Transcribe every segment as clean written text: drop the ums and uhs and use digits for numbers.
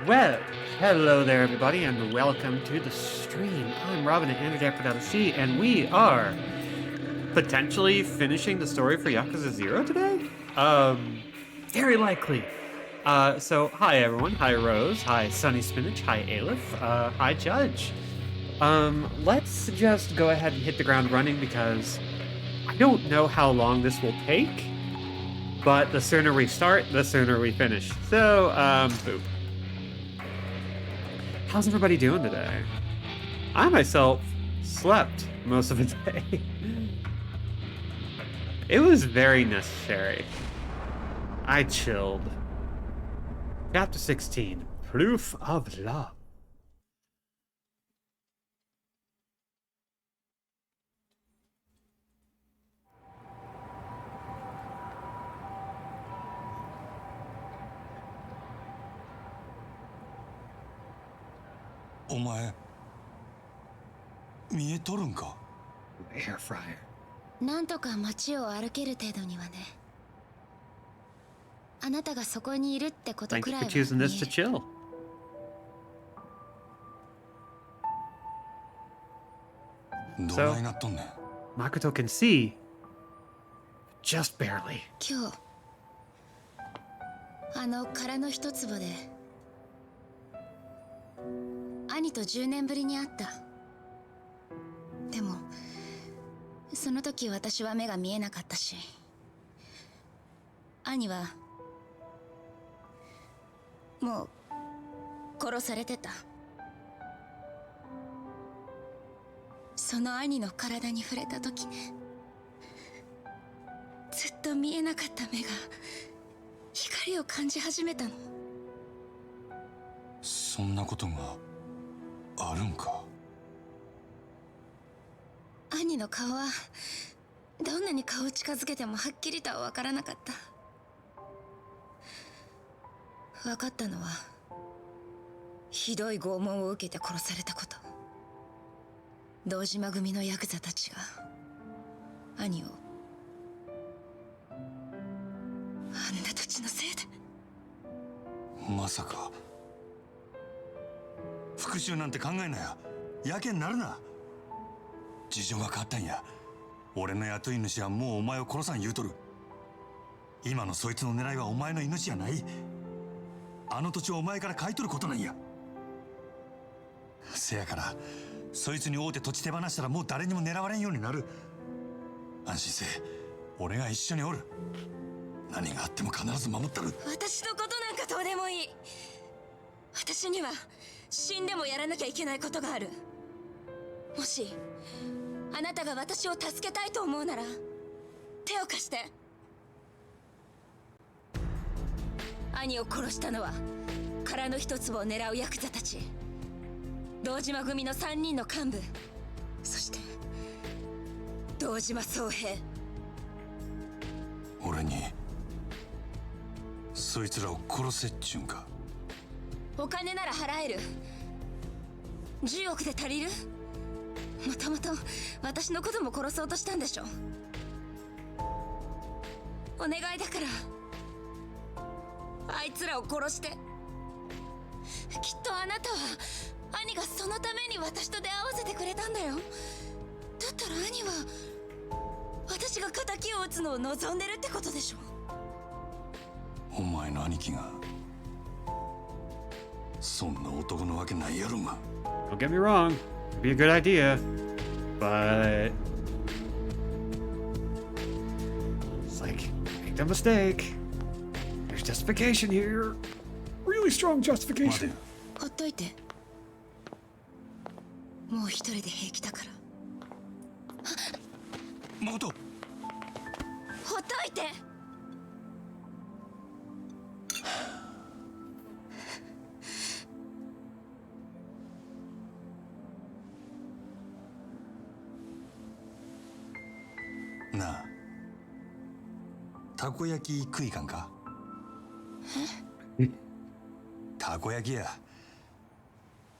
Well, hello there, everybody, and welcome to the stream. I'm Robin at Energy and we are potentially finishing the story for Yakuza 0 today? Very likely. So hi everyone, hi Rose, hi Sunny Spinach, hi Aleph, hi Judge. Let's just go ahead and hit the ground running because I don't know how long this will take, but the sooner we start, the sooner we finish. So, boop. How's everybody doing today? I myself slept most of the day. It was very necessary. I chilled. Chapter 16, Proof of Love. Omae, 見えとるんか? Air fryer. なんとか街を歩ける程度にはね。あなたがそこにいるってこと Thank く you らい for は choosing 見 this え to る。 chill. So, Makoto can see, just barely. 今日あの殻の一坪で兄と10年ぶりに会った。でもその時私は目が見えなかったし、兄はもう殺されてた。その兄の体に触れた時ね、ずっと見えなかった目が光を感じ始めたの。そんなことがあるんか? 兄の顔はどんなに顔を近づけてもはっきりとは分からなかった。分かったのはひどい拷問を受けて殺されたこと。堂島組のヤクザたちが兄をあんな土地のせいで。まさか復讐なんて考えなや。やけになるな。事情が変わったんや。俺の雇い主はもうお前を殺さん言うとる。今のそいつの狙いはお前の命じゃない。あの土地をお前から買い取ることなんや。せやからそいつに会うて土地手放したらもう誰にも狙われんようになる。安心せえ。俺が一緒におる。何があっても必ず守ったる。私のことなんかどうでもいい。私には死んでもやらなきゃいけないことがある。もしあなたが私を助けたいと思うなら手を貸して。兄を殺したのは殻の一つを狙うヤクザたち、堂島組の3人の幹部、そして堂島宗平。俺にそいつらを殺せっちゅうんか。お金なら払える。10億で足りる？もともと私のことも殺そうとしたんでしょ。お願いだからあいつらを殺して。きっとあなたは兄がそのために私と出会わせてくれたんだよ。だったら兄は私が仇を討つのを望んでるってことでしょ。お前の兄貴がそんな男のわけないやろが。 Don't get me wrong, it'd be a good idea, but it's like, make a mistake. There's justification here. Really strong justification. ほっといて。もう一人で平気だから。誠、ほっといて。なあ、たこ焼き食いかんか？たこ焼きや。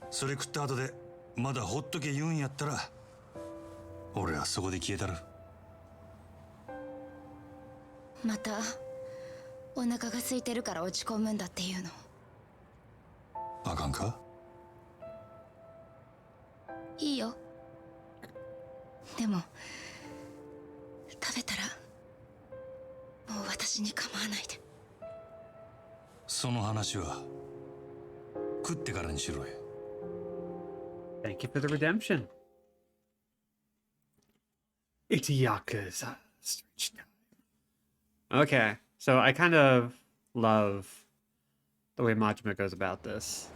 それ食った後でまだほっとけ言うんやったら俺はそこで消えたる。またお腹が空いてるから落ち込むんだっていうの。んか？いいよ。でも食べたらもう私に構わないで。その話は食ってからにしろよ。 Thank you for the redemption. It's Yakuza. Okay, so I kind of love the way Majima goes about this.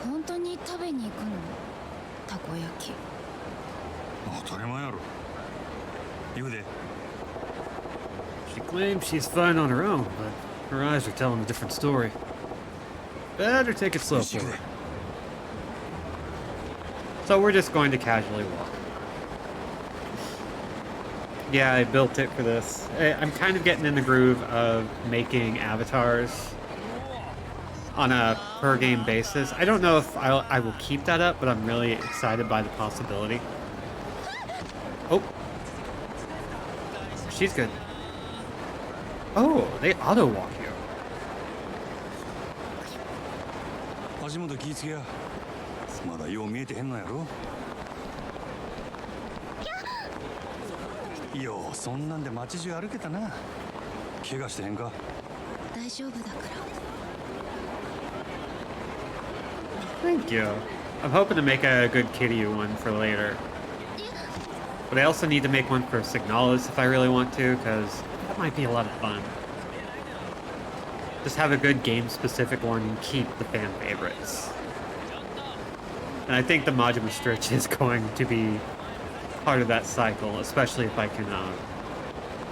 本当に食べに行くの？たこ焼き。当たり前やろ。行くで。 She claims she's fine on her own, but her eyes are telling a different story. Better take it slow for her. So we're just going to casually walk. Yeah, I built it for this. I'm kind of getting in the groove of making avatars on a per game basis. I don't know if I will keep that up, but I'm really excited by the possibility. Oh. She's good. Oh, they auto walk you. 足元気ぃつけや。まだよう見えてへんのやろ。ようそんなんで街中歩けたな。怪我してへんか？大丈夫だから。 Thank you. I'm hoping to make a good Kiryu one for later. But I also need to make one for Signalis if I really want to, because that might be a lot of fun. Just have a good game-specific one and keep the fan favorites. And I think the Majima Stretch is going to be part of that cycle, especially if I can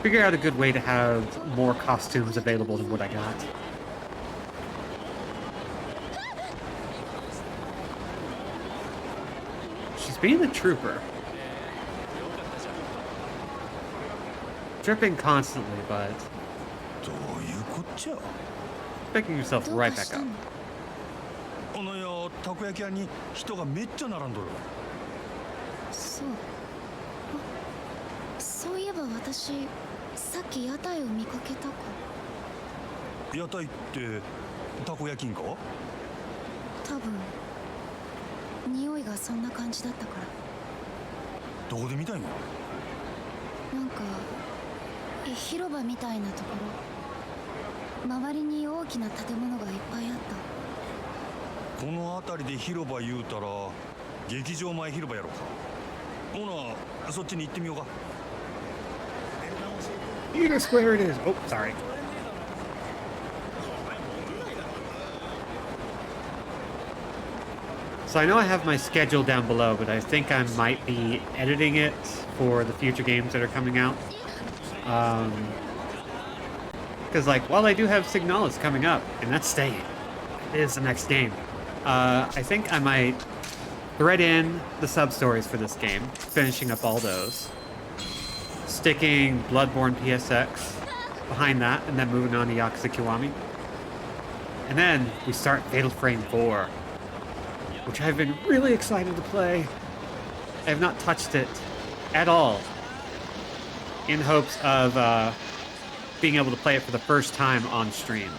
figure out a good way to have more costumes available than what I got. She's being a trooper. Dripping constantly, but どういうこっちゃ。 picking yourself どう right かし back た up. の？このよたこ焼き屋に人がめっちゃ並んどる。そう。あ、そういえば私さっき屋台を見かけたか。屋台ってたこ焼きんか？多分匂いがそんな感じだったから。どこで見たんや？なんか広場みたいなところ。周りに大きな建物がいっぱいあった。この辺りで広場言うたら劇場前広場やろか。ほなそっちに行ってみようか。 Peter Square it is. Oh, sorry. So I know I have my schedule down below, but I think I might be editing it for the future games that are coming out. Because, like, while I do have Signalis coming up, and that's staying, it is the next game. I think I might thread in the sub-stories for this game, finishing up all those. Sticking Bloodborne PSX behind that, and then moving on to Yakuza Kiwami. And then we start Fatal Frame 4, which I've been really excited to play. I have not touched it at all, in hopes of being able to play it for the first time on stream.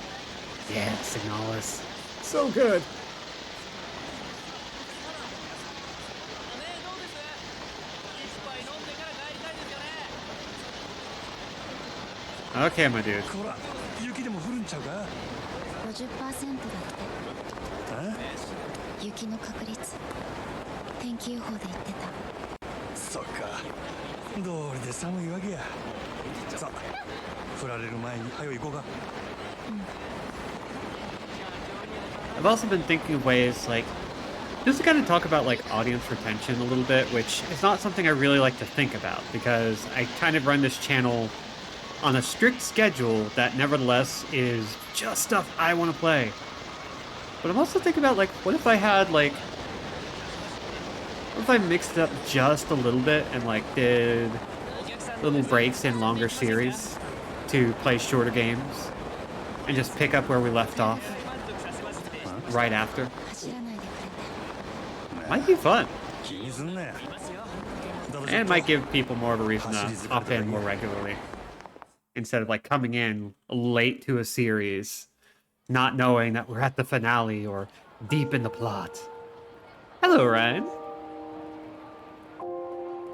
Yeah, Signalis. So good. Okay, my dude. ほら雪でも降るんちゃうか？ 50% だって。雪の確率。天気予報で言ってた。そっか。どうりで寒いわけや。さあ、降られる前に早い行こうか。I've also been thinking of ways, like, just to kind of talk about, like, audience retention a little bit, which is not something I really like to think about, because I kind of run this channel on a strict schedule that nevertheless is just stuff I want to play. But I'm also thinking about, like, what if I had, like, what if I mixed it up just a little bit and, like, did little breaks in longer series to play shorter games and just pick up where we left off right after? 走らないでくれて。 Might be fun. 気にすんなや。 And it might give people more of a reason to hop in more regularly. Instead of, like, coming in late to a series not knowing that we're at the finale or deep in the plot. Hello, Ryan.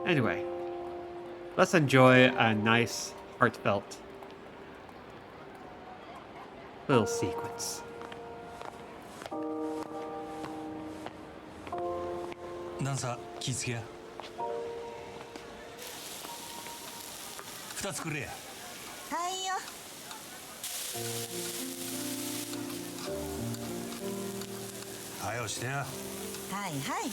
Anyway, let's enjoy a nice, heartfelt little sequence. 段差気付けや2つくれやはいよ。はよしてやはいはい。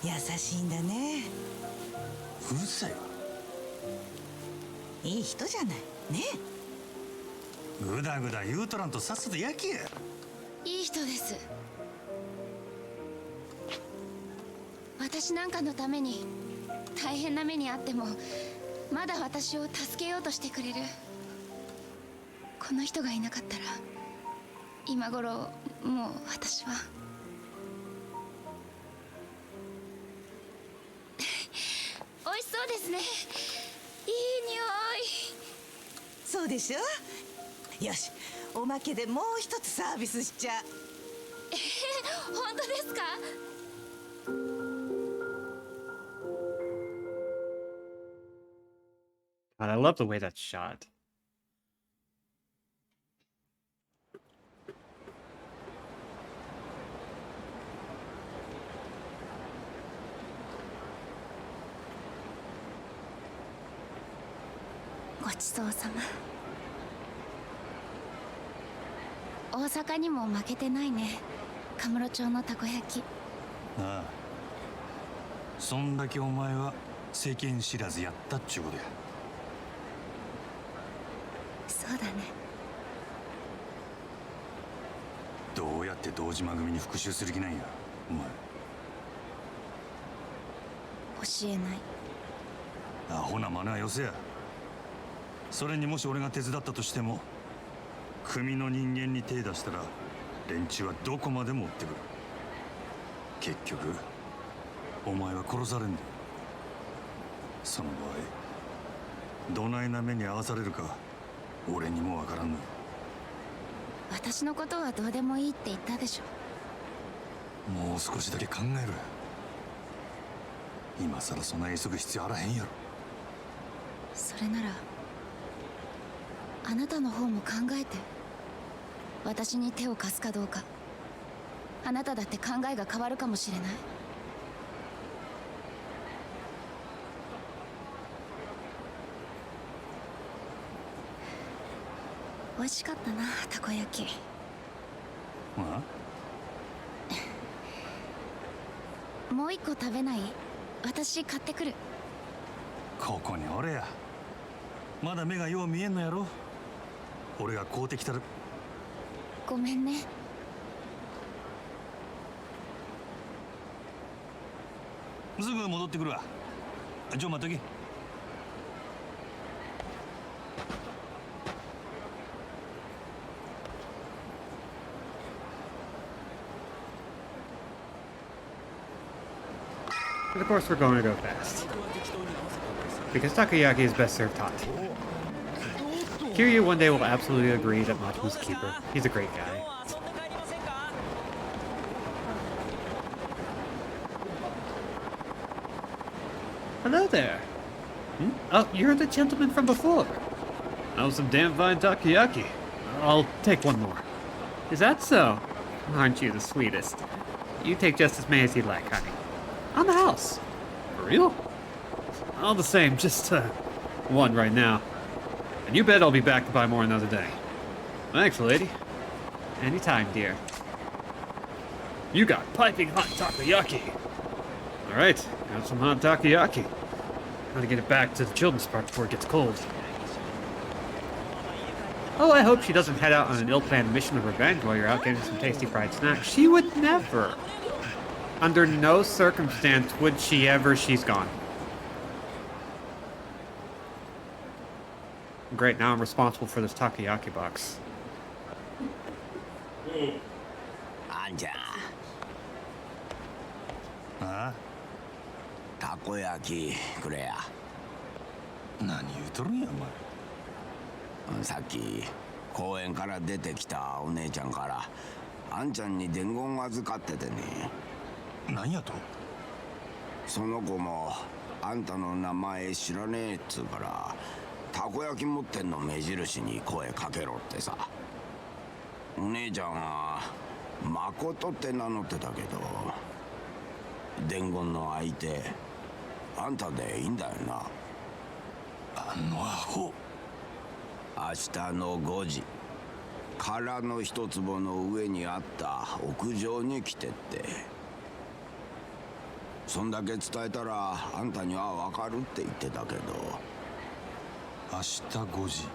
優しいんだね。うるさいわいい人じゃないね。ぐだぐだ言うとらんとさっさと焼けやいい人です。私なんかのために大変な目にあってもまだ私を助けようとしてくれる。この人がいなかったら今頃もう私は美味しそうですね。いい匂い。そうでしょ。よし、おまけでもう一つサービスしちゃう。本当ですか。God, I love the way that's shot. ごちそうさま。大阪にも負けてないね。カムロ町のたこ焼き。ああそんだけお前は世間知らずやったっちゅうことやそうだね。どうやって堂島組に復讐する気なんやお前教えない。アホな真似はよせやそれにもし俺が手伝ったとしても組の人間に手出したら連中はどこまでも追ってくる結局お前は殺されんだよその場合どないな目に遭わされるか俺にもわからんのよ私のことはどうでもいいって言ったでしょ。もう少しだけ考えろよ今さらそんな急ぐ必要あらへんやろそれならあなたの方も考えて。私に手を貸すかどうか。あなただって考えが変わるかもしれない。美味しかったな、たこ焼き。あもう一個食べない？私買ってくる。ここにおれやまだ目がよう見えんのやろ俺が買うてきたるごめんね。すぐ戻ってくるわちょ待っとけAnd of course, we're going to go fast. Because takoyaki is best served hot. Kiryu one day will absolutely agree that Machi's keeper. He's a great guy. Hello there. Hmm? Oh, you're the gentleman from before. That was some damn fine takoyaki. I'll take one more. Is that so? Aren't you the sweetest? You take just as many as you like, honey. On the house. For real? All the same, just one right now. And you bet I'll be back to buy more another day. Thanks, lady. Anytime, dear. You got piping hot takoyaki. Alright, got some hot takoyaki. Gotta get it back to the children's park before it gets cold. Oh, I hope she doesn't head out on an ill-planned mission of revenge while you're out getting some tasty fried snacks. She would never. Under no circumstance would she ever. She's gone. Great, now I'm responsible for this takoyaki box. あんちゃんあたこ焼きくれや。何言うとるんやお前。さっき公園から出てきたお姉ちゃんからあんちゃんに伝言預かっててね。何やと。その子もあんたの名前知らねえっつうからたこ焼き持ってんの目印に声かけろってさ。お姉ちゃんは誠って名乗ってたけど伝言の相手あんたでいいんだよな。あのアホ。明日の5時殻の一坪の上にあった屋上に来てって。そんだけ伝えたらあんたには分かるって言ってたけど。明日5時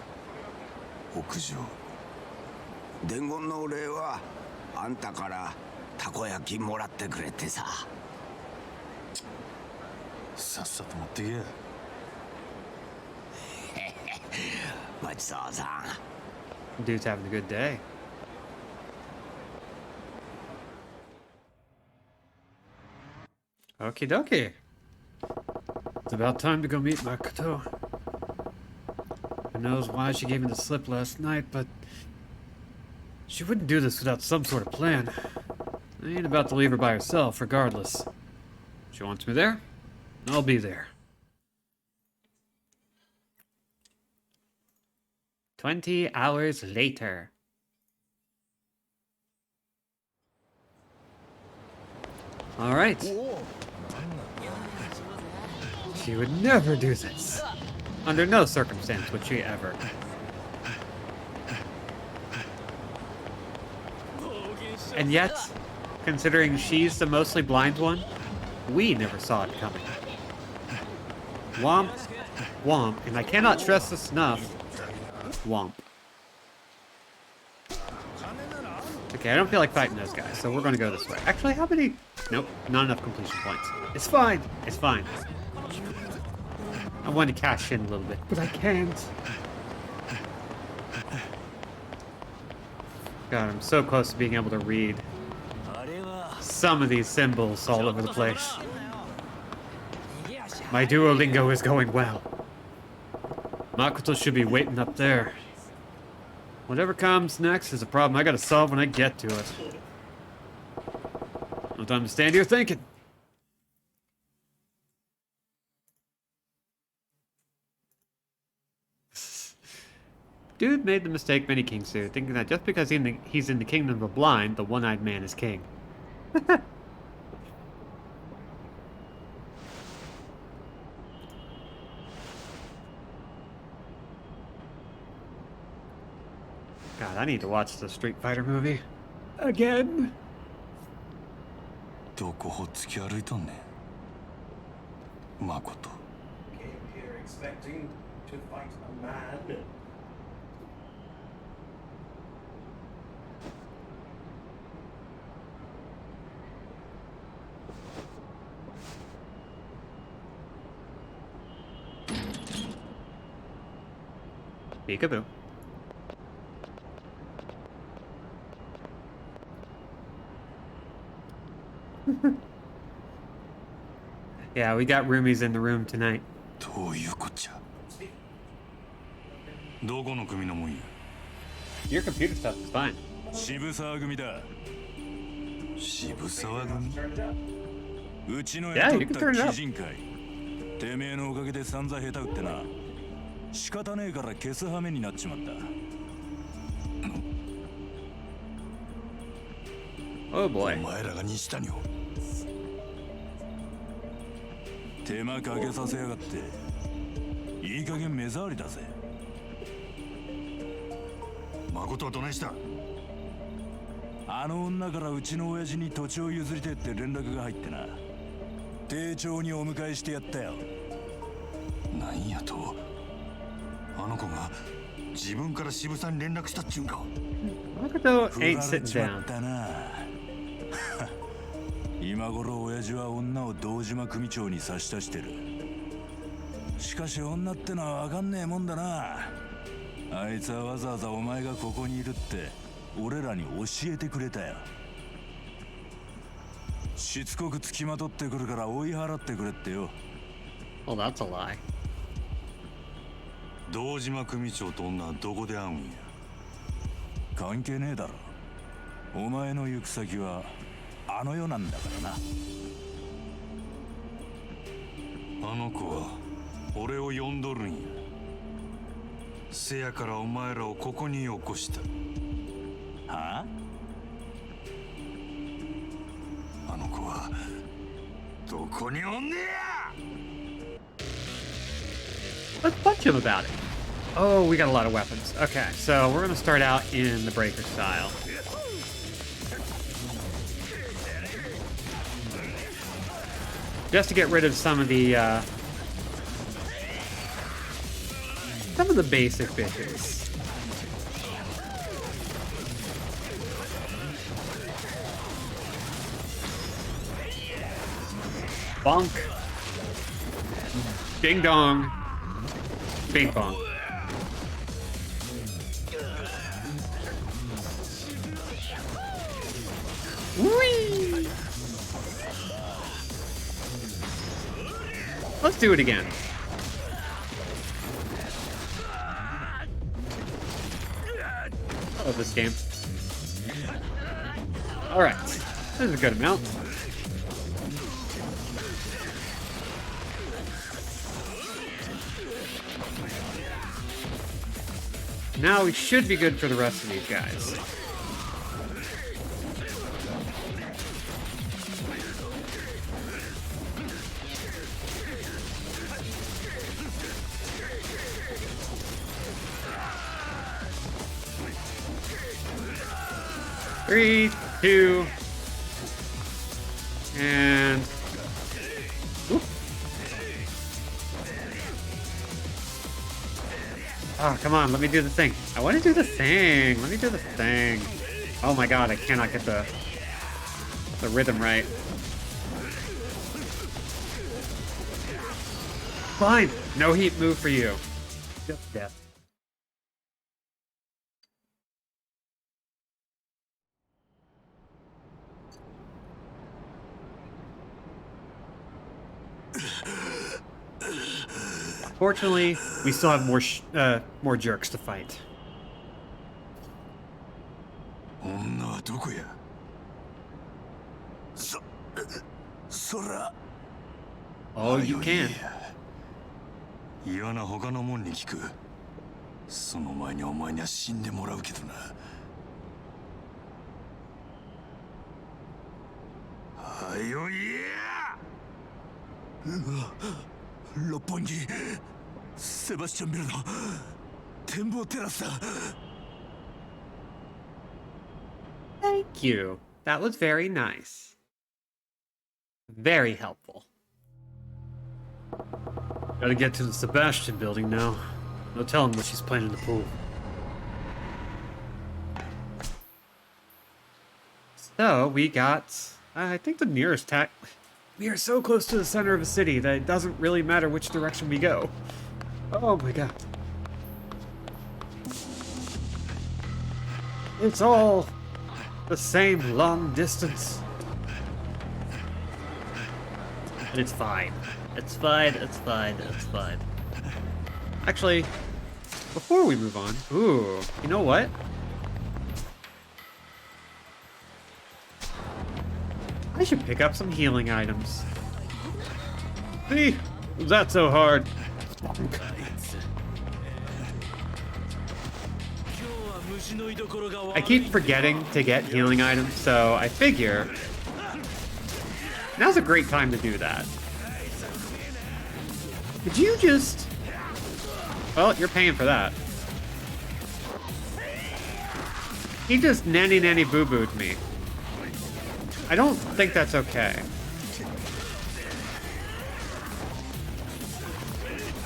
屋上。伝言のお礼はあんたからたこ焼きもらってくれってさ。さっさと持ってけや。ごちそうさん。 Dude's having a good day. Okie dokie. It's about time to go meet Makoto. Who knows why she gave me the slip last night, but she wouldn't do this without some sort of plan. I ain't about to leave her by herself, regardless. She wants me there, I'll be there. 20 hours later. All right. She would never do this. Under no circumstance would she ever. And yet, considering she's the mostly blind one, we never saw it coming. Womp, womp, and I cannot stress this enough. Womp. Okay, I don't feel like fighting those guys, so we're gonna go this way. Actually, how many? Nope, not enough completion points. It's fine, it's fine. I want to cash in a little bit, but I can't. God, I'm so close to being able to read some of these symbols all over the place. My Duolingo is going well. Makoto should be waiting up there. Whatever comes next is a problem I gotta solve when I get to it. No time to stand here thinking. Dude made the mistake many kings do, thinking that just because he's in the kingdom of the blind, the one-eyed man is king. God, I need to watch the Street Fighter movie. Again. どこほっつき歩いとんねん。誠。Came here expecting to fight a man. Peekaboo. Yeah, we got roomies in the room tonight. どういうこっちゃ。どこの組のもんや。Your computer stuff is fine. 渋沢組だ。渋沢組。うちの Yeah, you 雇 can っ turn it た up. 鬼人会。てめえのおかげで散々下手打ってな。仕方ねえから消す羽目になっちまった。Oh boy. お前らが西谷を。手間かけさせやがって。いい加減目障りだぜ。誠はどないした。あの女からうちの親父に土地を譲りてって連絡が入ってな。丁重にお迎えしてやったよ。なんやと。あの子が自分から渋沢に連絡したっちゅうんか。Makoto 振ら ain't れ sitting ちまっ down. たな。今頃親父は女を堂島組長に差し出してる。しかし女ってのは分かんねえもんだな。あいつはわざわざお前がここにいるって俺らに教えてくれたよ。しつこくつきまとってくるから追い払ってくれってよ。 Well, that's a lie. 堂島組長と女はどこで会うんや。関係ねえだろ。お前の行く先はあの世なんだからな。あの子は俺を呼んどるんや。せやからお前らをここに起こした。はあの子はどこにおんねや。 Let's punch him about it. Oh, we got a lot of weapons. Okay, so we're gonna start out in the breaker style. Just to get rid of some of the basic bitches. Bonk. Ding dong. Bing bong. Whee! Let's do it again. I love this game. Alright. This is a good amount. Now we should be good for the rest of these guys. Three, two, and... Oop. Oh, come on, let me do the thing. I want to do the thing. Let me do the thing. Oh my god, I cannot get the rhythm right. Fine. No heat move for you. Just death. Fortunately, we still have more jerks to fight. 女はどこや。そら Oh, you can. 嫌な他のもんに聞く。その前にお前には死んでもらうけどな。はよいや。六本木セバスチャンビルの展望テラスだ。 Thank you. That was very nice. Very helpful. Gotta get to the Sebastian building now. No telling what she's playing in the pool. So, we got... I think the nearest tack... We are so close to the center of a city that it doesn't really matter which direction we go. Oh my god. It's all the same long distance. And it's fine. It's fine, it's fine, it's fine. Actually, before we move on... Ooh, you know what? I should pick up some healing items. See? Was that so hard? I keep forgetting to get healing items, so I figure now's a great time to do that. Could you just... Well, you're paying for that. He just nanny boo-booed me. I don't think that's okay.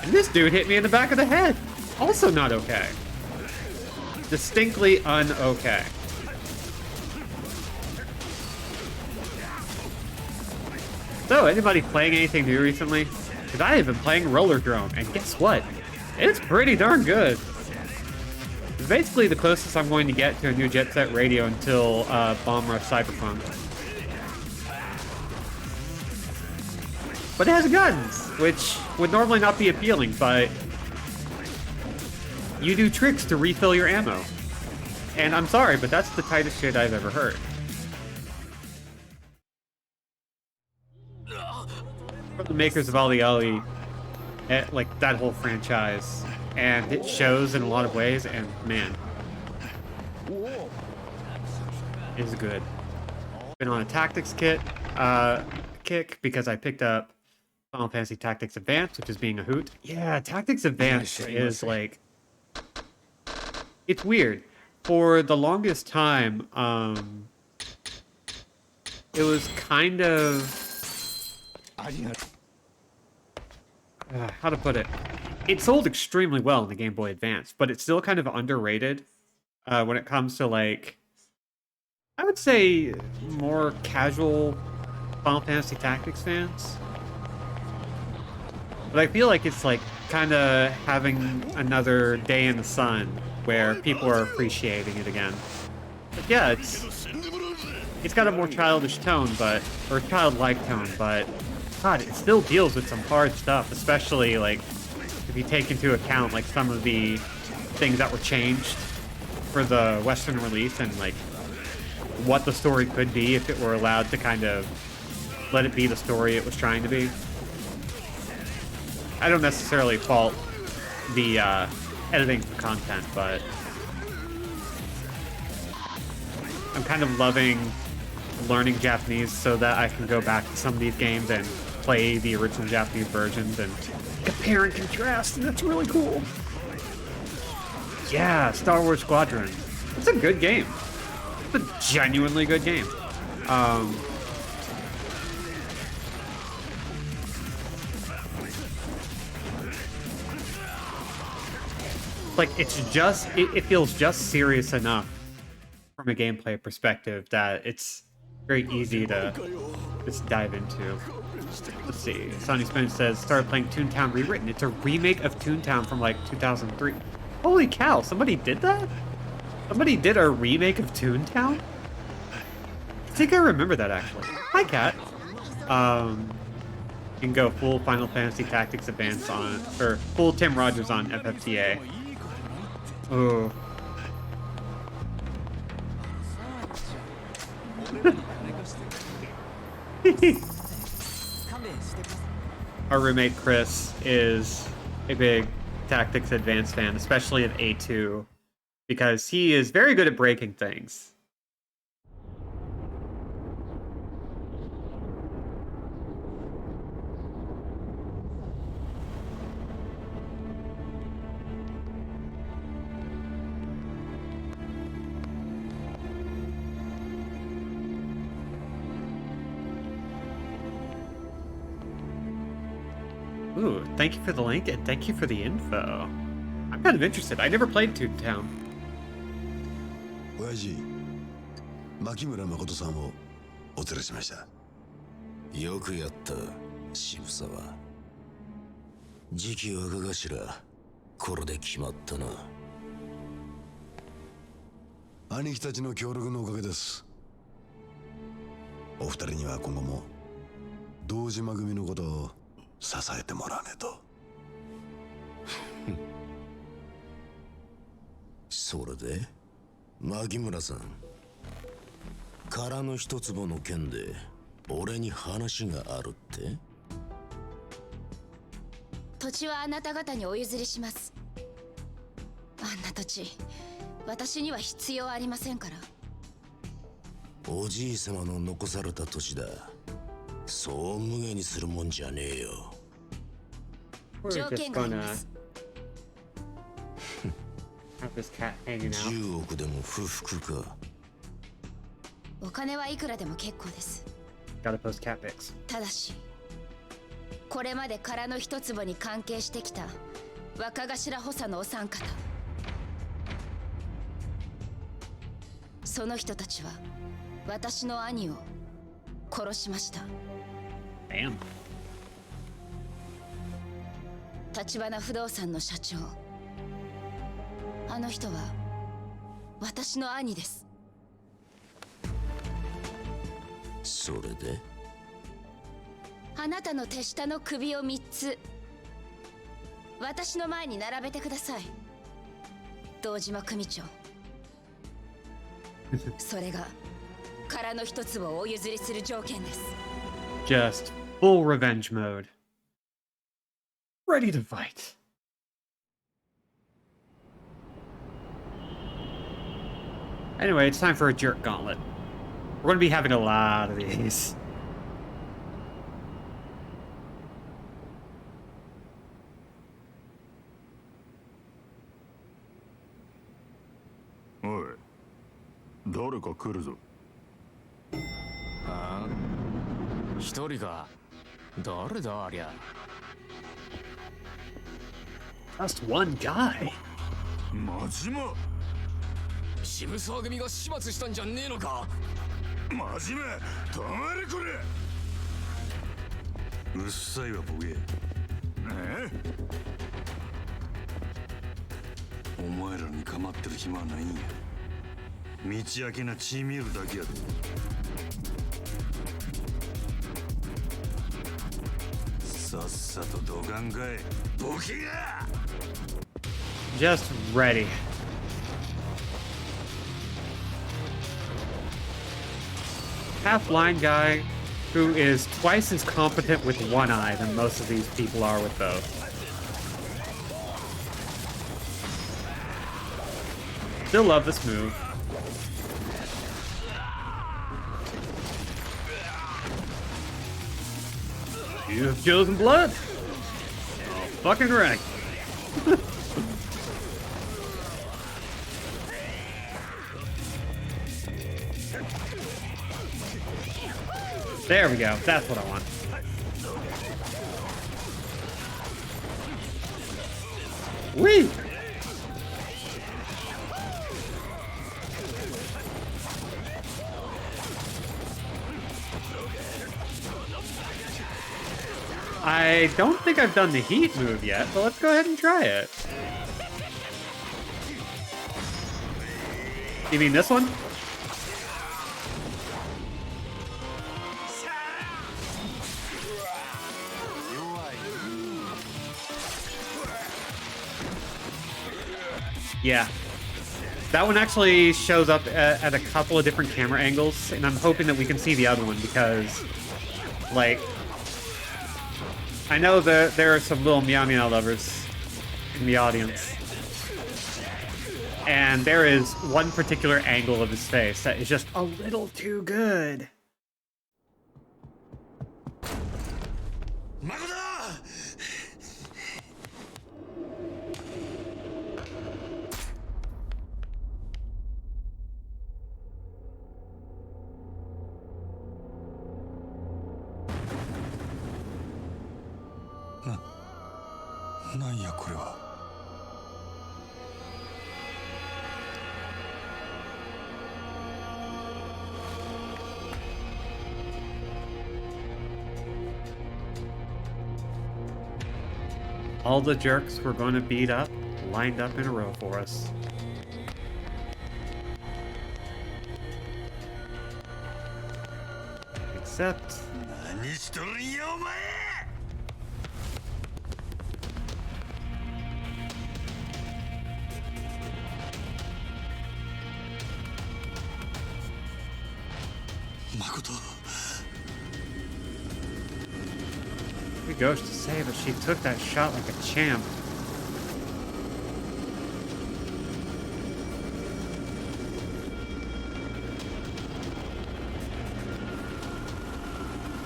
And this dude hit me in the back of the head. Also not okay. Distinctly un-okay. So, anybody playing anything new recently? Because I have been playing Roller Drone, and guess what? It's pretty darn good. It's basically the closest I'm going to get to a new Jet Set Radio until Bomb Rush Cyberpunk. But it has guns, which would normally not be appealing, but you do tricks to refill your ammo. And I'm sorry, but that's the tightest shit I've ever heard. From the makers of Ali Ali, like that whole franchise, and it shows in a lot of ways, and man, is good. Been on a tactics kick because I picked up Final Fantasy Tactics Advance, which is being a hoot. Yeah, Tactics Advance is like, it's weird. For the longest time, it was kind of, how to put it? It sold extremely well in the Game Boy Advance, but it's still kind of underrated when it comes to, like, I would say more casual Final Fantasy Tactics fans. But I feel like it's like kind of having another day in the sun where people are appreciating it again. But yeah, it's got a more childish tone, or childlike tone, but God, it still deals with some hard stuff, especially like if you take into account like some of the things that were changed for the Western release and like what the story could be if it were allowed to kind of let it be the story it was trying to be. I don't necessarily fault the editing for content, but I'm kind of loving learning Japanese so that I can go back to some of these games and play the original Japanese versions and compare and contrast, and that's really cool. Yeah, Star Wars Squadron. It's a good game. It's a genuinely good game. Like, it feels just serious enough from a gameplay perspective that it's very easy to just dive into. Let's see. Sonny Spin says, started playing Toontown Rewritten. It's a remake of Toontown from like 2003. Holy cow, somebody did that? Somebody did a remake of Toontown? I think I remember that actually. Hi, Kat. You can go full Final Fantasy Tactics Advance on, or full Tim Rogers on FFTA. Oh. Our roommate Chris is a big Tactics Advance fan, especially of A2, because he is very good at breaking things. Ooh, thank you for the link and thank you for the info. I'm kind of interested. I never played Toontown. 親父、牧村誠さんをお連れしました。よくやった、渋沢。次期若頭、これで決まったな。兄貴たちの協力のおかげです。お二人には今後も堂島組のことを支えてもらわねえと。それで牧村さん、空の一坪の件で俺に話があるって？土地はあなた方にお譲りします。あんな土地、私には必要ありませんから。おじい様の残された土地だ。そう無下にするもんじゃねえよ。条件があります。10億でも不服か。お金はいくらでも結構です。ただし、これまで空の一坪に関係してきた若頭補佐のお三方、その人たちは私の兄を殺しました。橘不動産の社長、あの人は私の兄です。それで？あなたの手下の首を3つ私の前に並べてください、堂島組長。それが殻の一つをお譲りする条件です。 Just full revenge mode. Ready to fight. Anyway, it's time for a jerk gauntlet. We're going to be having a lot of these. Oi, 誰か来るぞ。ああ、一人か。誰だありゃ。Just one guy. マジマ。渋沢組が始末したんじゃねえのか。マジマ、止まれこれ。うっさいわボケ。お前らに構ってる暇はないんや。道明けな血見るだけやで。さっさとどがんかい、ボケが。Just ready. Half-blind guy who is twice as competent with one eye than most of these people are with both. Still love this move. You have chosen blood? Oh, fucking right. There we go. That's what I want. Whee! I don't think I've done the heat move yet, but let's go ahead and try it. You mean this one? Yeah. That one actually shows up at a couple of different camera angles, and I'm hoping that we can see the other one because, like, I know that there are some little Meow Meow lovers in the audience. And there is one particular angle of his face that is just a little too good. All the jerks we're going to beat up lined up in a row for us. Except... It goes to say that she took that shot like a champ.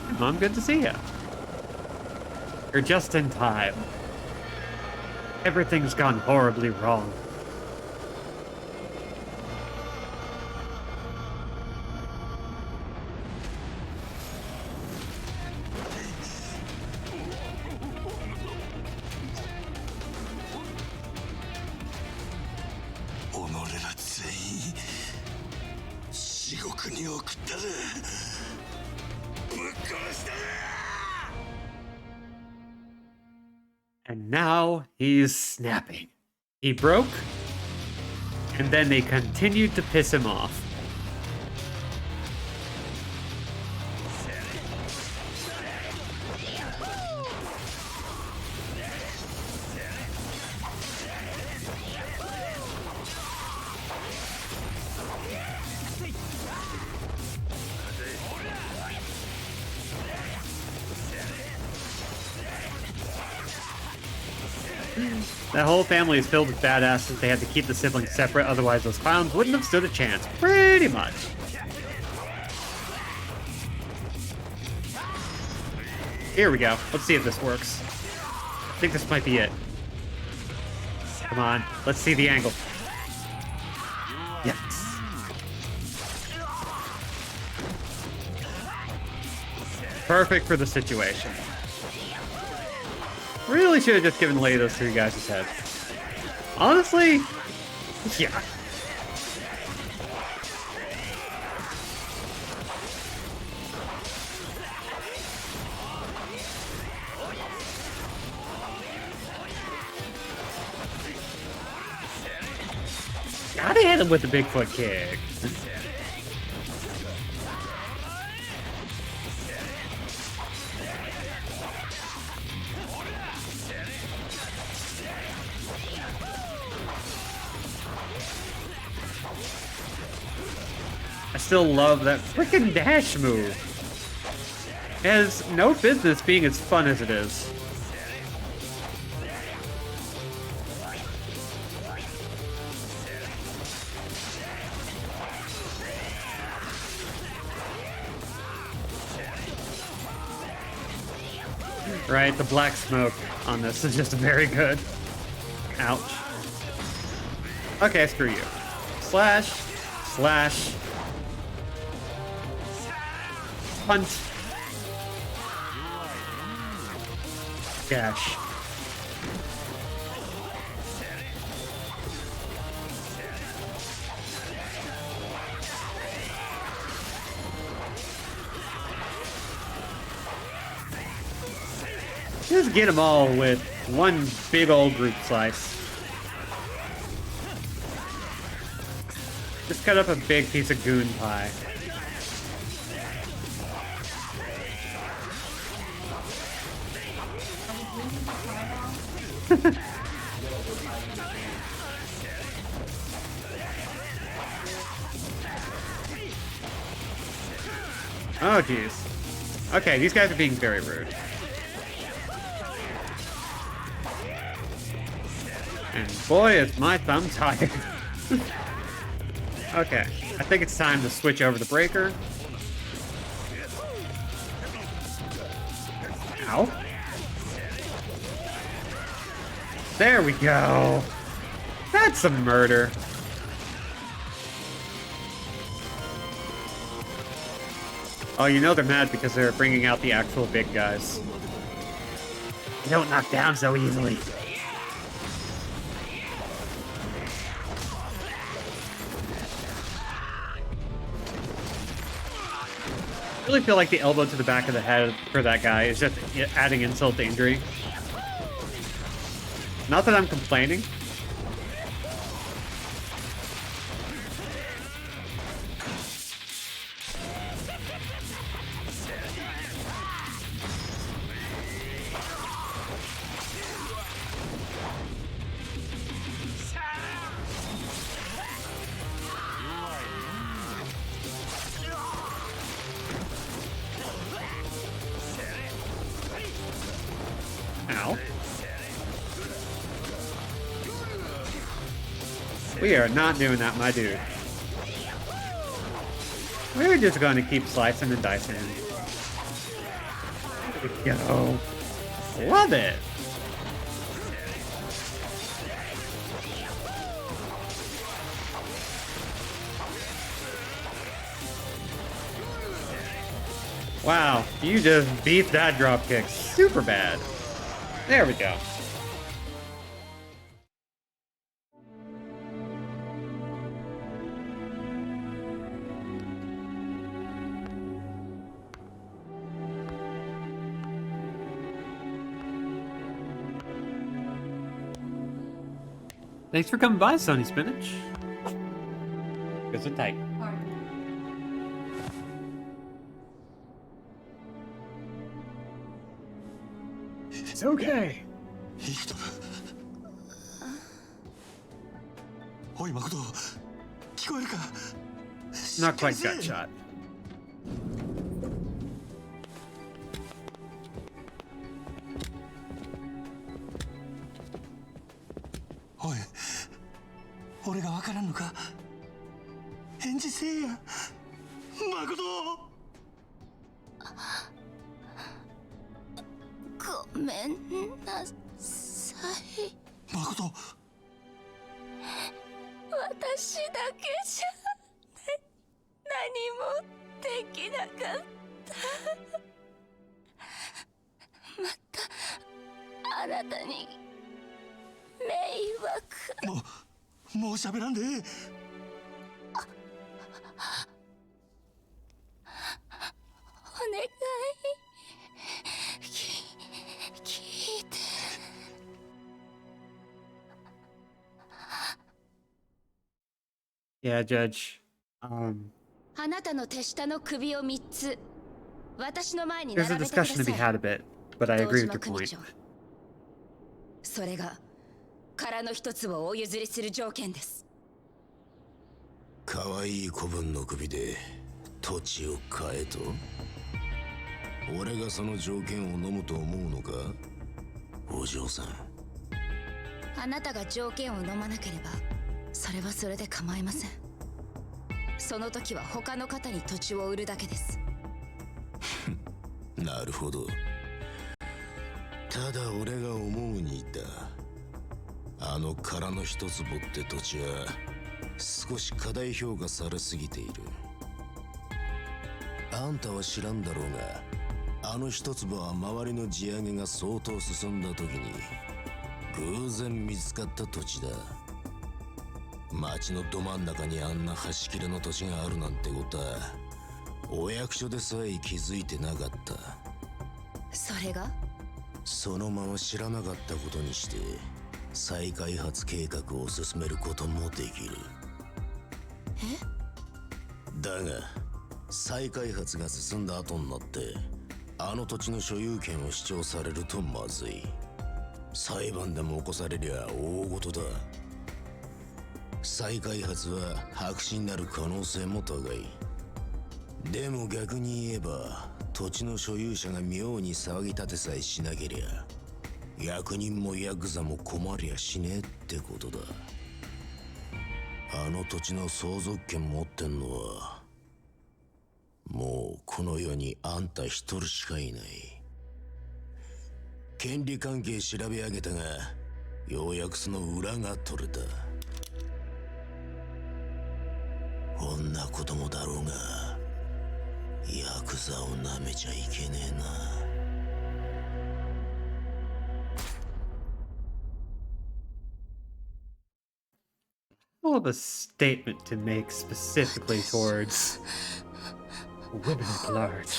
Hey, Mom, good to see you. You're just in time. Everything's gone horribly wrong. And now he's snapping. He broke, and then they continued to piss him off. That whole family is filled with badasses. They had to keep the siblings separate, otherwise those clowns wouldn't have stood a chance. Pretty much. Here we go. Let's see if this works. I think this might be it. Come on. Let's see the angle. Yes. Perfect for the situation. Really should have just given Lady those three guys' head. Honestly, yeah. Gotta hit him with the Bigfoot kick. I still love that freaking dash move. It has no business being as fun as it is. Right, the black smoke on this is just very good. Ouch. Okay, screw you. Slash, slash, punch, dash. Just get them all with one big old group slice. Just cut up a big piece of goon pie. Oh, jeez. Okay, these guys are being very rude. And boy, is my thumb tired. Okay, I think it's time to switch over the breaker. Ow. There we go. That's some murder. Oh, you know they're mad because they're bringing out the actual big guys. You don't knock down so easily. I really feel like the elbow to the back of the head for that guy is just adding insult to injury. Not that I'm complaining. Ow. We are not doing that, my dude. We're just going to keep slicing and dicing. There we go. Love it. Wow, you just beat that drop kick super bad. There we go. Thanks for coming by, Sony Spinach. Goes it tight. It's okay. いい人おい誠聞こえるか Not quite gunshot. 俺が分からんのか。返事せえや誠。ごめんなさい。誠、私だけじゃ何もできなかった。またあなたに迷惑。もう喋らんで。お願い聞いて。Yeah, Judge. あなたの手下の首を3つ私の前に There's 並 a べてくだ discussion to be さ had い。 a bit, but I 堂 agree 島 with your 組 point. 長、それが殻の一つをお譲りする条件です。可愛い子分の首で土地を買えと。俺がその条件を飲むと思うのか、お嬢さん。あなたが条件を飲まなければそれはそれで構いません。その時は他の方に土地を売るだけです。なるほど。ただ俺が思うにだ、あの殻の一坪って土地は少し過大評価されすぎている。あんたは知らんだろうが、あの一坪は周りの地上げが相当進んだ時に偶然見つかった土地だ。町のど真ん中にあんな端切れの土地があるなんてことはお役所でさえ気づいてなかった。それがそのまま知らなかったことにして再開発計画を進めることもできる。だが再開発が進んだ後になってあの土地の所有権を主張されるとまずい。裁判でも起こされりゃ大事だ。再開発は白紙になる可能性も高い。でも逆に言えば土地の所有者が妙に騒ぎ立てさえしなけりゃ役人もヤクザも困りゃしねえってことだ。あの土地の相続権持ってんのはもうこの世にあんた一人しかいない。権利関係調べ上げたがようやくその裏が取れた。女子供だろうがヤクザをなめちゃいけねえな。Hell of a statement to make specifically towards women at large.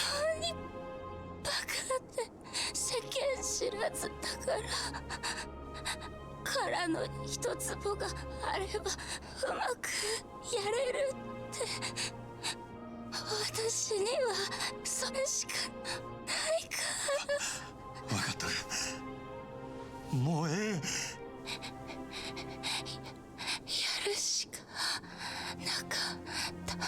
バカで世間知らずだから殻の一坪があればうまくやれるって私にはそれしかないから。分かっとる。もうええ。やるしかなかったの。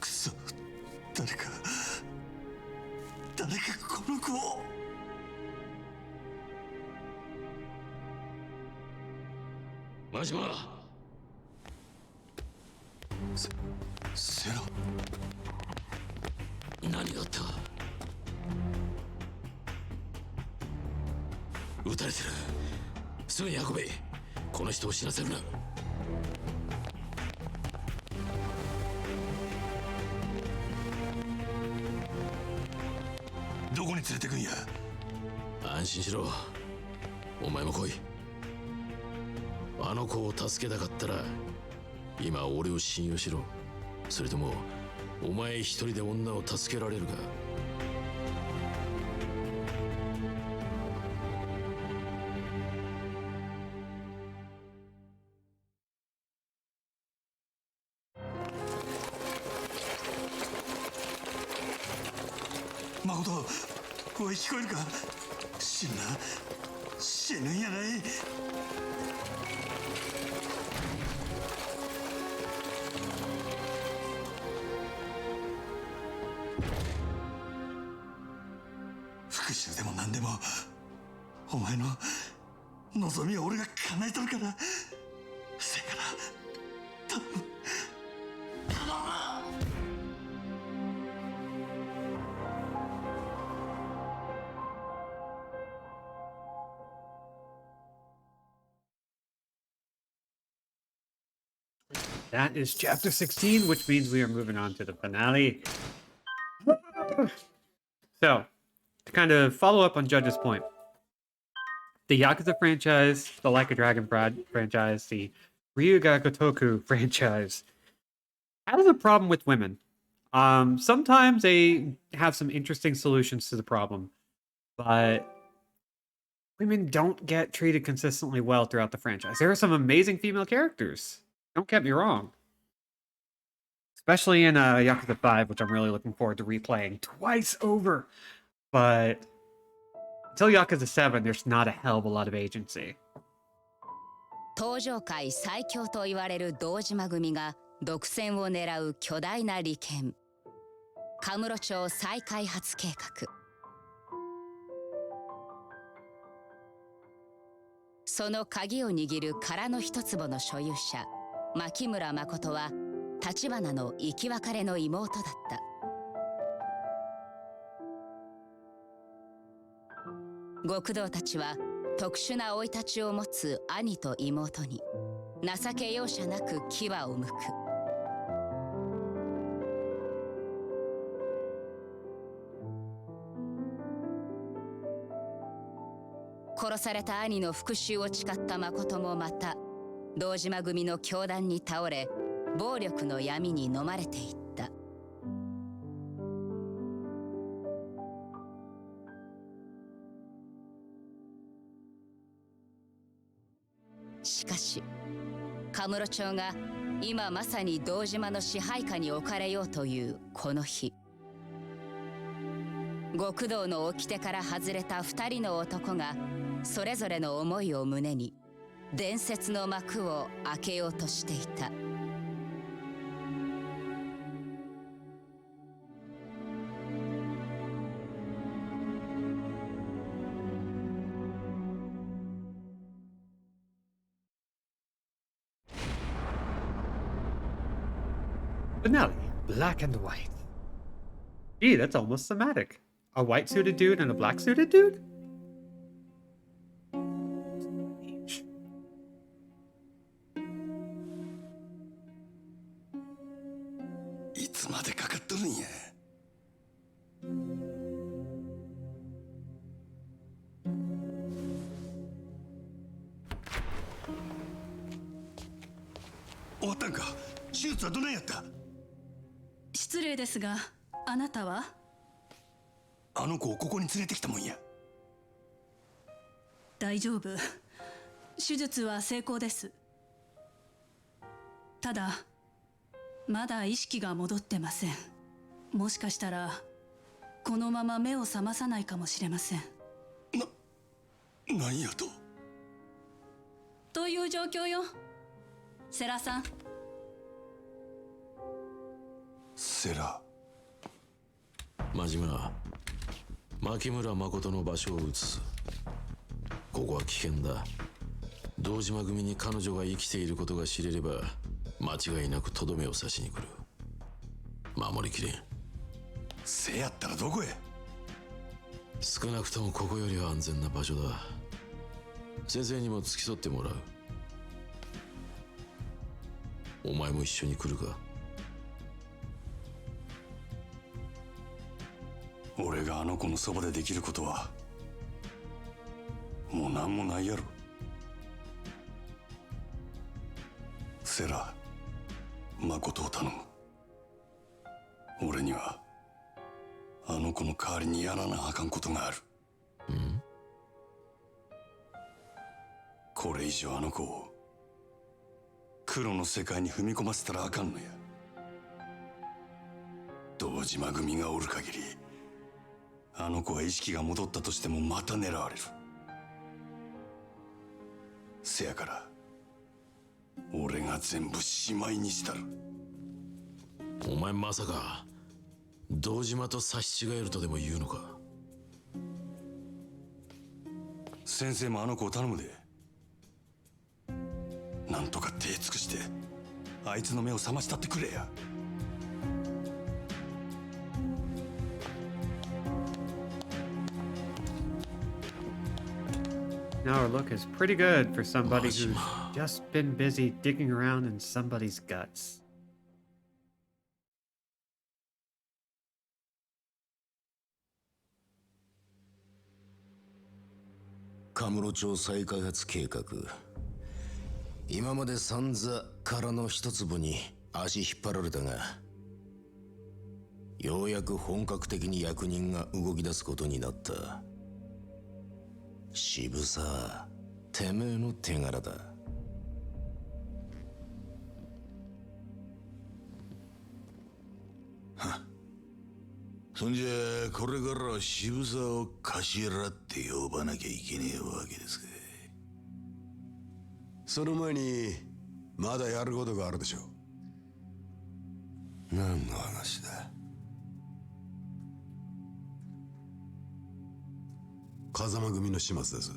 くそ、誰かこの子を。真島、セロ。何があった？撃たれてる。すぐに運べ。この人を死なせるな。どこに連れてくんや。安心しろ。お前も来い。あの子を助けたかったら今俺を信用しろ。それともお前一人で女を助けられるか？誠、おい聞こえるか。死ぬんやない。復讐でも何でもお前の望みは俺が叶えとるから。せやから頼む頼む。That is chapter 16, which means we are moving on to the finale. So, to kind of follow up on Judge's point, the Yakuza franchise, the Like a Dragon franchise, the Ryuga Gotoku franchise has a problem with women. Sometimes they have some interesting solutions to the problem, but women don't get treated consistently well throughout the franchise. There are some amazing female characters. Don't get me wrong. Especially in Yakuza 5, which I'm really looking forward to replaying twice over. But until Yakuza 7, there's not a hell of a lot of agency. 登場界最強と言われる堂島組が独占を狙う巨大な利権。カムロ町再開発計画。その鍵を握る殻の一坪の所有者、牧村誠は橘の生き別れの妹だった。極道たちは特殊な生い立ちを持つ兄と妹に情け容赦なく牙を向く。殺された兄の復讐を誓った誠もまた堂島組の凶弾に倒れ、暴力の闇に飲まれていった。しかしカムロ町が今まさに堂島の支配下に置かれようというこの日、極道の掟から外れた2人の男がそれぞれの思いを胸に伝説の幕を開けようとしていた。Finale, black and white. Gee, that's almost thematic. A white suited dude and a black suited dude? Strange. いつまでかかっとるんや。終わったんか。手術はどないやった。失礼ですが、あなたは？あの子をここに連れてきたもんや。大丈夫。手術は成功です。ただ、まだ意識が戻ってません。もしかしたら、このまま目を覚まさないかもしれません。なんやと。という状況よ。世良さん。セラ。真島、牧村誠の場所を移す。ここは危険だ。堂島組に彼女が生きていることが知れれば間違いなくとどめを刺しに来る。守りきれん。せやったらどこへ。少なくともここよりは安全な場所だ。先生にも付き添ってもらう。お前も一緒に来るか。俺があの子のそばでできることはもう何もないやろ。セラ、誠を頼む。俺にはあの子の代わりにやらなあかんことがある。これ以上あの子を黒の世界に踏み込ませたらあかんのや。堂島組がおる限りあの子は意識が戻ったとしてもまた狙われる。せやから俺が全部しまいにしたる。お前まさか堂島と刺し違えるとでも言うのか。先生もあの子を頼むで。なんとか手尽くしてあいつの目を覚ましたってくれや。Now our look is pretty good for somebody who's just been busy digging around in somebody's guts. カムロ町再開発計画、今まで散々殻の一粒に足引っ張られたが、ようやく本格的に役人が動き出すことになった。渋沢、てめえの手柄だ。そんじゃこれからは渋沢を頭って呼ばなきゃいけねえわけですか。その前にまだやることがあるでしょう。何の話だ。風間組の始末です。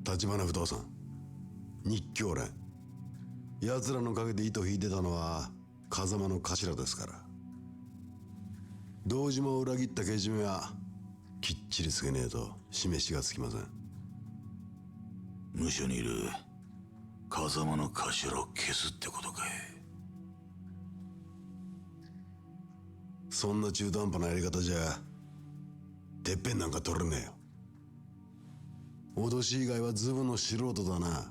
橘不動産、日教連、奴らの陰で糸引いてたのは風間の頭ですから。堂島を裏切ったけじめはきっちりつけねえと示しがつきません。無所にいる風間の頭を消すってことかい。そんな中途半端なやり方じゃてっぺんなんか取れねえよ。脅し以外はズブの素人だな。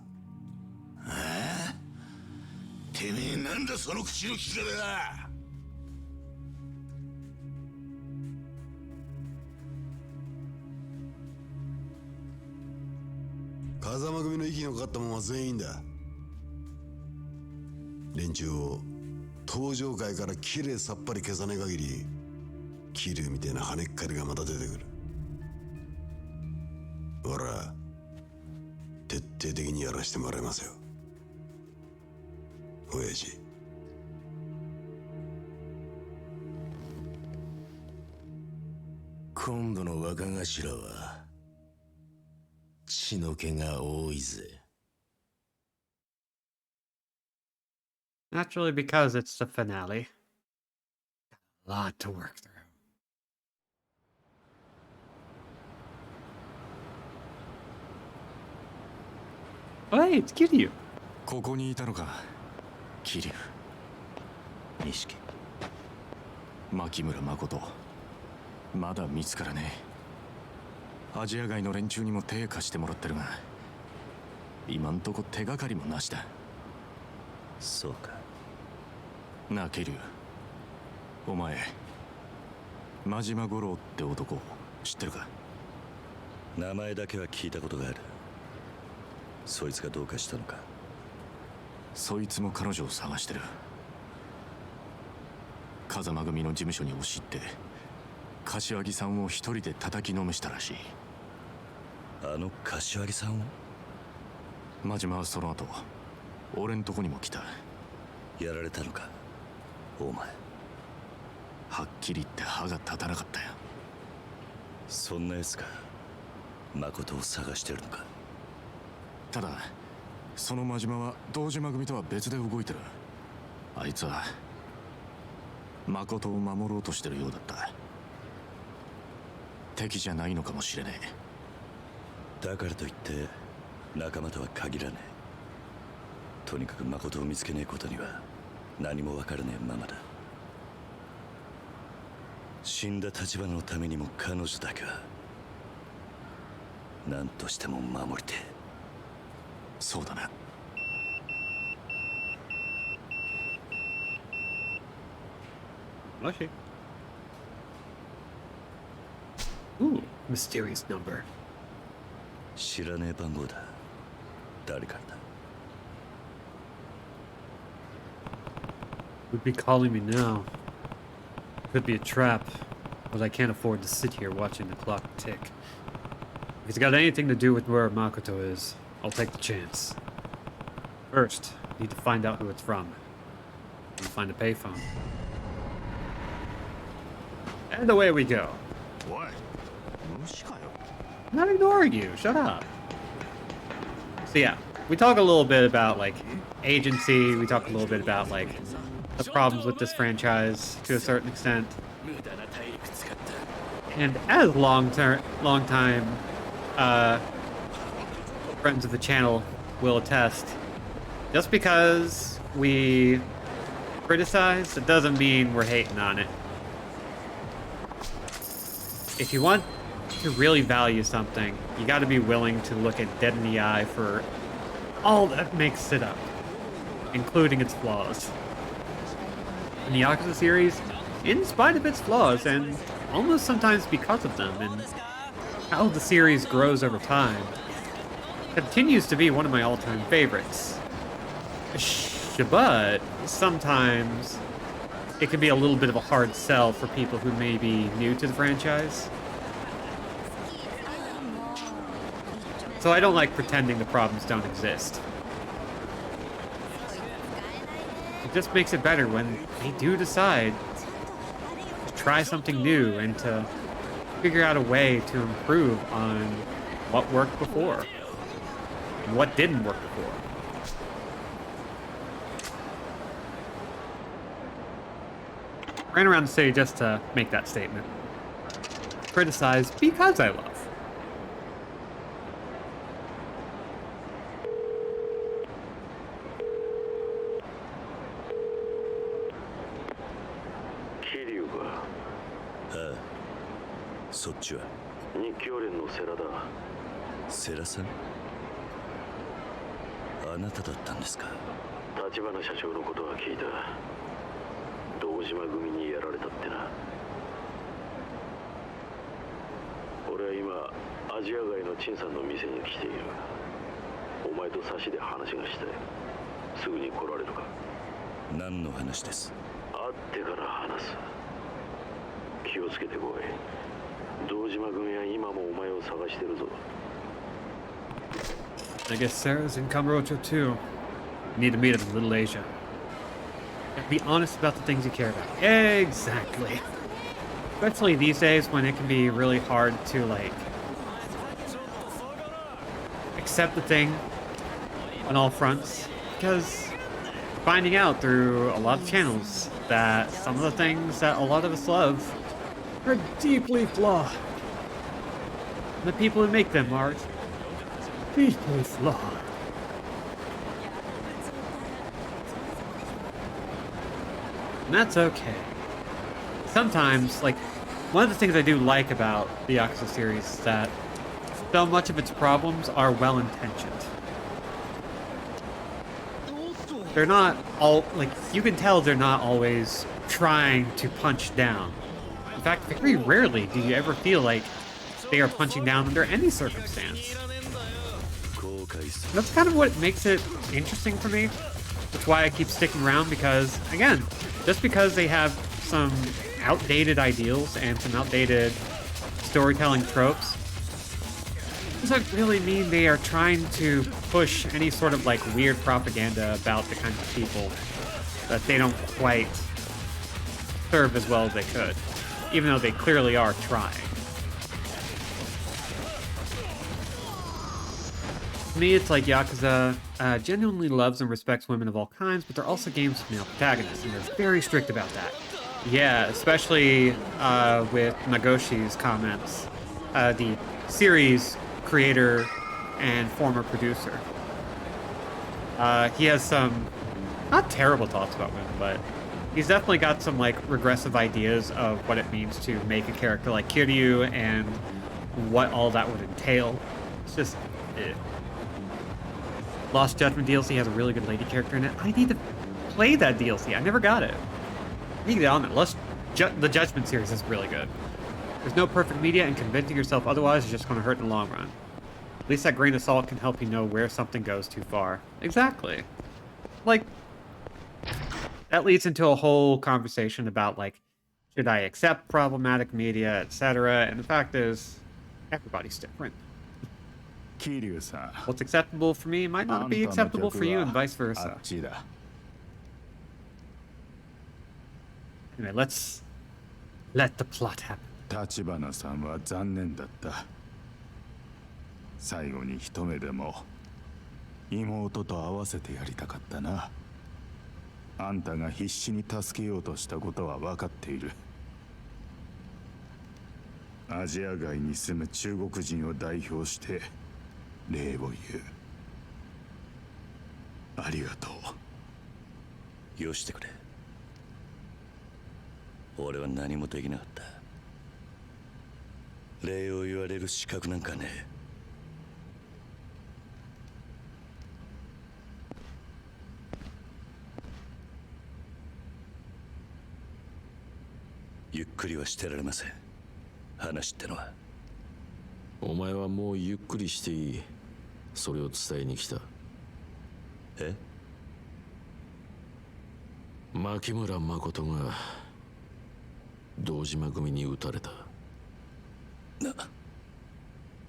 てめえなんだその口の利き方だ。風間組の息のかかったもんは全員だ。連中を登場界からきれいさっぱり消さねえ限り、桐生みたいな跳ねっかりがまた出てくる。ほら、徹底的にやらしてもらいますよ、親父。今度の若頭は血の気が多いぜ。Naturally, because it's the finale. Got a lot to work through. Oh, hey, it's Kiryu. ここにいたのか、桐生、錦、牧村誠。まだ見つからねえ。アジア外の連中にも手貸してもらってるが、今んとこ手がかりもなしだ。そうか。なあ桐生、お前真島五郎って男知ってるか？名前だけは聞いたことがある。そいつがどうかしたのか？そいつも彼女を探してる。風間組の事務所に押し入って柏木さんを一人で叩きのめしたらしい。あの柏木さんを？真島はその後俺んとこにも来た。やられたのかお前？はっきり言って歯が立たなかったよ。そんな奴が誠を探してるのか？ただその真島は堂島組とは別で動いてる。あいつは誠を守ろうとしてるようだった。敵じゃないのかもしれねえ。だからといって仲間とは限らねえ。とにかく誠を見つけねえことには何も分からねえままだ。死んだ橘のためにも彼女だけは何としても守りてえ。そうだな。Okay. Ooh, mysterious number. 知らねえ番号だ。誰からだWould be calling me now. Could be a trap, but I can't afford to sit here watching the clock tick. If it's got anything to do with where Makoto is, I'll take the chance. First, need to find out who it's from. And find a payphone. And away we go. おい、虫かよ。I'm not ignoring you. Shut up. So yeah, we talk a little bit about like agency. We talk a little bit about like the problems with this franchise to a certain extent. And as long time friends of the channel will attest, just because we criticize, it doesn't mean we're hating on it. If you want to really value something, you got to be willing to look it dead in the eye for all that makes it up, including its flaws. In the Yakuza series, in spite of its flaws, and almost sometimes because of them, and how the series grows over time, continues to be one of my all-time favorites. But sometimes it can be a little bit of a hard sell for people who may be new to the franchise. So I don't like pretending the problems don't exist. It just makes it better when they do decide to try something new and to figure out a way to improve on what worked before and what didn't work before. Ran around the city just to make that statement. Criticize because I love. Ah, そっちは日教連の世良だ。世良さん、あなただったんですか。立花社長のことは聞いた。堂島組にやられたってな。俺は今アジア街の陳さんの店に来ている。お前と差しで話がしたい。すぐに来られるか。何の話です。会ってから話す。気をつけてこい。堂島組は今もお前を探してるぞ。I guess Sarah's in Kamurocho too. Need to meet him in Little Asia. Be honest about the things you care about. Exactly. Especially these days when it can be really hard to like accept the thing on all fronts, because finding out through a lot of channels that some of the things that a lot of us love are deeply flawed. The people who make them are deeply flawed. And that's okay. Sometimes, like, one of the things I do like about the Yakuza series is that so much of its problems are well-intentioned. They're not all, like, you can tell they're not always trying to punch down. In fact, very rarely do you ever feel like they are punching down under any circumstance. That's kind of what makes it interesting for me. That's why I keep sticking around, because, again, just because they have some outdated ideals and some outdated storytelling tropes doesn't really mean they are trying to push any sort of like weird propaganda about the kinds of people that they don't quite serve as well as they could, even though they clearly are trying. To me, it's like Yakuza genuinely loves and respects women of all kinds, but they're also games with male protagonists, and they're very strict about that. Yeah, especially with Nagoshi's comments, the series creator and former producer. He has some, not terrible thoughts about women, but he's definitely got some like regressive ideas of what it means to make a character like Kiryu and what all that would entail. It's just... Lost Judgment DLC has a really good lady character in it. I need to play that DLC. I never got it. I need to get on it. The Judgment series is really good. There's no perfect media, and convincing yourself otherwise is just going to hurt in the long run. At least that grain of salt can help you know where something goes too far. Exactly. Like, that leads into a whole conversation about, like, should I accept problematic media, etc. And the fact is, everybody's different. What's acceptable for me might not be acceptable for you, and vice versa. Anyway, let's let the plot happen. 立花さんは残念だった。最後に一目でも妹と会わせてやりたかったな。あんたが必死に助けようとしたことは分かっている。アジア外に住む中国人を代表して礼を言う。ありがとう。よしてくれ。俺は何もできなかった。礼を言われる資格なんかねえ。ゆっくりはしてられません。話ってのは。お前はもうゆっくりしていい。それを伝えに来た。え？牧村誠が堂島組に撃たれた。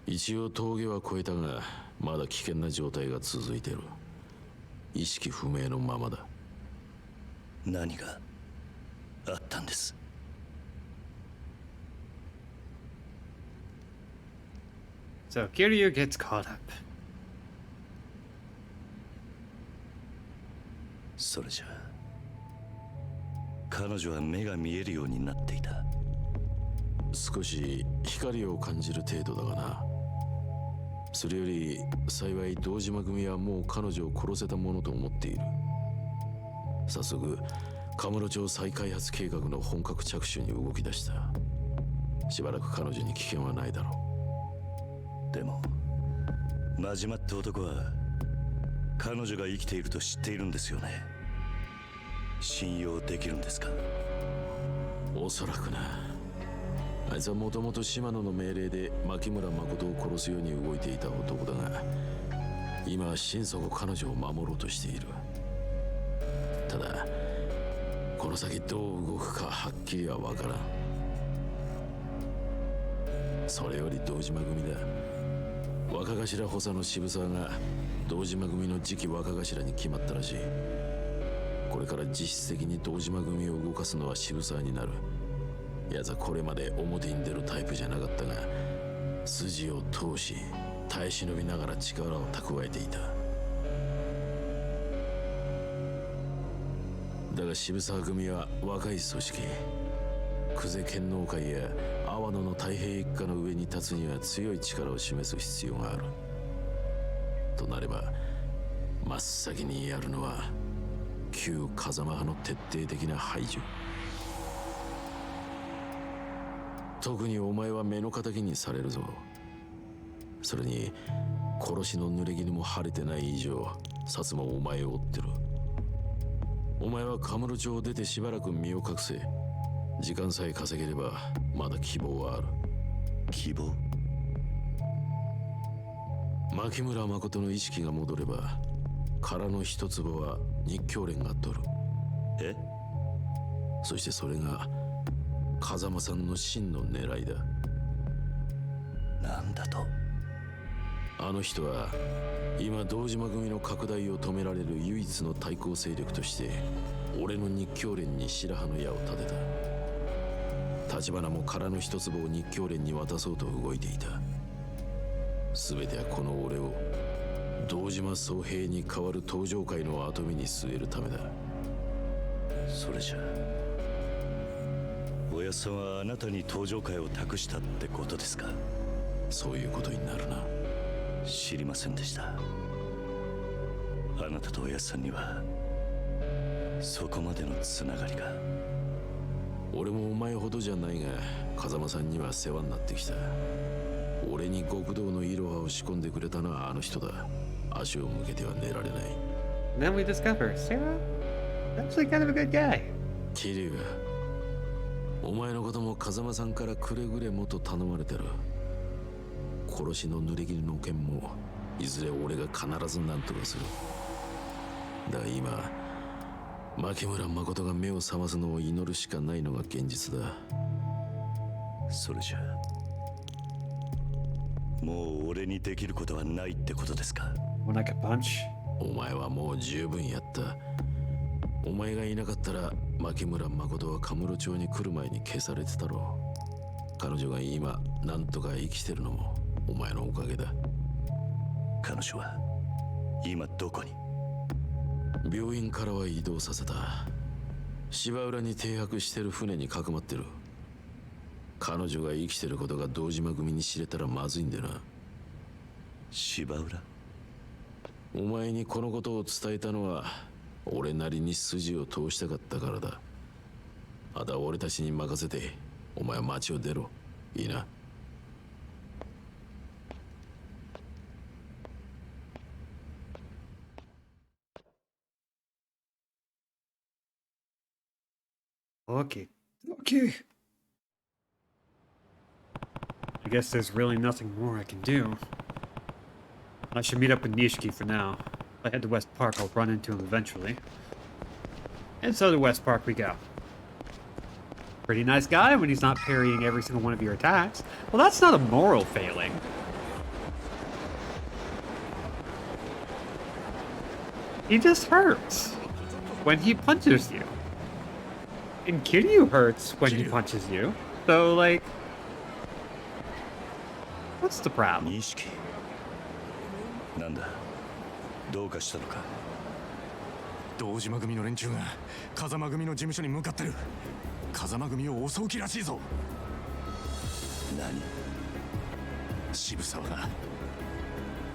一応峠は越えたが、まだ危険な状態が続いてる。意識不明のままだ。何があったんです？So Kiryu gets caught up. それじゃあ彼女は目が見えるようになっていた。少し光を感じる程度だがな。それより幸い堂島組はもう彼女を殺せたものと思っている。早速カムロ町再開発計画の本格着手に動き出した。しばらく彼女に危険はないだろう。でも真島って男は彼女が生きていると知っているんですよね。信用できるんですか？おそらくな。あいつはもともと島野の命令で牧村誠を殺すように動いていた男だが、今は心底彼女を守ろうとしている。ただこの先どう動くかはっきりは分からん。それより堂島組だ。若頭補佐の渋沢が堂島組の次期若頭に決まったらしい。これから実質的に堂島組を動かすのは渋沢になる。奴はこれまで表に出るタイプじゃなかったが、筋を通し耐え忍びながら力を蓄えていた。だが渋沢組は若い組織。久世剣能会や阿波野の太平一家の上に立つには強い力を示す必要がある。となれば真っ先にやるのは旧風間派の徹底的な排除。特にお前は目の敵にされるぞ。それに殺しの濡れ衣も晴れてない以上、薩摩もお前を追ってる。お前はカムロ町を出てしばらく身を隠せ。時間さえ稼げればまだ希望はある。希望？牧村誠の意識が戻れば殻の一坪は日教連が取る。え？そしてそれが風間さんの真の狙いだ。なんだと？あの人は今堂島組の拡大を止められる唯一の対抗勢力として俺の日教連に白羽の矢を立てた。橘も殻の一坪を日教連に渡そうと動いていた。全てはこの俺を堂島宗平に代わる東上界の跡目に据えるためだ。それじゃあおやっさんはあなたに東上界を託したってことですか？そういうことになるな。知りませんでした。あなたとおやっさんにはそこまでのつながりが。俺もお前ほどじゃないが風間さんには世話になってきた。俺に極道のイロハを仕込んでくれたのはあの人だ。足を向けては寝られない。 Then we discover Sarah actually kind of a good guy. 桐生、お前のことも風間さんからくれぐれもと頼まれてる。殺しの濡れ衣の件もいずれ俺が必ず何とかする。だが今牧村誠が目を覚ますのを祈るしかないのが現実だ。それじゃあもう俺にできることはないってことですか？ When I could punch. お前はもう十分やった。お前がいなかったら牧村誠はカムロ町に来る前に消されてたろう。彼女が今なんとか生きてるのもお前のおかげだ。彼女は今どこに？病院からは移動させた。芝浦に停泊してる船にかくまってる。彼女が生きてることが堂島組に知れたらまずいんでな。芝浦？お前にこのことを伝えたのは俺なりに筋を通したかったからだ。あとは俺たちに任せてお前は町を出ろ。いいな。Okay. Okay. I guess there's really nothing more I can do. I should meet up with Nishiki for now. If I head to West Park, I'll run into him eventually. And so to West Park we go. Pretty nice guy when he's not parrying every single one of your attacks. Well, that's not a moral failing. He just hurts when he punches you. And Kiryu hurts when he punches you. So, like, what's the problem? 錦。なんだ。どうかしたのか。堂島組の連中が風間組の事務所に向かってる。風間組を襲う気らしいぞ。何？渋沢が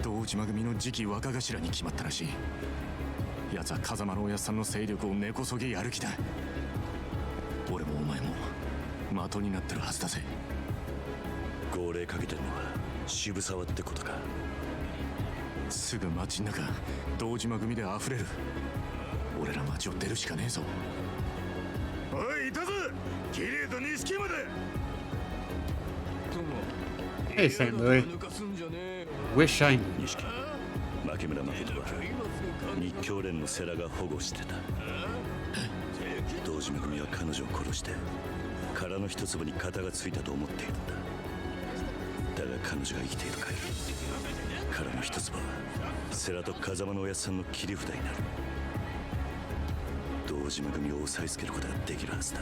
堂島組の次期若頭に決まったらしい。奴は風間のおやっさんの勢力を根こそぎやる気だ。俺もお前も的になってるはずだぜ。号令かけてるのは渋沢ってことか。すぐ街の中堂島組で溢れる。俺ら街を出るしかねえぞ。おい、いたぞ。キリエと錦まで。 Hey, St. Louis. Wish I knew. 錦。牧村誠は日教連の世良が保護してた。堂島組は彼女を殺して殻の一粒に型がついたと思っているんだ。だが彼女が生きている限り殻の一粒は世良と風間のおやっさんの切り札になる。堂島組を押さえつけることができるはずだ。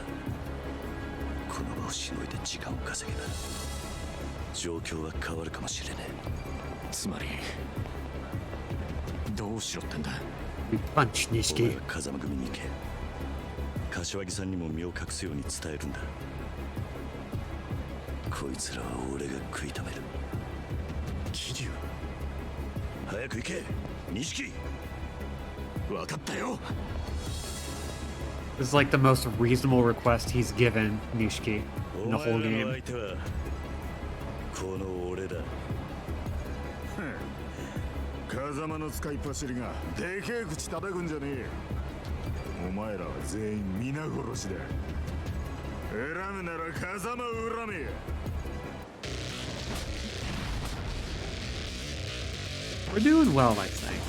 この場をしのいで時間を稼げば状況は変わるかもしれねえ。つまりどうしろってんだ。 We punch Nishiki. 風間組に行け。柏木さんにも身を隠すように伝えるんだ。こいつらは俺が食い止める。桐生、早く行け、錦。分かったよ。 This is like the most reasonable request he's given Nishiki in the whole game. 相手はこの俺だ。風間の使いっ走りがでけえ口叩くんじゃねえ。お前らは全員皆殺しだ。恨むなら風間を恨め。 We're doing well, I think.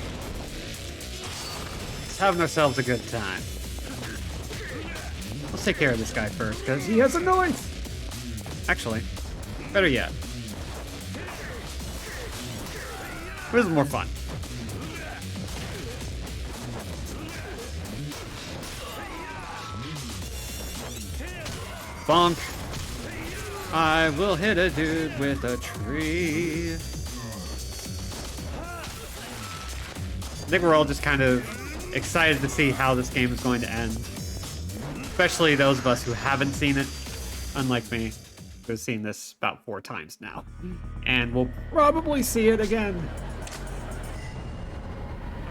Just having ourselves a good time. Let's take care of this guy first, because he has a noise! Actually, better yet. This is more fun. Bonk. I will hit a dude with a tree. I think we're all just kind of excited to see how this game is going to end. Especially those of us who haven't seen it, unlike me, who've seen this about 4 times now. And we'll probably see it again.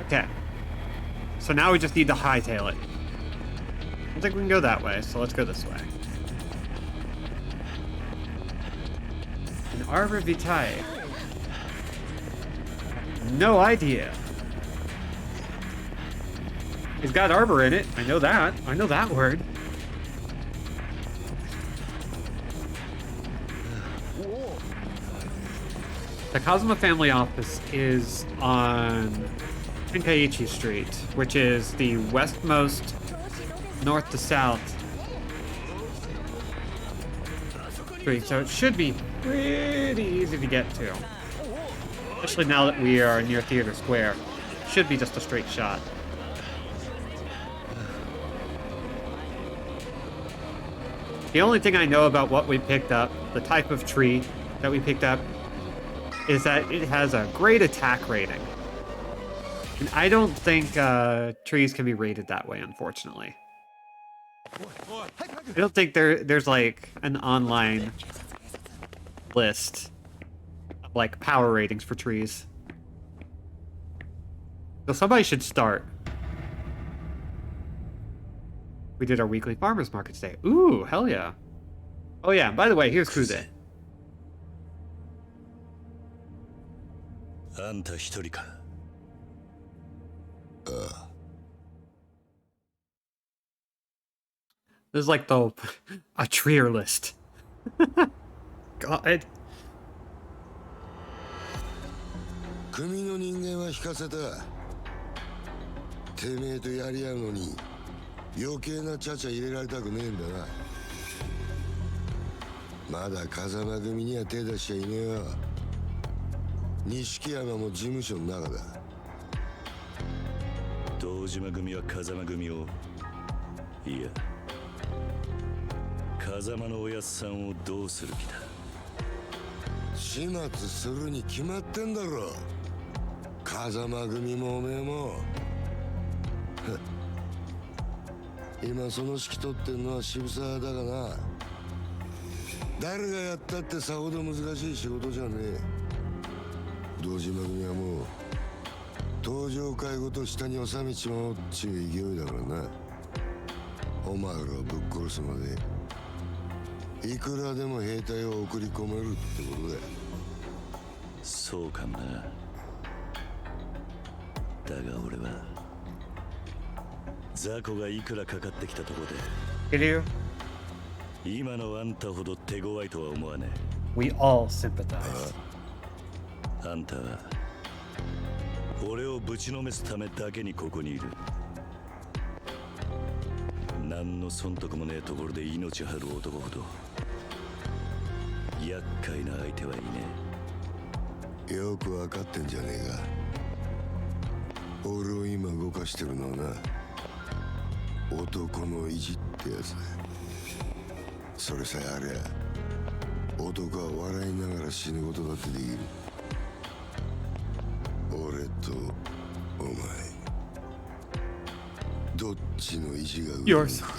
Okay. So now we just need to hightail it. I don't think we can go that way, so let's go this way. An arbor vitae. No idea. It's got arbor in it. I know that. I know that word. The Kazuma family office is on Tenkaichi Street, which is the westmost north to south street, so it should be pretty easy to get to. Especially now that we are near Theater Square. Should be just a straight shot. The only thing I know about what we picked up, the type of tree that we picked up, is that it has a great attack rating. And I don't think trees can be rated that way, unfortunately. I don't think there's like an online list of like power ratings for trees. So somebody should start. We did our weekly farmers market today. Ooh, hell yeah. Oh yeah, by the way, here's Kuze. あんた一人か。ああ。 This is like the a Trier list. God. 組の人間は引かせた。てめえとやり合うのに余計なちゃちゃ入れられたくねえんだな。まだ風間組には手出しちゃいねえよ。錦山も事務所の中だ。堂島組は風間組を、いや風間のおやっさんをどうする気だ。始末するに決まってんだろ。風間組もおめえも。今その指揮取ってんのは渋沢だがな。誰がやったってさほど難しい仕事じゃねえ。堂島組はもう登場会ごと下に収めちまおうっちゅう勢いだからな。お前らをぶっ殺すまでいくらでも兵隊を送り込めるってことだ。そうかもな。だが俺は雑魚がいくらかかってきたところで今のあんたほど手強いとは思わねえ。 We all sympathize. あんたは俺をぶちのめすためだけにここにいる。何の損得もねえところで命張る男ほど厄介な相手はいねえ。よく分かってんじゃねえか。俺を今動かしてるのはな、男の意地ってやつだ。それさえありゃ男は笑いながら死ぬことだってできる。俺とお前どっちの意地が上るか。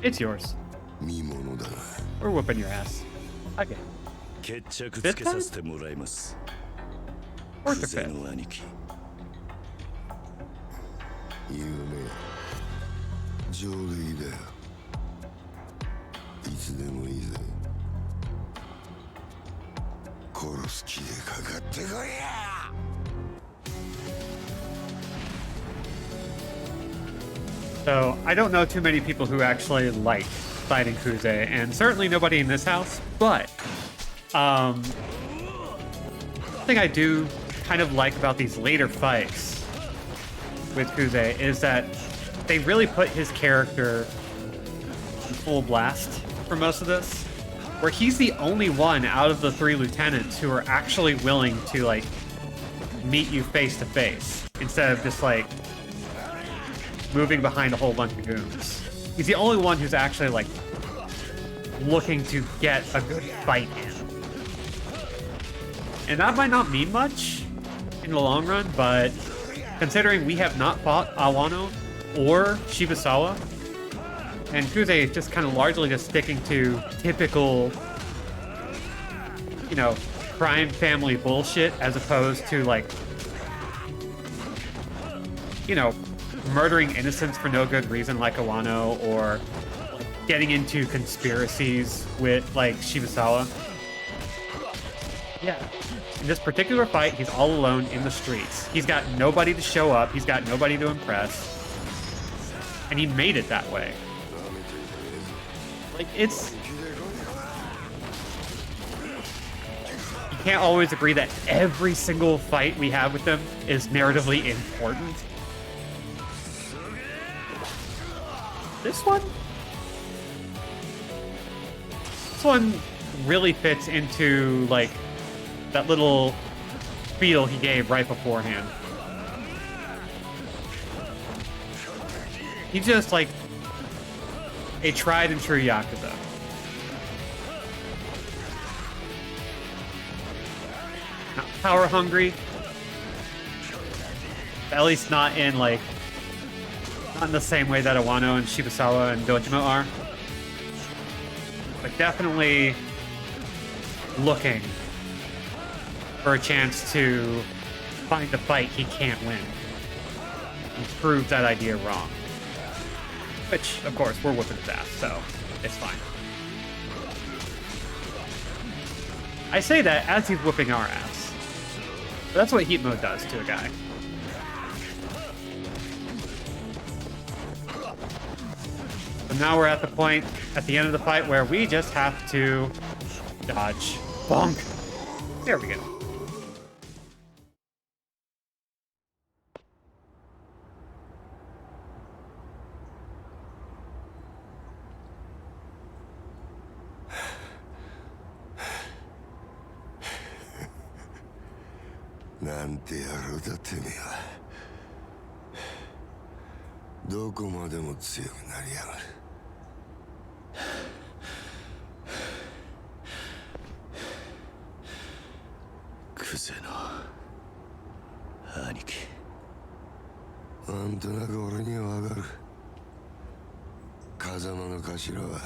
It's yours. 見ものだな。 We're whooping your ass. Okay. え。決着つけさせてもらいます。クゼの兄貴。有名上出来だよ。いつでもいいぜ。殺す気でかかってこいや。 So, I don't know too many people who actually like fighting Kuze, and certainly nobody in this house, but one thing I do kind of like about these later fights with Kuze is that they really put his character in full blast for most of this, where he's the only one out of the 3 lieutenants who are actually willing to, like, meet you face to face, instead of just, like, moving behind a whole bunch of goons. He's the only one who's actually, like, looking to get a good fight in. And that might not mean much in the long run, but considering we have not fought Awano or Shibusawa, and Kuze is just kind of largely just sticking to typical, you know, crime family bullshit as opposed to, like, you know, murdering innocents for no good reason like Awano, or like, getting into conspiracies with like Shibusawa. Yeah. In this particular fight, he's all alone in the streets. He's got nobody to show up, he's got nobody to impress. And he made it that way. Like, it's... You can't always agree that every single fight we have with him is narratively important. This one really fits into, like, that little spiel he gave right beforehand. He's just, like, a tried and true Yakuza. not power hungry. At least not in like, not in the same way that Awano and Shibusawa and Dojima are. But definitely looking for a chance to find a fight he can't win. And prove that idea wrong. Which, of course, we're whooping his ass, so it's fine. I say that as he's whooping our ass. But that's what heat mode does to a guy. So now we're at the point, at the end of the fight, where we just have to dodge. Bonk. There we go.なんて野郎だてめえは。どこまでも強くなりやがる。クゼの兄貴。なんとなく俺にはわかる。風間の頭は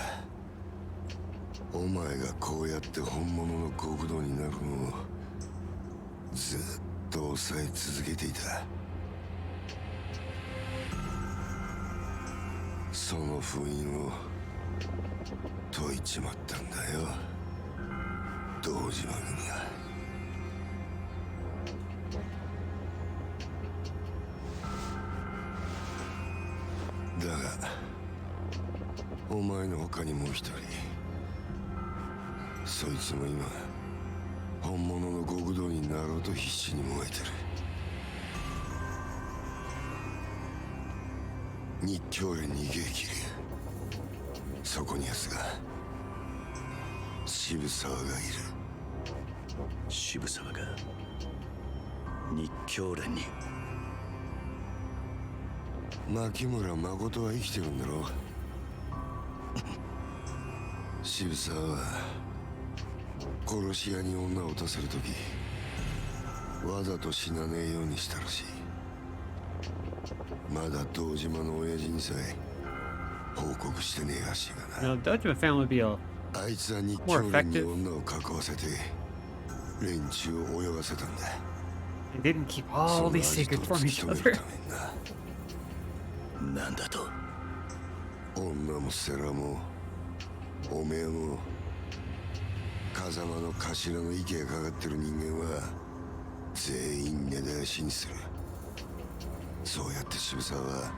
お前がこうやって本物の極道になるのをずっと抑え続けていた。その封印を解いちまったんだよ、堂島組が。だがお前の他にもう一人、そいつも今本物の極道になろうと必死に燃えてる。日教連に逃げ切る。そこに奴が渋沢がいる。渋沢が日教連に。牧村誠は生きてるんだろう。渋沢は殺し屋に女を撃たせるときわざと死なねえようにしたらしい。まだ堂島の親父にさえ報告してねえらしいがな。 Now, Dojima family would be a あいつは日 more 教連に effective. 女を囲わせて連中を泳がせたんだ。 They didn't keep all these secrets from each other. なんだと。女も世良もおめえも風間の頭の息がかかってる人間は全員根絶やしにする。そうやって渋沢は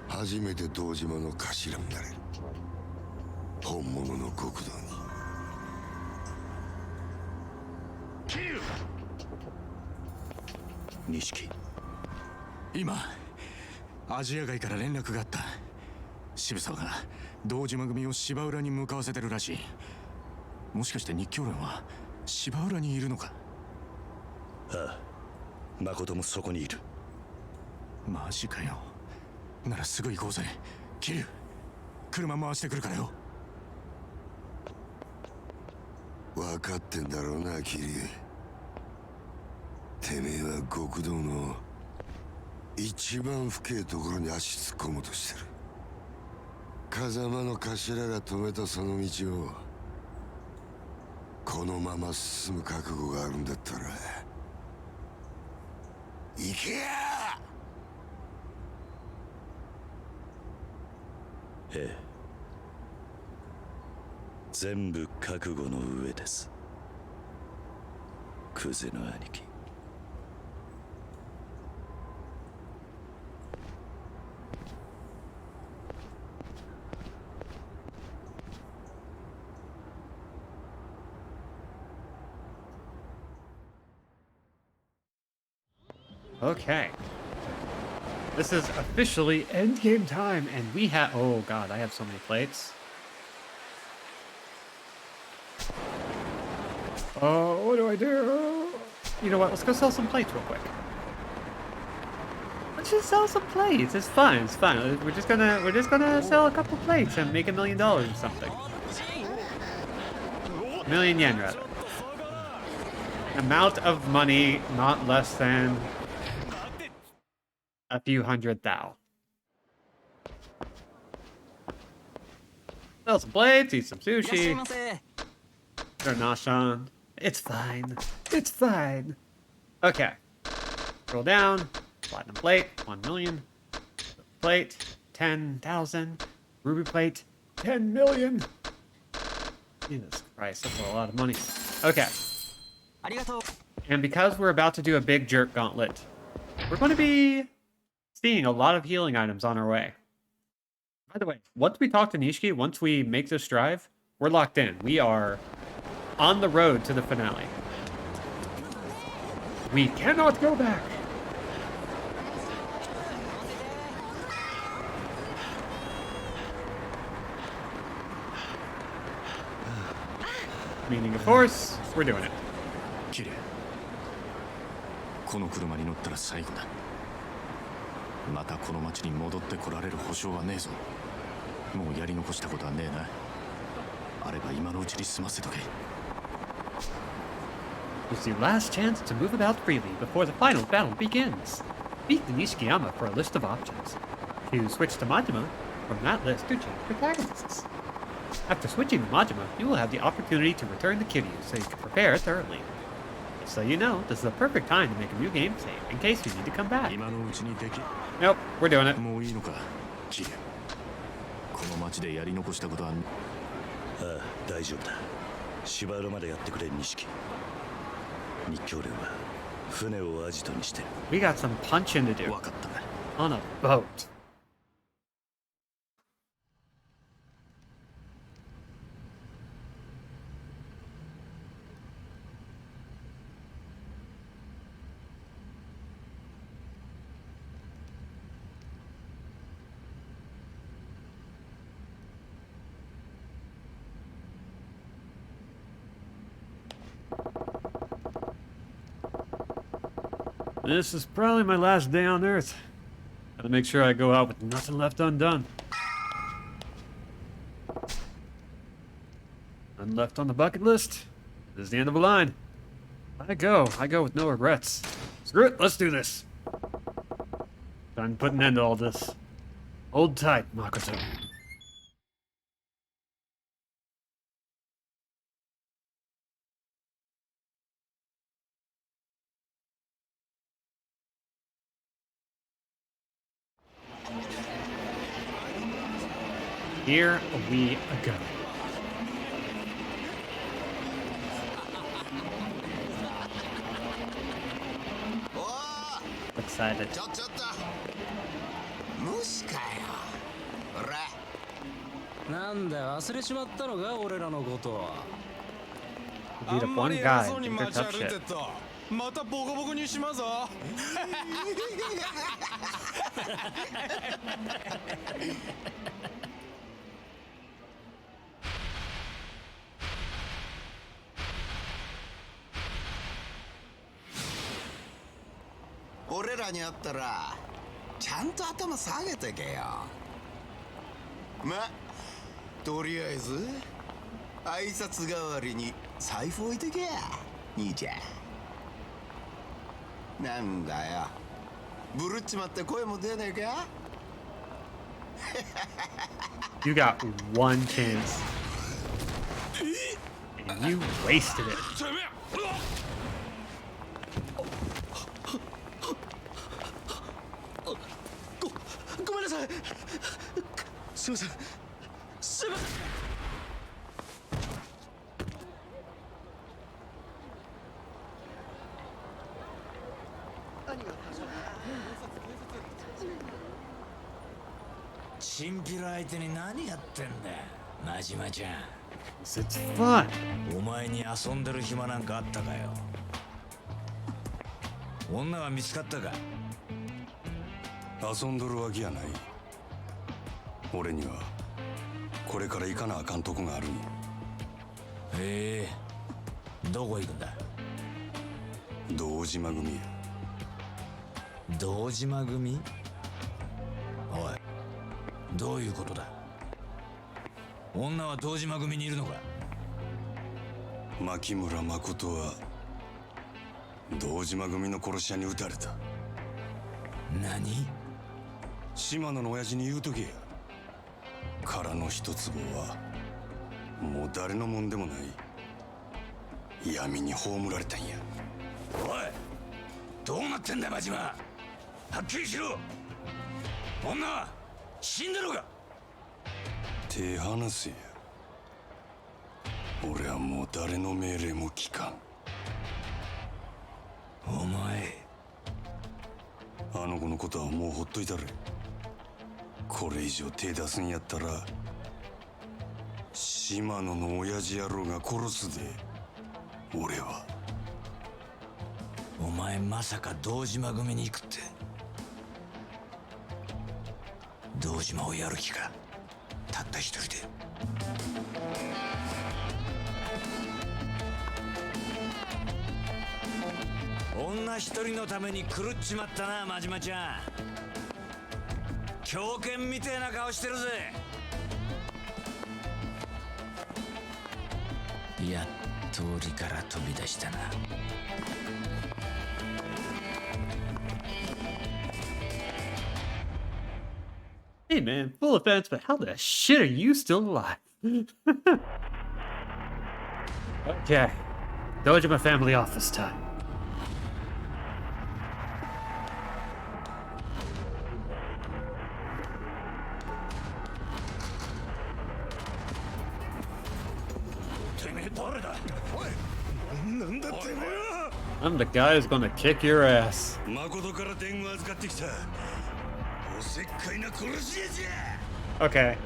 初めて堂島の頭になれる。本物の極道に。錦、今アジア街から連絡があった。渋沢が堂島組を芝浦に向かわせてるらしい。もしかして日教連は芝浦にいるのか。ああ、誠もそこにいる。マジかよ。ならすぐ行こうぜ。桐生、車回してくるからよ。分かってんだろうな、桐生。てめえは極道の一番深いところに足突っ込もうとしてる。風間の頭が止めたその道をこのまま進む覚悟があるんだったら行けや。ええ、全部覚悟の上です、クゼの兄貴。Okay. This is officially endgame time, and we have. Oh god, I have so many plates. Oh, what do I do? You know what? Let's go sell some plates real quick. Let's just sell some plates. It's fun. It's fun. We're just gonna sell a couple plates and make $1 million or something. 1,000,000 yen rather. Amount of money not less than a few hundred thou. Sell some plates, eat some sushi. Nashan. It's fine. It's fine. Okay. Scroll down. Platinum plate, 1 million. Plate, 10,000. Ruby plate, 10 million. Jesus Christ, that's a lot of money. Okay. And because we're about to do a big jerk gauntlet, we're going to be seeing a lot of healing items on our way. By the way, once we talk to Nishiki, once we make this drive, we're locked in. We are on the road to the finale. We cannot go back. Meaning, of course, we're doing it. キリこの車に乗ったら最後だまたこの町に戻ってこられる保証はねえぞもうやり残したことはねえなあれば今のうちに済ませとけ It's your last chance to move about freely before the final battle begins. Beat the Nishikiyama for a list of options. To switch to Majima, from that list to change protagonists. After switching to Majima, you will have the opportunity to return to Kiryu so you can prepare thoroughly. Just so you know, this is the perfect time to make a new game save in case you need to come back. Nope, we're doing it. もういいのかキリこの町でやり残したことはああ大丈夫だ芝浦までやってくれ錦日教連は船をアジトにして We got some punching to do 分かった on a boat. This is probably my last day on Earth. Gotta make sure I go out with nothing left undone. None left on the bucket list. This is the end of the line. I go with no regrets. Screw it, let's do this. Time to put an end to all this. Hold tight, Makoto. Here we go. Excited. なんだ忘れちまったのか俺らのことは Beat up one guy, think they're tough shit. またボコボコにしまぞ俺らに会ったらちゃんと頭下げてけよまとりあえず挨拶代わりに財布置いてけや兄ちゃんなんだよブルっちまって声も出ねえか You got one chance. And you wasted it. ごめんなさいすいませんすいませんチンピラ相手に何やってんだよマジマちゃん It's fun. お前に遊んでる暇なんかあったかよ女は見つかったか遊んどるわけやない俺にはこれから行かなあかんとこがあるんよへえどこ行くんだ堂島組や堂島組おいどういうことだ女は堂島組にいるのか牧村誠は堂島組の殺し屋に撃たれた。何？島野の親父に言うとけや。殻の一坪はもう誰のもんでもない。闇に葬られたんや。おい、どうなってんだ真島。はっきりしろ。女は死んだのか？手離せや。俺はもう誰の命令も聞かん。お前、あの子のことはもうほっといたれ。これ以上手出すんやったら島野の親父野郎が殺すで。俺は。お前まさか堂島組に行くって。堂島をやる気か？たった一人で。女一人のために狂っちまったな、真島ちゃん。狂犬みてえな顔してるぜ。やっと檻から飛び出したな。Hey man, full offense, but how the shit are you still alive? Okay. Dojima family office time. I'm the guy who's gonna kick your ass. 誠から伝言預かってきた。おせっかいな殺し屋じゃ。 Okay.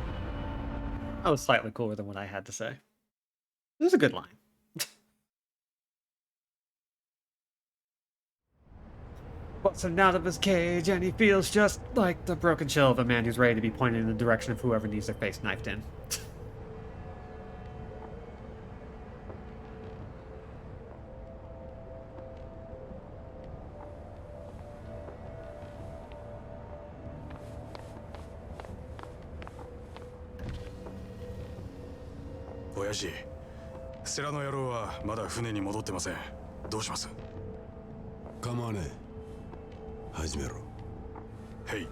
That was slightly cooler than what I had to say. It was a good line. Busting out of his cage, and he feels just like the broken shell of a man who's ready to be pointed in the direction of whoever needs their face knifed in. 親父、世良の野郎はまだ船に戻ってません。どうします？構わねえ。始めろ。へい。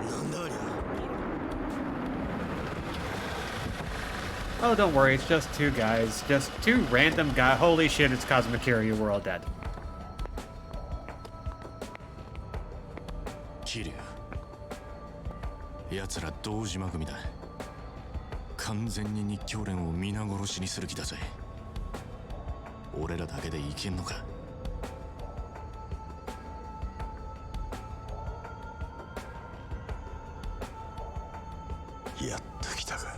なんだありゃ。 Oh, don't worry, it's just two guys. Just two random guys. Holy shit, it's Cosmic Kiryu, we're all dead. 桐生、奴ら堂島組だ。完全に日教連を皆殺しにする気だぜ。俺らだけでいけんのか？やっと来たか。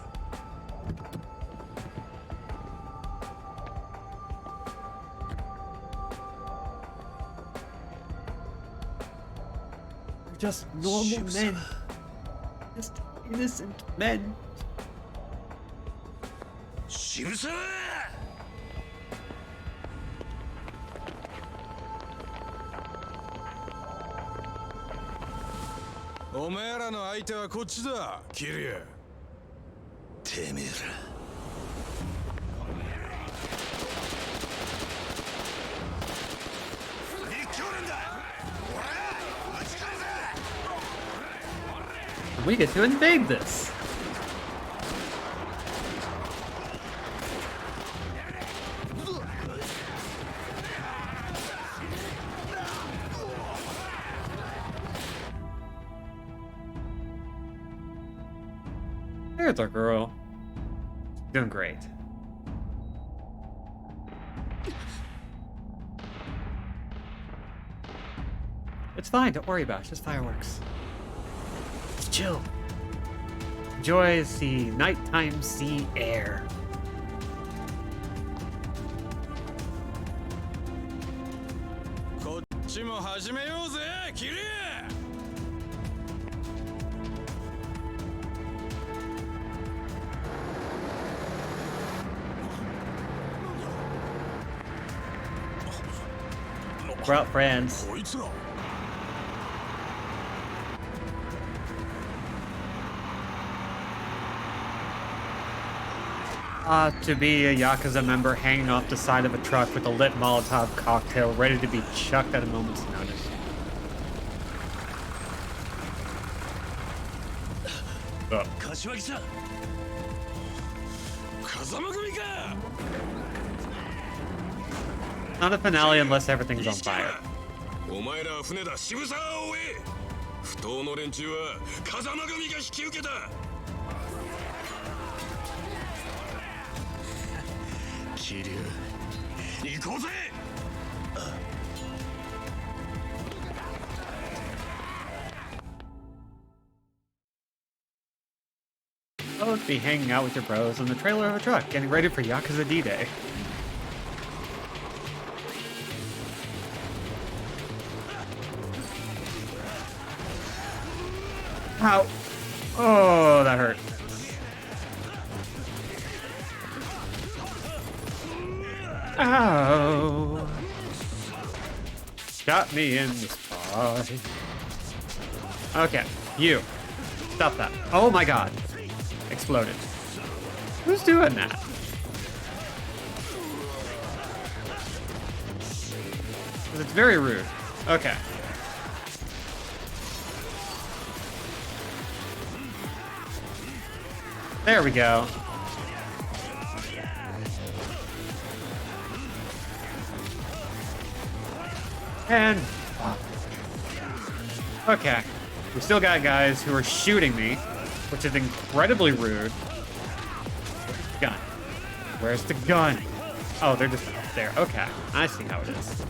Just normal men. Just innocent men. 渋沢！お前らの相手はこっちだ、桐生。てめえら。 We get to invade this. There's our girl. Doing great. It's fine, don't worry about it. It's just fireworks. Just chill. Enjoy the nighttime sea air. We're out friends. こいつら To be a Yakuza member hanging off the side of a truck with a lit Molotov cocktail ready to be chucked at a moment's notice. Oh. 柏木さん風間組か Not a finale unless everything's on fire. お前らは船だ渋沢を追え不当の連中は風間組が引き受けた桐生行こうぜ Both be hanging out with your bros on the trailer of a truck, getting ready for Yakuza D-Day. Ow! Oh, that hurt. Ow! Got me in the spot. Okay, you. Stop that. Oh my god. Exploded. Who's doing that? It's very rude. Okay. There we go. And... okay. We still got guys who are shooting me, which is incredibly rude. Where's the gun? Where's the gun? Oh, they're just up there. Okay. I see how it is.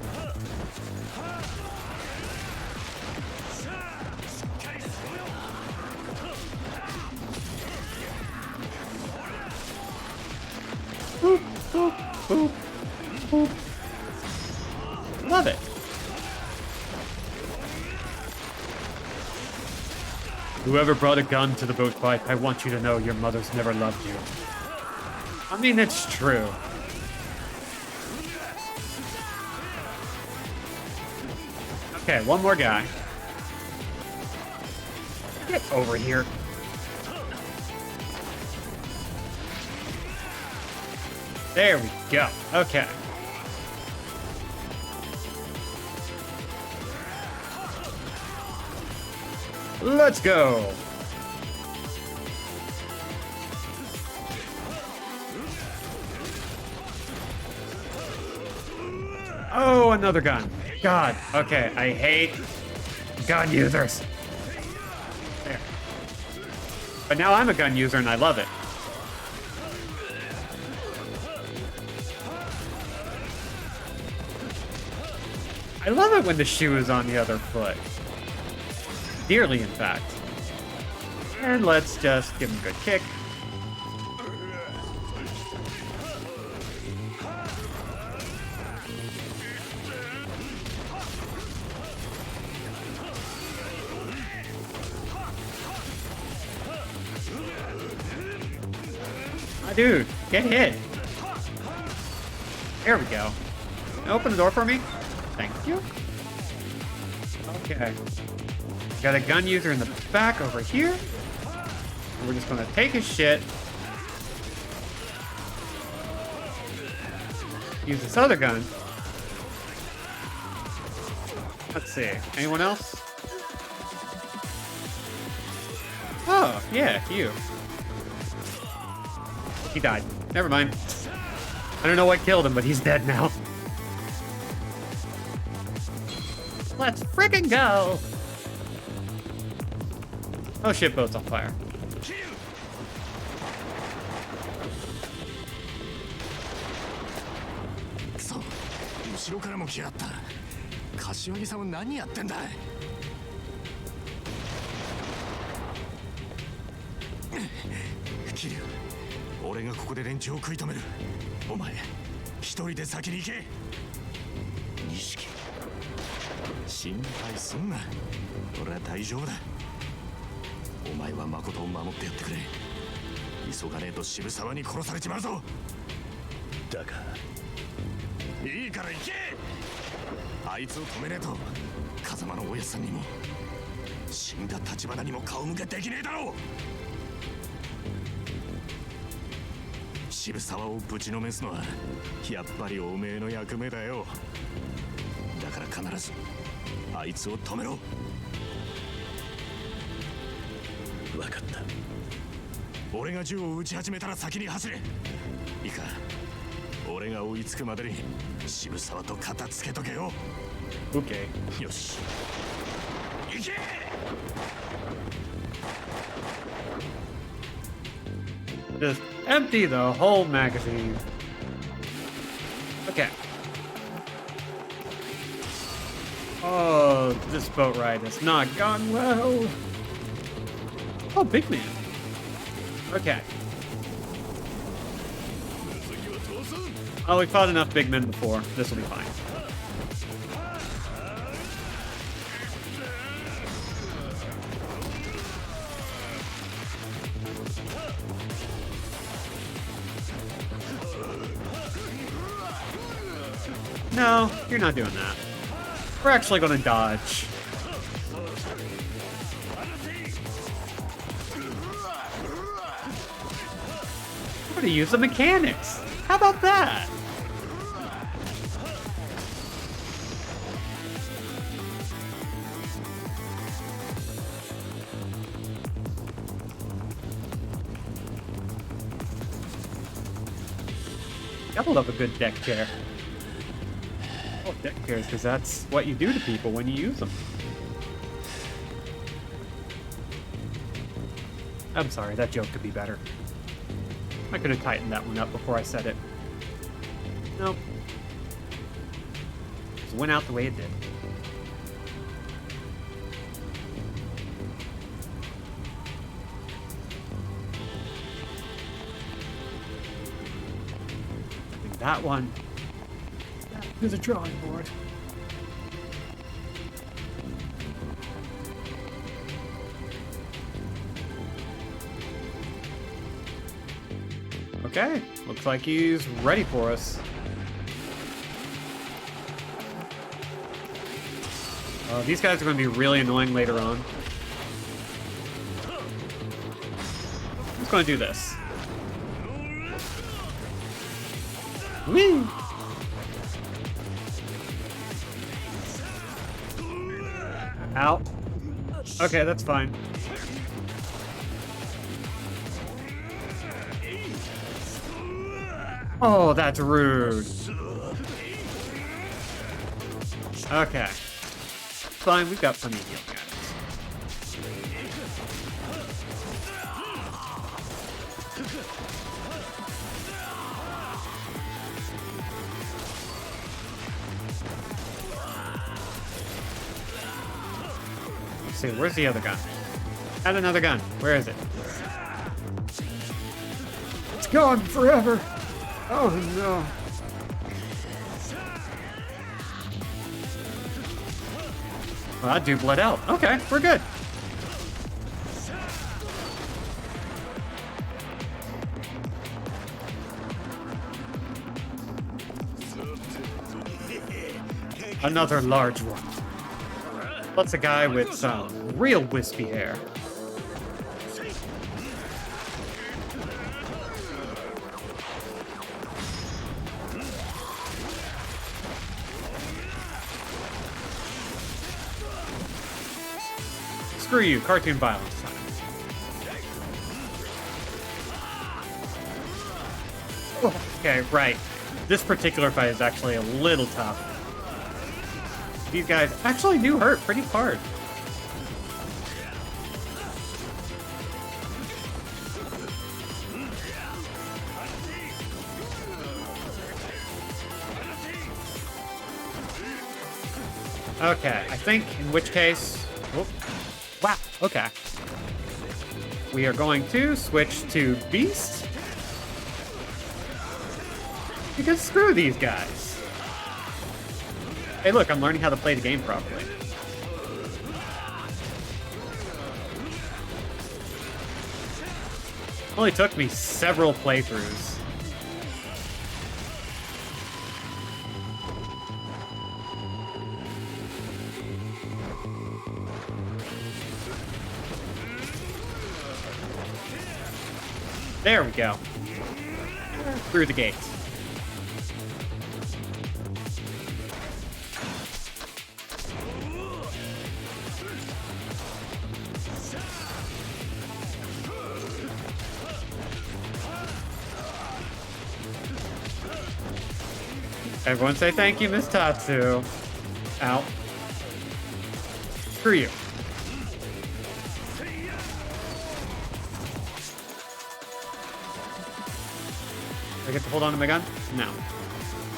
Boop, boop, boop, boop. Love it. Whoever brought a gun to the boat fight, I want you to know your mother's never loved you. I mean, it's true. Okay, one more guy. Get over here. There we go. Okay. Let's go. Oh, another gun. God. Okay, I hate gun users. There. But now I'm a gun user and I love it. I love it when the shoe is on the other foot. Dearly, in fact. And let's just give him a good kick. Ah, dude, get hit. There we go. Open the door for me. Thank you. Okay. Got a gun user in the back over here. And we're just gonna take his shit. Use this other gun. Let's see. Anyone else? Oh, yeah, you. He died. Never mind. I don't know what killed him, but he's dead now. Let's friggin' go! Oh shit, boat's on fire. So, 後ろからも来やがった。柏木さんは何やってんだ。桐生、俺がここで連中を食い止める。お前、一人で先に行け。錦、心配すんな。俺は大丈夫だ。お前は誠を守ってやってくれ。急がねえと渋沢に殺されちまうぞ。だがいいから行け。あいつを止めねえと風間のおやさんにも死んだ立花にも顔向けできねえだろう。渋沢をぶちのめすのはやっぱりおめえの役目だよ。だから必ずあいつを止めろ。分かった。俺が銃を撃ち始めたら先に走れ。いいか、俺が追いつくまでに渋沢と片付けとけよ。 Okay. よし、行け。 Just empty the whole magazine. Okay. Oh, this boat ride has not gone well. Oh, big man. Okay. Oh, we fought enough big men before. This will be fine. No, you're not doing that. We're actually gonna dodge. We're gonna use the mechanics. How about that? Gotta love a good deck chair. Oh, deck chairs, because that's what you do to people when you use them. I'm sorry, that joke could be better. I could have tightened that one up before I said it. Nope. Just went out the way it did. I think that one is a drawing board. Okay, looks like he's ready for us. These guys are going to be really annoying later on. I'm just going to do this. Whee! Ow. Okay, that's fine. Oh, that's rude. Okay. Fine, we've got plenty of healing items. Let's see, where's the other gun? Add another gun. Where is it? It's gone forever. Oh no. Well, that dude bled out. Okay, we're good. Another large one. That's a guy with some real wispy hair. Screw you, cartoon violence time. Oh, okay, right. This particular fight is actually a little tough. These guys actually do hurt pretty hard. Okay, I think in which case... Oh, wow, okay. We are going to switch to Beast. Because screw these guys. Hey look, I'm learning how to play the game properly. Only took me several playthroughs. There we go. Through the gate. Everyone say thank you, Miss Tatsu. Ow. Screw you. I get to hold on to my gun? No.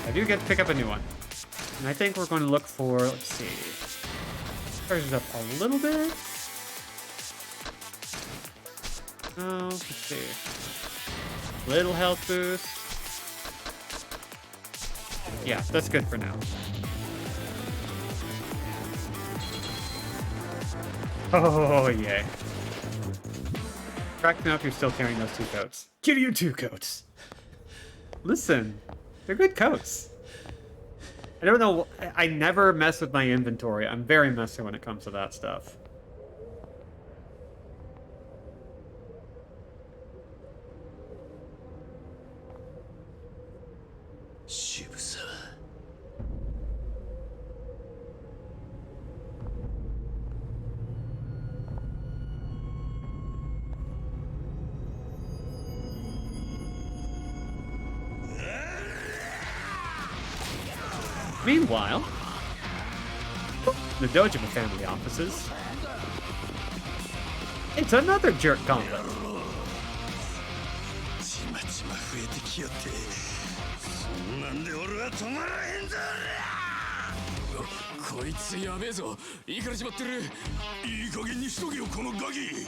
I do get to pick up a new one. And I think we're going to look for, let's see. Charge it up a little bit. Oh, let's see. Little health boost. Yeah, that's good for now. Oh, yay. Crack me up, you're still carrying those 2 coats. Give you 2 coats. Listen, they're good coats. I don't know, I never mess with my inventory. I'm very messy when it comes to that stuff. Shibusa. Meanwhile, the Dojima family offices. It's another jerk gauntlet. ちまちま増えてきよってそんなんで俺は止まらへんぞこいつやべえぞ。いいからしまってる。いい加減にしとけよこのガキ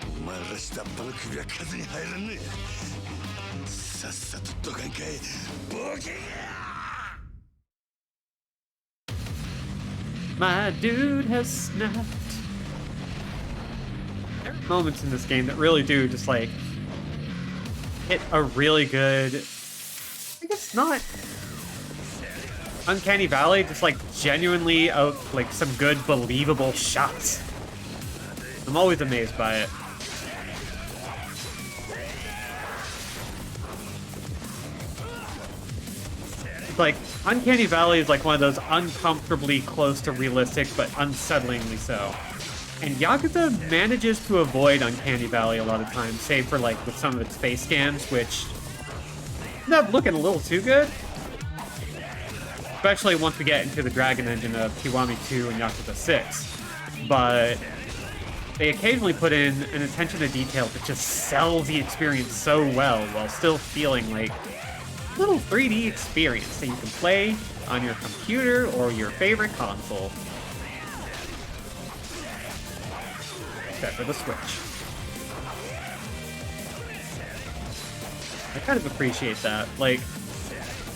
お前ら下っ端の首は風に入らんねさっさとどかんかいボケが My dude has snapped. There are moments in this game that really do just like hit a really good, I guess not uncanny valley, just like genuinely like some good believable shots. I'm always amazed by it. Like, Uncanny Valley is like one of those uncomfortably close to realistic, but unsettlingly so. And Yakuza manages to avoid Uncanny Valley a lot of times, save for like with some of its face scans, which end up looking a little too good. Especially once we get into the Dragon Engine of Kiwami 2 and Yakuza 6. But they occasionally put in an attention to detail that just sells the experience so well while still feeling like little 3D experience that you can play on your computer or your favorite console. Except for the Switch. I kind of appreciate that. Like,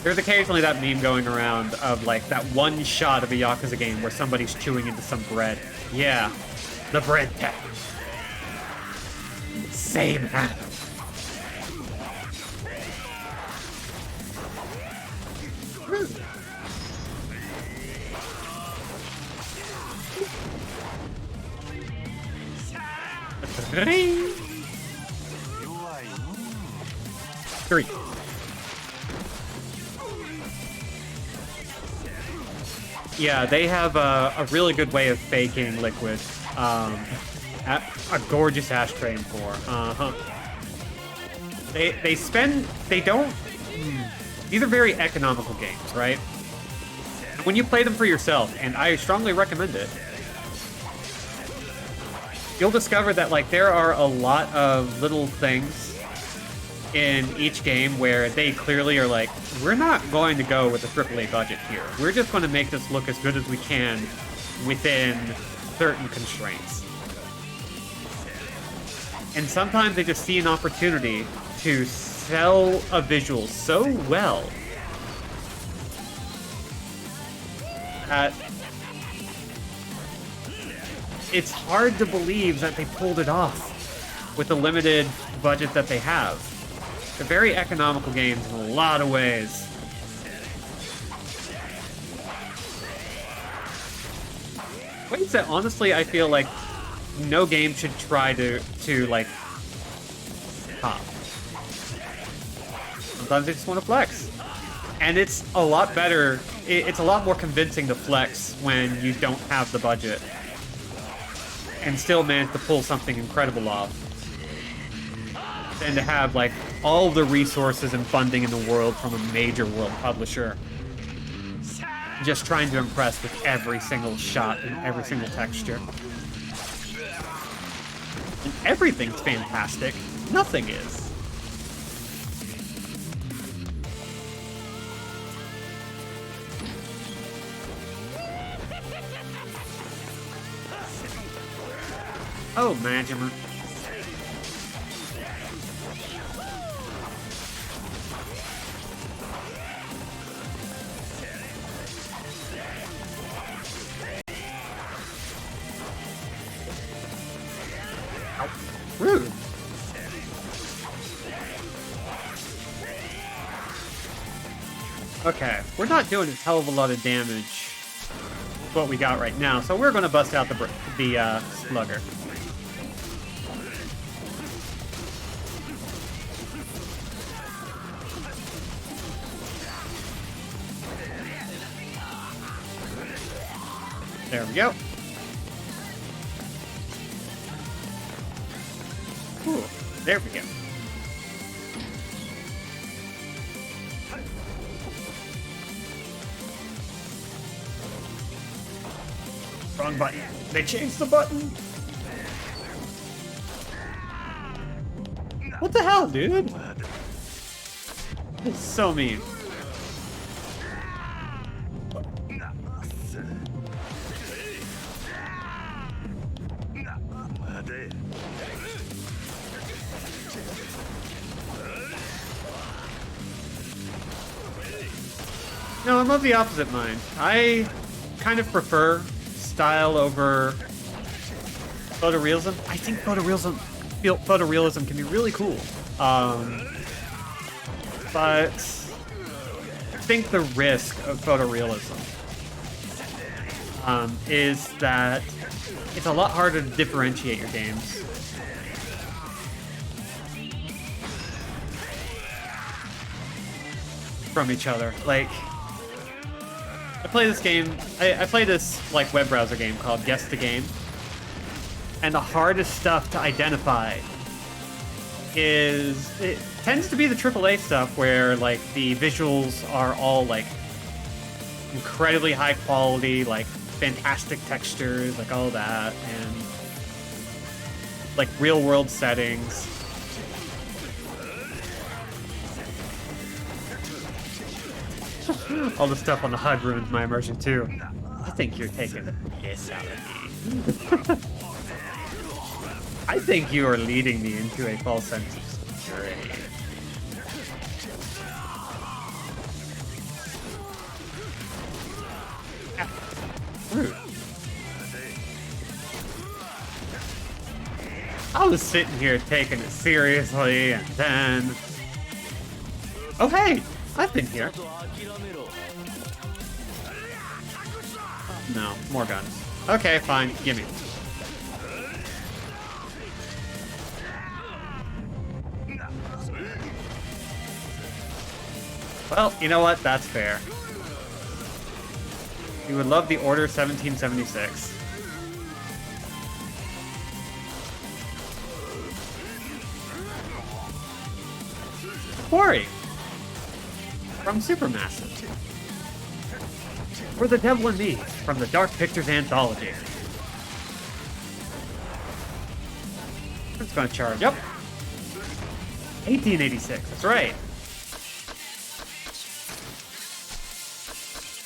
there's occasionally that meme going around of like that one shot of a Yakuza game where somebody's chewing into some bread. Yeah, the bread tech. Same happens. Three. Yeah, they have a really good way of faking liquid. A gorgeous ashtray and pour. They don't. These are very economical games, right? When you play them for yourself, and I strongly recommend it, you'll discover that like there are a lot of little things in each game where they clearly are like, we're not going to go with a AAA budget here. We're just going to make this look as good as we can within certain constraints. And sometimes they just see an opportunity to sell a visual so well that it's hard to believe that they pulled it off with the limited budget that they have. They're very economical games in a lot of ways. Ways that honestly I feel like no game should try to like top. Sometimes they just want to flex. And it's a lot better, it's a lot more convincing to flex when you don't have the budget. And still manage to pull something incredible off. Than to have, like, all the resources and funding in the world from a major world publisher. Just trying to impress with every single shot and every single texture. And everything's fantastic. Nothing is. Oh, man. Rude. Okay, we're not doing a hell of a lot of damage with what we got right now, so we're going to bust out the slugger. There we go. Ooh, there we go. Wrong button. They changed the button. What the hell, dude? It's so mean. No, I'm of the opposite mind. I kind of prefer style over photorealism. I think photorealism can be really cool. But I think the risk of photorealism is that it's a lot harder to differentiate your games. From each other. Like, I play this game, I play this, like, web browser game called Guess the Game. And the hardest stuff to identify it tends to be the AAA stuff where, like, the visuals are all, like, incredibly high quality, like, fantastic textures, like, all that, and, like, real world settings. All the stuff on the HUD ruins my immersion too. I think you're taking the piss out of me. I think you are leading me into a false sense of security. Rude. I was sitting here taking it seriously, and then... Oh, hey! I've been here. No, more guns. Okay, fine. Gimme. Well, you know what? That's fair. You would love the Order 1776. Quarry! From Supermassive. We're the Devil and Me from the Dark Pictures Anthology. It's gonna charge up. 1886, that's right.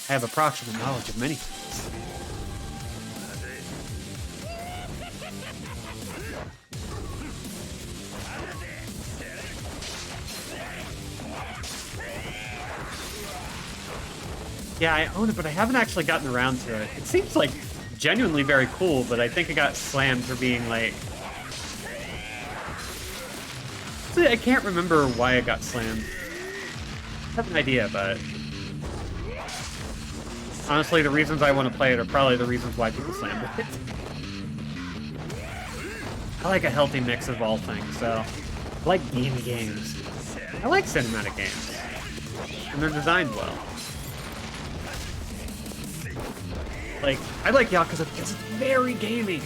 I have approximate knowledge of many things. Yeah, I own it, but I haven't actually gotten around to it. It seems like genuinely very cool, but I think I got slammed for being like... See, I can't remember why I got slammed. I have an idea, but... Honestly, the reasons I want to play it are probably the reasons why people slammed it. I like a healthy mix of all things, so... I like gamey games. I like cinematic games. And they're designed well. Like, I like Yakuza because it's very gamey.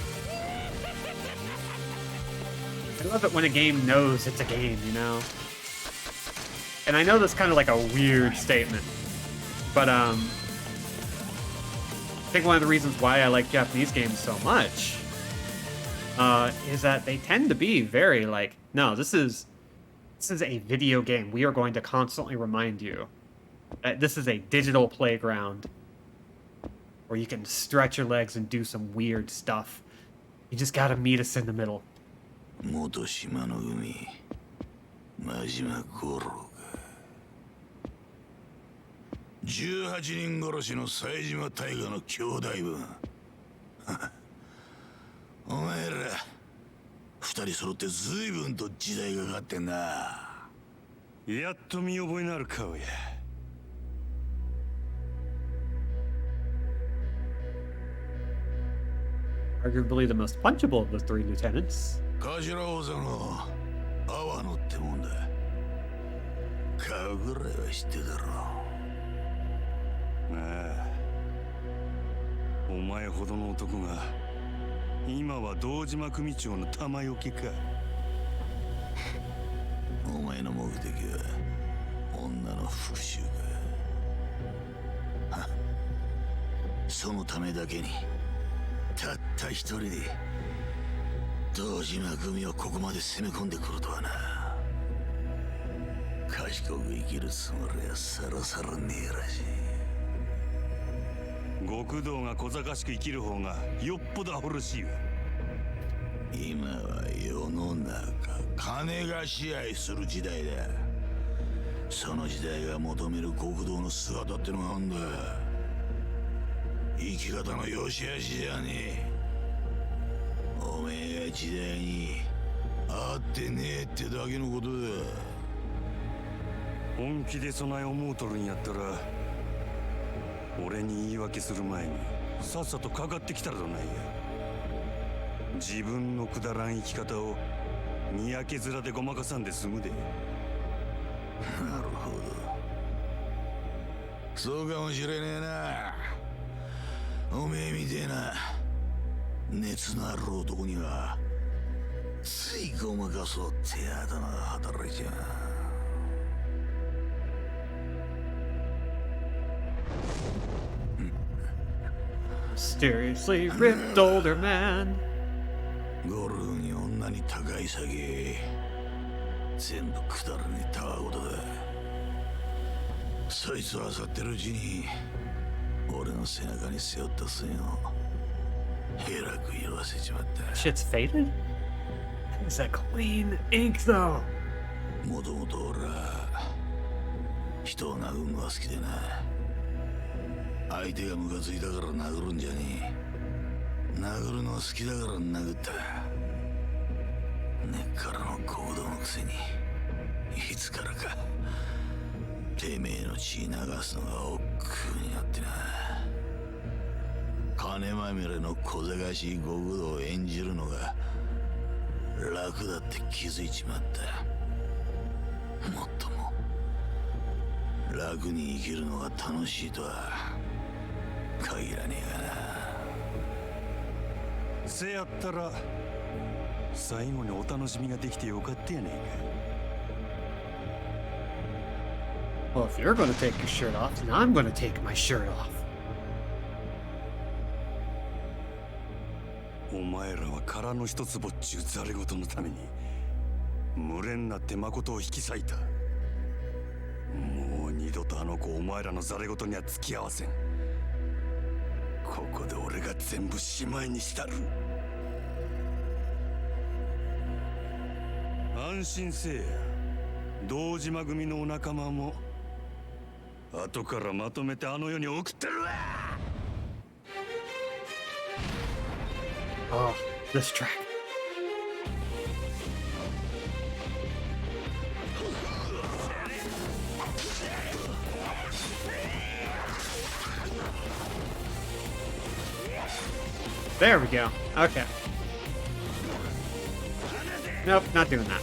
I love it when a game knows it's a game, you know? And I know that's kind of like a weird statement, but I think one of the reasons why I like Japanese games so much is that they tend to be very like, no, this is a video game. We are going to constantly remind you that this is a digital playground where you can stretch your legs and do some weird stuff. You just gotta meet us in the middle. 元島の海真島五郎か18人殺しの冴島大河の兄弟分お前ら二人揃って随分と時代がかかってんなやっと見覚えのある顔や Arguably the most punchable of the three lieutenants. 頭王座の阿波野ってもんだ顔ぐらいは知ってだろああお前ほどの男が今は堂島組長の玉よけかお前の目的は女の復讐かはそのためだけにたった一人で堂島組をここまで攻め込んでくるとはな賢く生きるつもりはさらさらねえらしい極道が小賢しく生きる方がよっぽどアホらしいわ今は世の中金が支配する時代だその時代が求める極道の姿ってのがあんだ生き方の良し悪しじゃねえおめえが時代に合ってねえってだけのことだ本気で備え思うとるんやったら俺に言い訳する前にさっさとかかってきたらどないや自分のくだらん生き方をにやけ面でごまかさんで済むでなるほどそうかもしれねえなおめえみてえな熱のある男にはついごまかそうって頭が働いちゃうMysteriously ripped older man. ゴルフに女に高い酒全部くだらねえたわごとだそいつを漁ってるうちに俺の背中に背負った線をえらく色あせちまった Shit's faded? It's a clean ink though. もともと俺は人を殴るのが好きでな相手がムカついたから殴るんじゃねえ殴るのが好きだから殴った根っからの行動のくせにいつからかてめえの血流すのが億劫になってな金まみれの小賢しい極道を演じるのが楽だって気づいちまったもっとも楽に生きるのが楽しいとは限らねえがなせやったら最後にお楽しみができてよかったやねえか Well, if you're going to take your shirt off, then I'm going to take my shirt off. お前らは殻の一つぼっちゅうざれ言のために群れになって誠を引き裂いたもう二度とあの子お前らのざれ言には付き合わせんここで俺が全部しまいにしたる安心せえや堂島組のお仲間も後からまとめてあの世に送ってるわ Oh, this track. There we go. Okay. Nope, not doing that.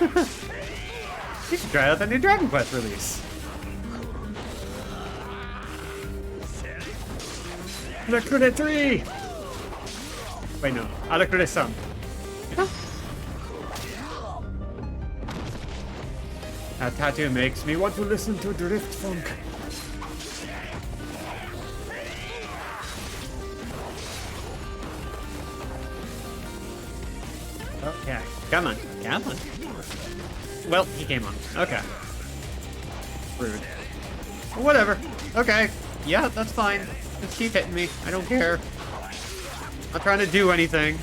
You should try out the new Dragon Quest release. Arakure 3! Wait, no. Arakure-san. Yeah? That tattoo makes me want to listen to Drift Funk. Okay, come on, come on. Well, he came on. Okay. Rude. Whatever. Okay. Yeah, that's fine. Just keep hitting me. I don't care. Not trying to do anything.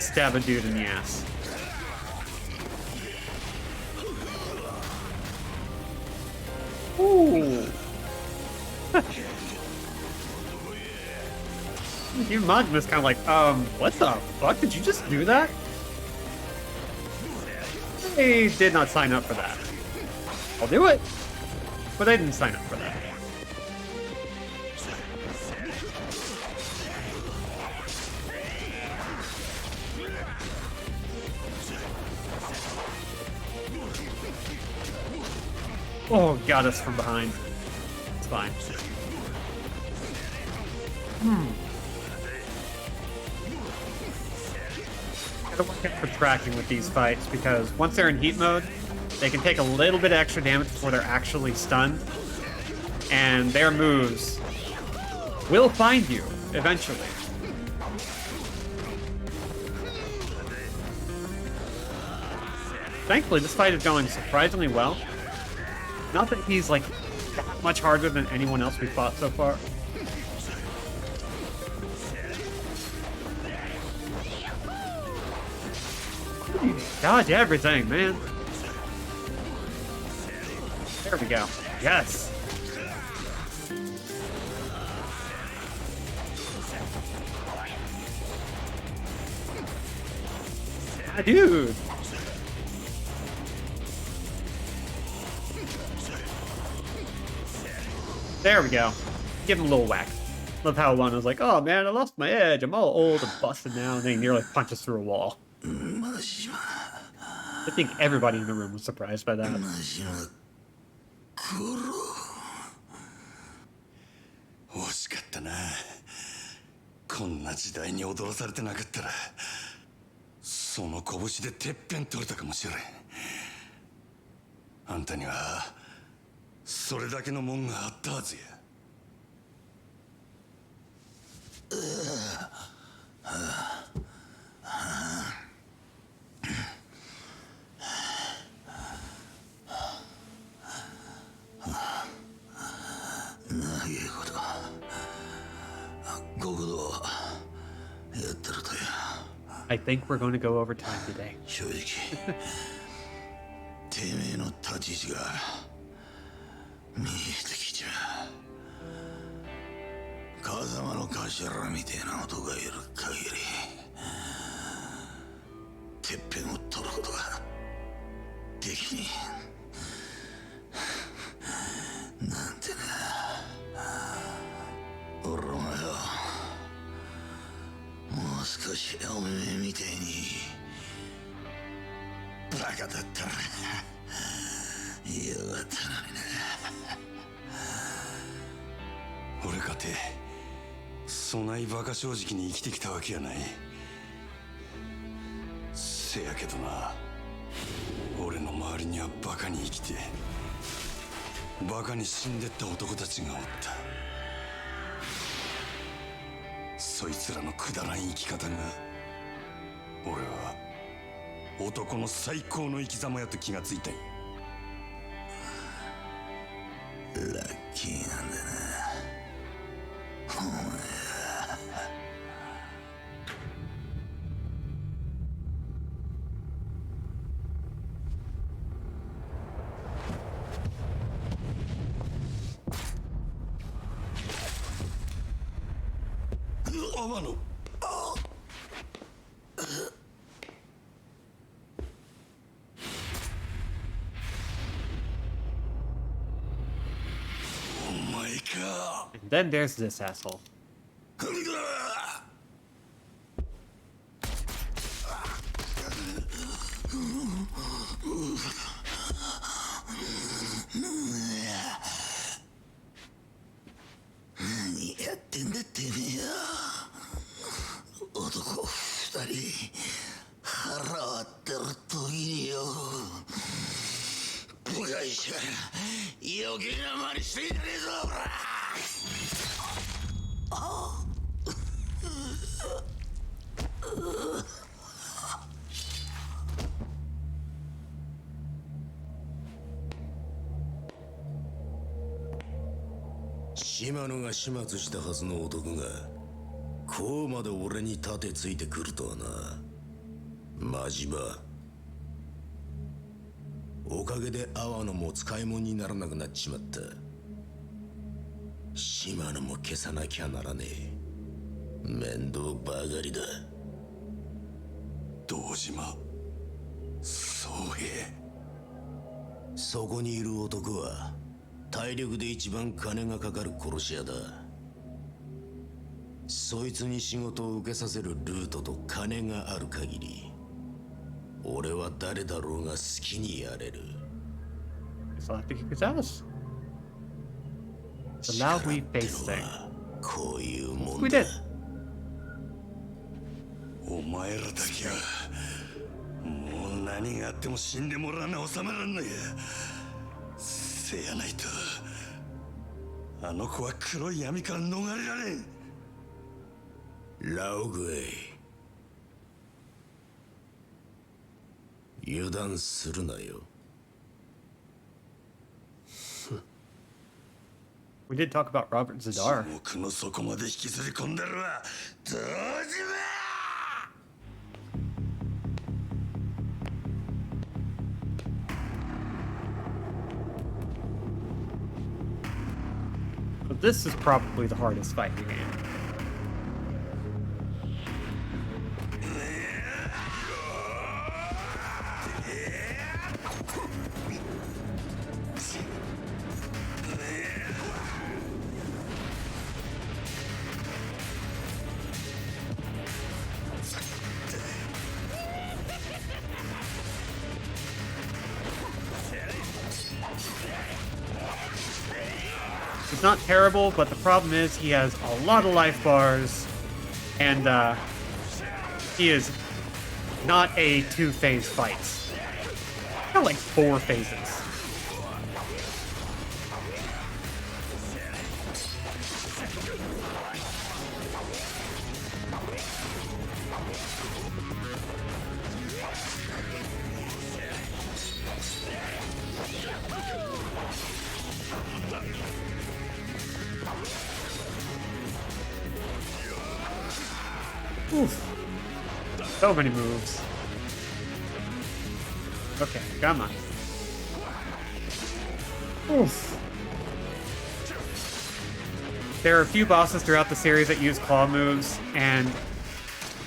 Stab a dude in the ass. Ooh. Even Majima kind of like, what the fuck? Did you just do that? I did not sign up for that. I'll do it, but I didn't sign up for that. Oh, got us from behind. It's fine. Gotta work out for tracking with these fights because once they're in heat mode, they can take a little bit of extra damage before they're actually stunned. And their moves will find you eventually. Thankfully, this fight is going surprisingly well. Not that he's like that much harder than anyone else we've fought so far. Dodge everything, man. There we go. Yes. Ah, dude. There we go. Give him a little whack. Love how one was like, oh man, I lost my edge. I'm all old and busted now. And then he nearly punches through a wall. I think everybody in the room was surprised by that. 惜しかったな。こんな時代に踊らされてなかったら、その拳でてっぺん取れたかもしれん。あんたにはそれだけのもんがあったはずや。I think we're going to go over time today. 正直てめえの立ち位置が見えてきちゃう。風間の頭みてえな男がいる限りてっぺんを取ることができねえ。なんてな。俺もよ、もう少しおめえみてえにバカだったらよかったのにな。俺かてそないバカ正直に生きてきたわけやない。せやけどな、俺の周りにはバカに生きてバカに死んでった男たちがおった。そいつらのくだらん生き方が俺は男の最高の生き様やと気がついたんや。ラッキーなんだなお前は。天野。And then there's this asshole. いしょ余計な真似してんじゃねえぞほら島野が始末したはずの男がこうまで俺に盾ついてくるとはな。マジバおかげで阿波野も使い物にならなくなっちまった。島野も消さなきゃならねえ。面倒ばかりだ。堂島宗平、そこにいる男は体力で一番金がかかる殺し屋だ。そいつに仕事を受けさせるルートと金がある限り俺は誰だろうが好きにやれる。 So I have to kick his ass. So now we face thing. こういうもん We だ。 did. お前らだけはもう何があっても死んでもらわな収まらんのや。せやないとあの子は黒い闇から逃れられん。ラオグエイ油断するなよ。We did talk about Robert Zadar. 地獄の底まで引きずり込んだるわ堂島。But this is probably the hardest fight in the game. It's not terrible, but the problem is he has a lot of life bars, and he is not a two-phase fight. He's got like 4 phases. Oof. So many moves. Okay, come on. Oof. There are a few bosses throughout the series that use claw moves, and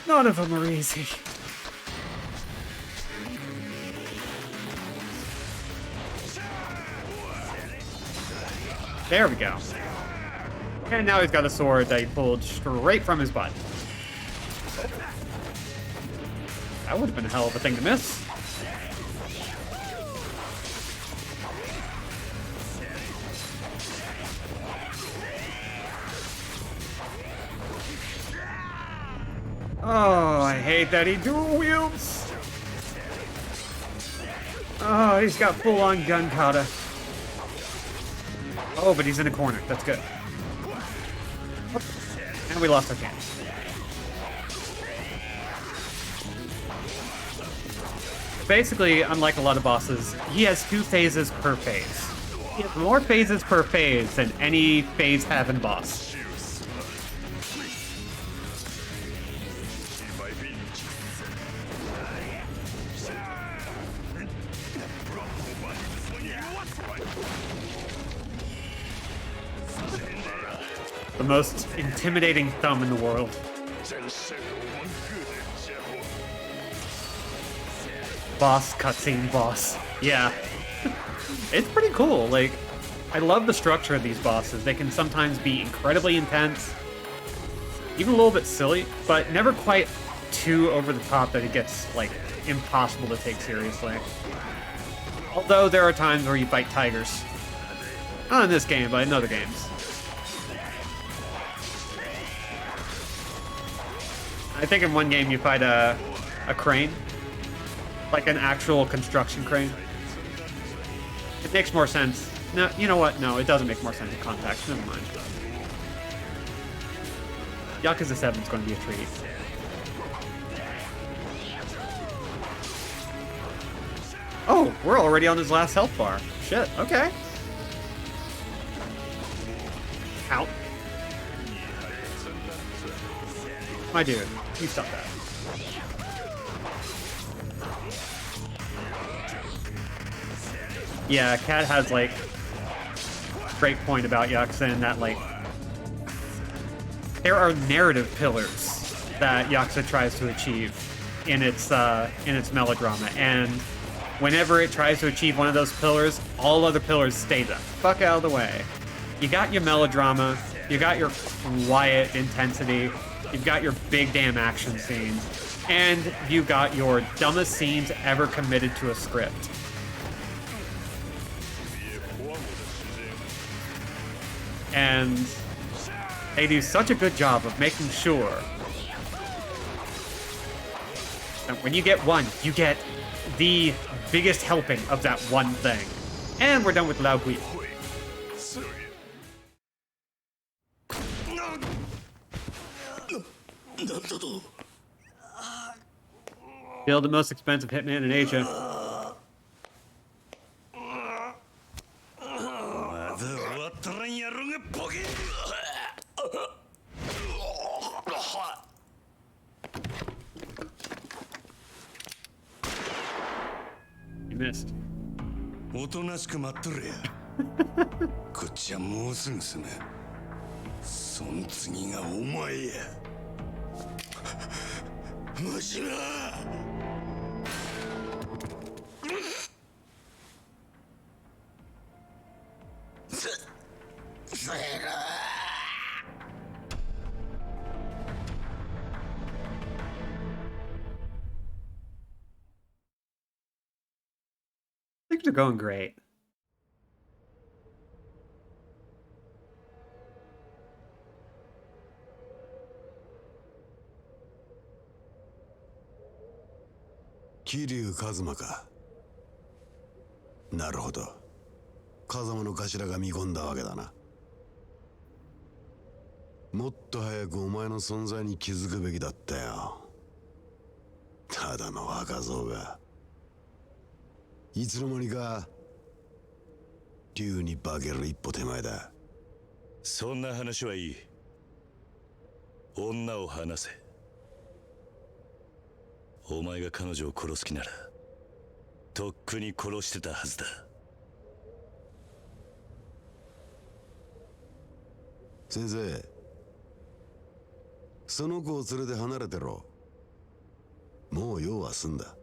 none of them are easy. There we go. And now he's got a sword that he pulled straight from his butt. That would have been a hell of a thing to miss. Oh, I hate that he dual wields. Oh, he's got full-on gun kata. Oh, but he's in a corner. That's good. And we lost our chance. Basically, unlike a lot of bosses, he has 2 phases per phase. He has more phases per phase than any phase-having boss. The most intimidating thumb in the world. Boss cutscene boss. Yeah. It's pretty cool. Like, I love the structure of these bosses. They can sometimes be incredibly intense, even a little bit silly, but never quite too over the top that it gets, like, impossible to take seriously. Although there are times where you fight tigers. Not in this game, but in other games. I think in one game you fight a crane. Like an actual construction crane. It makes more sense. No, you know what? No, it doesn't make more sense in context. Never mind. Yakuza 7 is going to be a treat. Oh, we're already on his last health bar. Shit, okay. Ow. My dude, you stop that. Yeah, Kat has, like, great point about Yakuza in that, like, there are narrative pillars that Yakuza tries to achieve in its melodrama, and whenever it tries to achieve one of those pillars, all other pillars stay the fuck out of the way. You got your melodrama, you got your quiet intensity, you've got your big damn action scenes, and you got your dumbest scenes ever committed to a script. And they do such a good job of making sure that when you get one, you get the biggest helping of that one thing. And we're done with Lao Gui. Still the most expensive hitman in Asia. You missed. おとなしく待っとれやこっちはもうすぐ済むその次がお前やもしろゼロ Things are going great. Kiryu Kazuma か。なるほど。風間の頭が見込んだわけだな。もっと早くお前の存在に気づくべきだったよ。ただの若造が。いつの間にか竜に化ける一歩手前だ。そんな話はいい。女を離せ。お前が彼女を殺す気ならとっくに殺してたはずだ。先生、その子を連れて離れてろ。もう用は済んだ。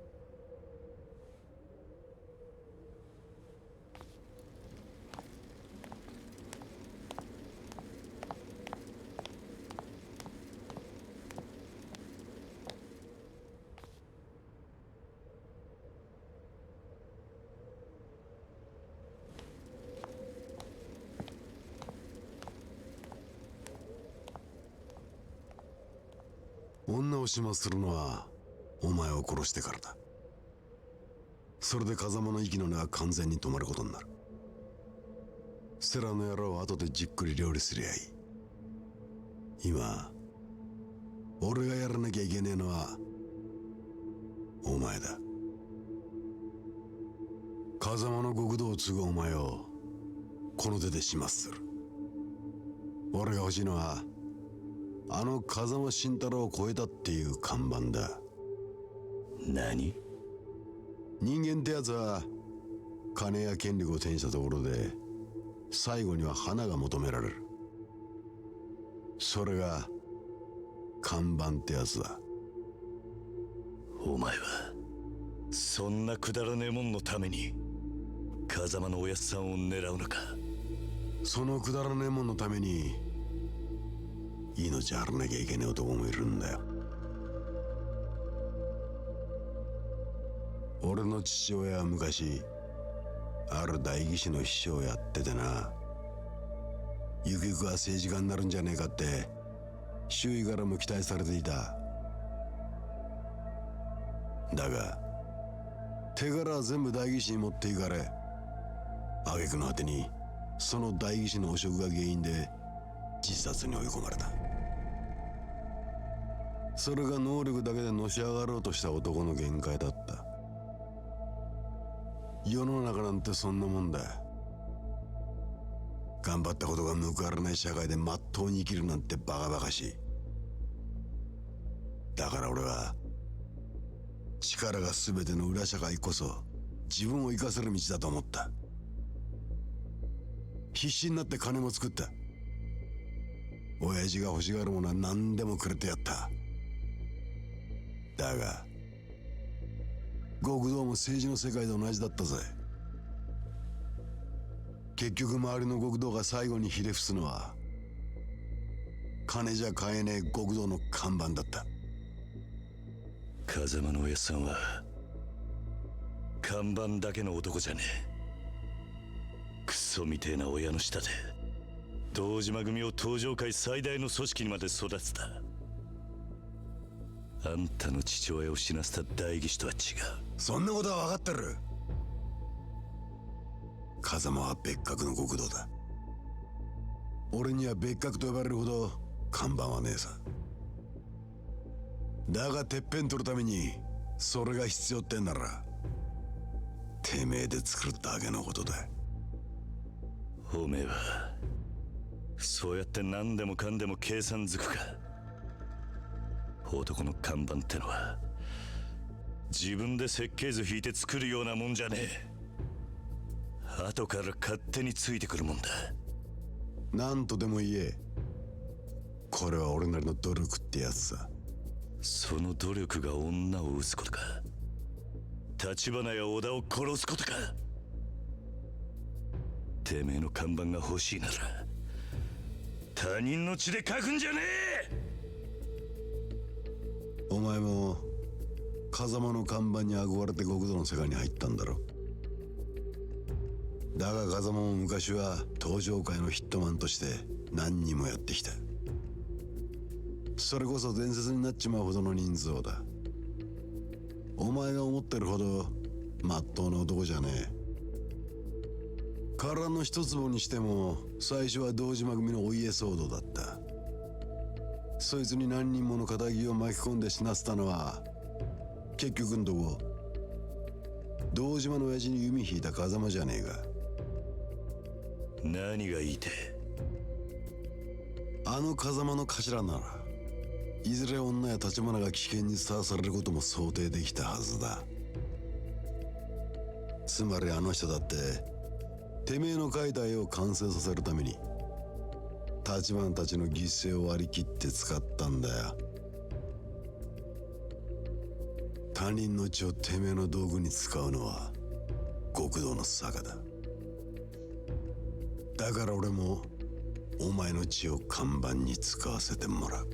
女を始末するのはお前を殺してからだ。それで風間の息の根は完全に止まることになる。セラの野郎は後でじっくり料理すりゃいい。今俺がやらなきゃいけねえのはお前だ。風間の極道を継ぐお前をこの手で始末する。俺が欲しいのはあの風間慎太郎を超えたっていう看板だ。何？人間ってやつは金や権力を手にしたところで最後には花が求められる。それが看板ってやつだ。お前はそんなくだらねえもんのために風間のおやっさんを狙うのか。そのくだらねえもんのために命張らなきゃいけねえ男もいるんだよ。俺の父親は昔ある代議士の秘書をやっててな、ゆくゆくは政治家になるんじゃねえかって周囲からも期待されていた。だが手柄は全部代議士に持っていかれ、挙句の果てにその代議士の汚職が原因で自殺に追い込まれた。それが能力だけでのし上がろうとした男の限界だった。世の中なんてそんなもんだ。頑張ったことが報われない社会でまっとうに生きるなんてバカバカしい。だから俺は力が全ての裏社会こそ自分を生かせる道だと思った。必死になって金も作った。親父が欲しがるものは何でもくれてやった。だが極道も政治の世界と同じだったぜ。結局周りの極道が最後にひれ伏すのは金じゃ買えねえ極道の看板だった。風間のおやっさんは看板だけの男じゃねえ。クソみてえな親の下で堂島組を東上界最大の組織にまで育てた。あんたの父親を死なせた代議士とは違う。そんなことは分かってる。風間は別格の極道だ。俺には別格と呼ばれるほど看板はねえさ。だがてっぺん取るためにそれが必要ってんならてめえで作るだけのことだ。おめえはそうやって何でもかんでも計算づくか。男の看板ってのは自分で設計図引いて作るようなもんじゃねえ。後から勝手についてくるもんだ。何とでも言え。これは俺なりの努力ってやつさ。その努力が女を撃つことか。橘や織田を殺すことか。てめえの看板が欲しいなら他人の血で書くんじゃねえ。お前も風間の看板に憧れて極道の世界に入ったんだろ。だが風間も昔は東上界のヒットマンとして何人もやってきた。それこそ伝説になっちまうほどの人数だ。お前が思ってるほどまっとうな男じゃねえ。殻の一坪にしても最初は堂島組のお家騒動だった。そいつに何人もの仇を巻き込んで死なせたのは結局んとこ堂島の親父に弓引いた風間じゃねえか。何が言いてあの風間の頭ならいずれ女や橘が危険にさらされることも想定できたはずだ。つまりあの人だっててめえの描いた絵を完成させるために橘たちの犠牲を割り切って使ったんだよ。他人の血をてめえの道具に使うのは極道の坂だ。だから俺もお前の血を看板に使わせてもらう。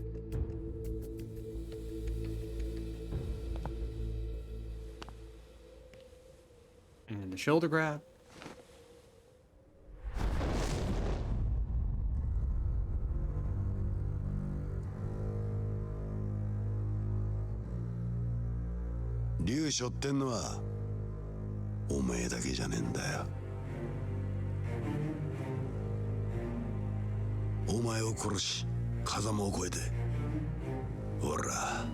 And the shoulder grab.竜背負ってんのはお前だけじゃねえんだよ。お前を殺し風間を越えて俺ら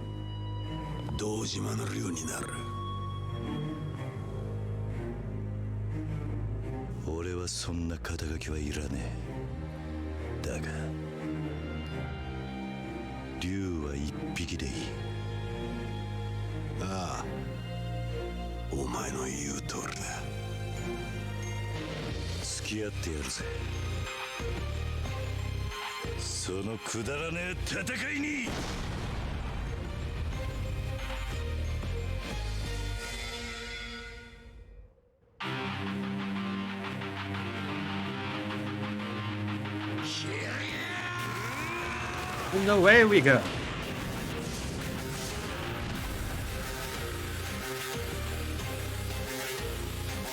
堂島の竜になる。俺はそんな肩書きはいらねえ。だが竜は一匹でいい。ああ、お前の言う通りだ。付き合ってやるぜ。そのくだらねえ戦いに。And away we go.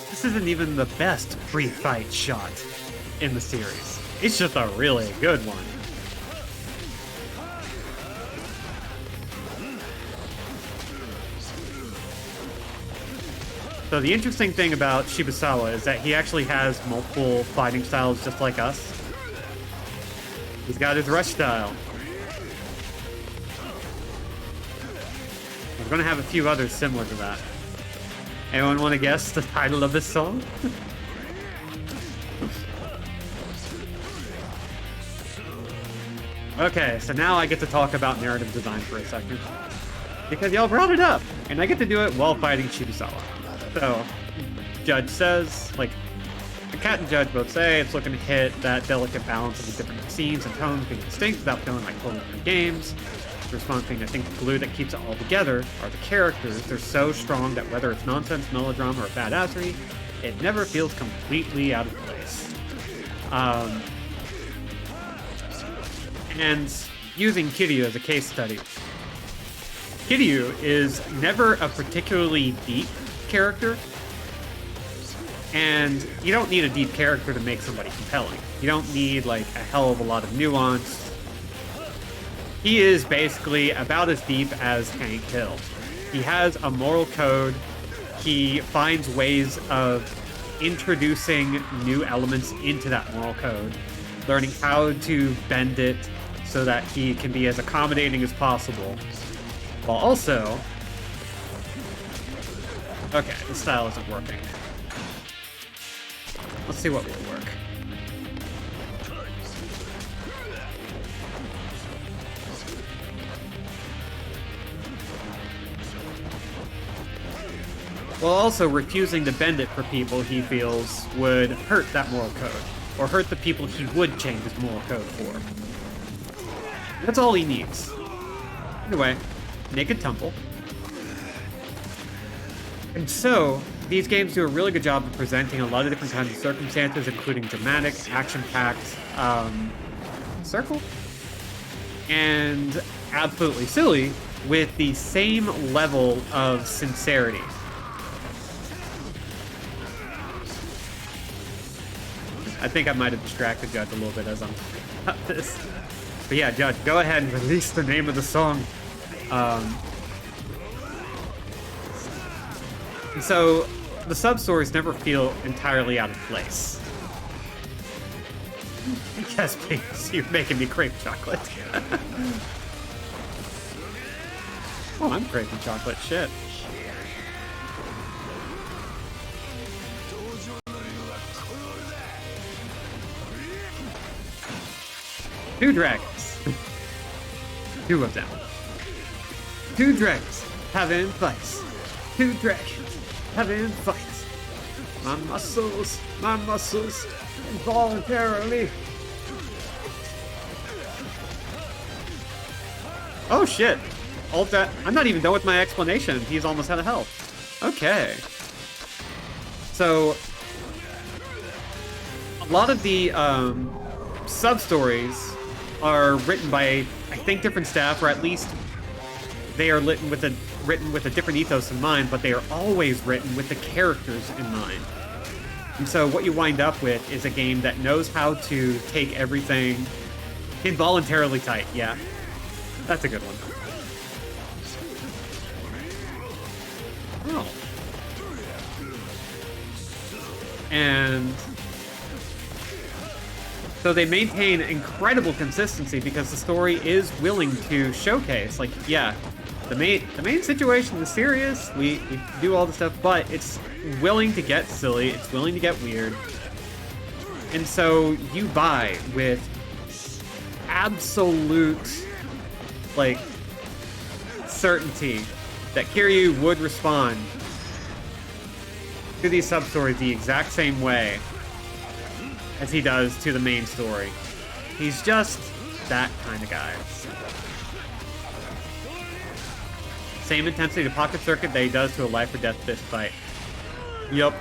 This isn't even the best pre-fight shot in the series. It's just a really good one. So the interesting thing about Shibusawa is that he actually has multiple fighting styles just like us. He's got his rush style. We're gonna have a few others similar to that. Anyone want to guess the title of this song? Okay, so now I get to talk about narrative design for a second. Because y'all brought it up, and I get to do it while fighting Shibusawa. So, Judge says, like, the Cat and Judge both say it's looking to hit that delicate balance of the different scenes and tones being distinct without feeling like totally different games. The response thing, I think the glue that keeps it all together are the characters. They're so strong that whether it's nonsense, melodrama, or badassery, it never feels completely out of place. And using Kiryu as a case study, Kiryu is never a particularly deep character, and you don't need a deep character to make somebody compelling. You don't need like a hell of a lot of nuance. He is basically about as deep as Hank Hill. He has a moral code. He finds ways of introducing new elements into that moral code, learning how to bend it so that he can be as accommodating as possible, while also... Okay, the style isn't working. Let's see what will work. While also refusing to bend it for people he feels would hurt that moral code, or hurt the people he would change his moral code for. That's all he needs. Anyway, Naked Tumble. And so, these games do a really good job of presenting a lot of different kinds of circumstances, including dramatic, action-packed, circle, and absolutely silly, with the same level of sincerity. I think I might have distracted Judge a little bit as I'm talking about this. But yeah, Judge, go ahead and release the name of the song. So, the sub-stories never feel entirely out of place. Yes, please. You're making me crave chocolate. Oh, I'm craving chocolate. Shit. Two dragons. Two of them. Two dragons having fights. Two dragons having fights. My muscles, involuntarily. Oh shit. All that. I'm not even done with my explanation. He's almost out of health. Okay. So, a lot of the sub-stories are written by, I think, different staff, or at least they are written with a different ethos in mind, but they are always written with the characters in mind. And so what you wind up with is a game that knows how to take everything involuntarily tight. Yeah, that's a good one. Oh. And so they maintain incredible consistency because the story is willing to showcase, like, yeah, the main situation is serious, we do all the stuff, but it's willing to get silly, it's willing to get weird. And so you buy with absolute, like, certainty that Kiryu would respond to these sub-stories the exact same way as he does to the main story. He's just that kind of guy. Same intensity to Pocket Circuit that he does to a life or death fist fight. Yup.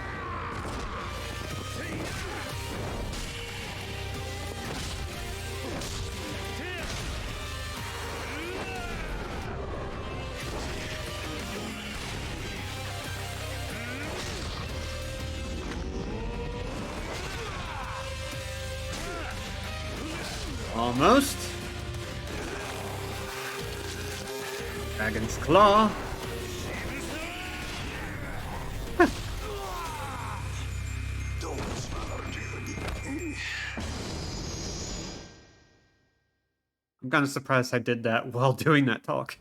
Almost. Dragon's Claw. I'm kind of surprised I did that while doing that talk.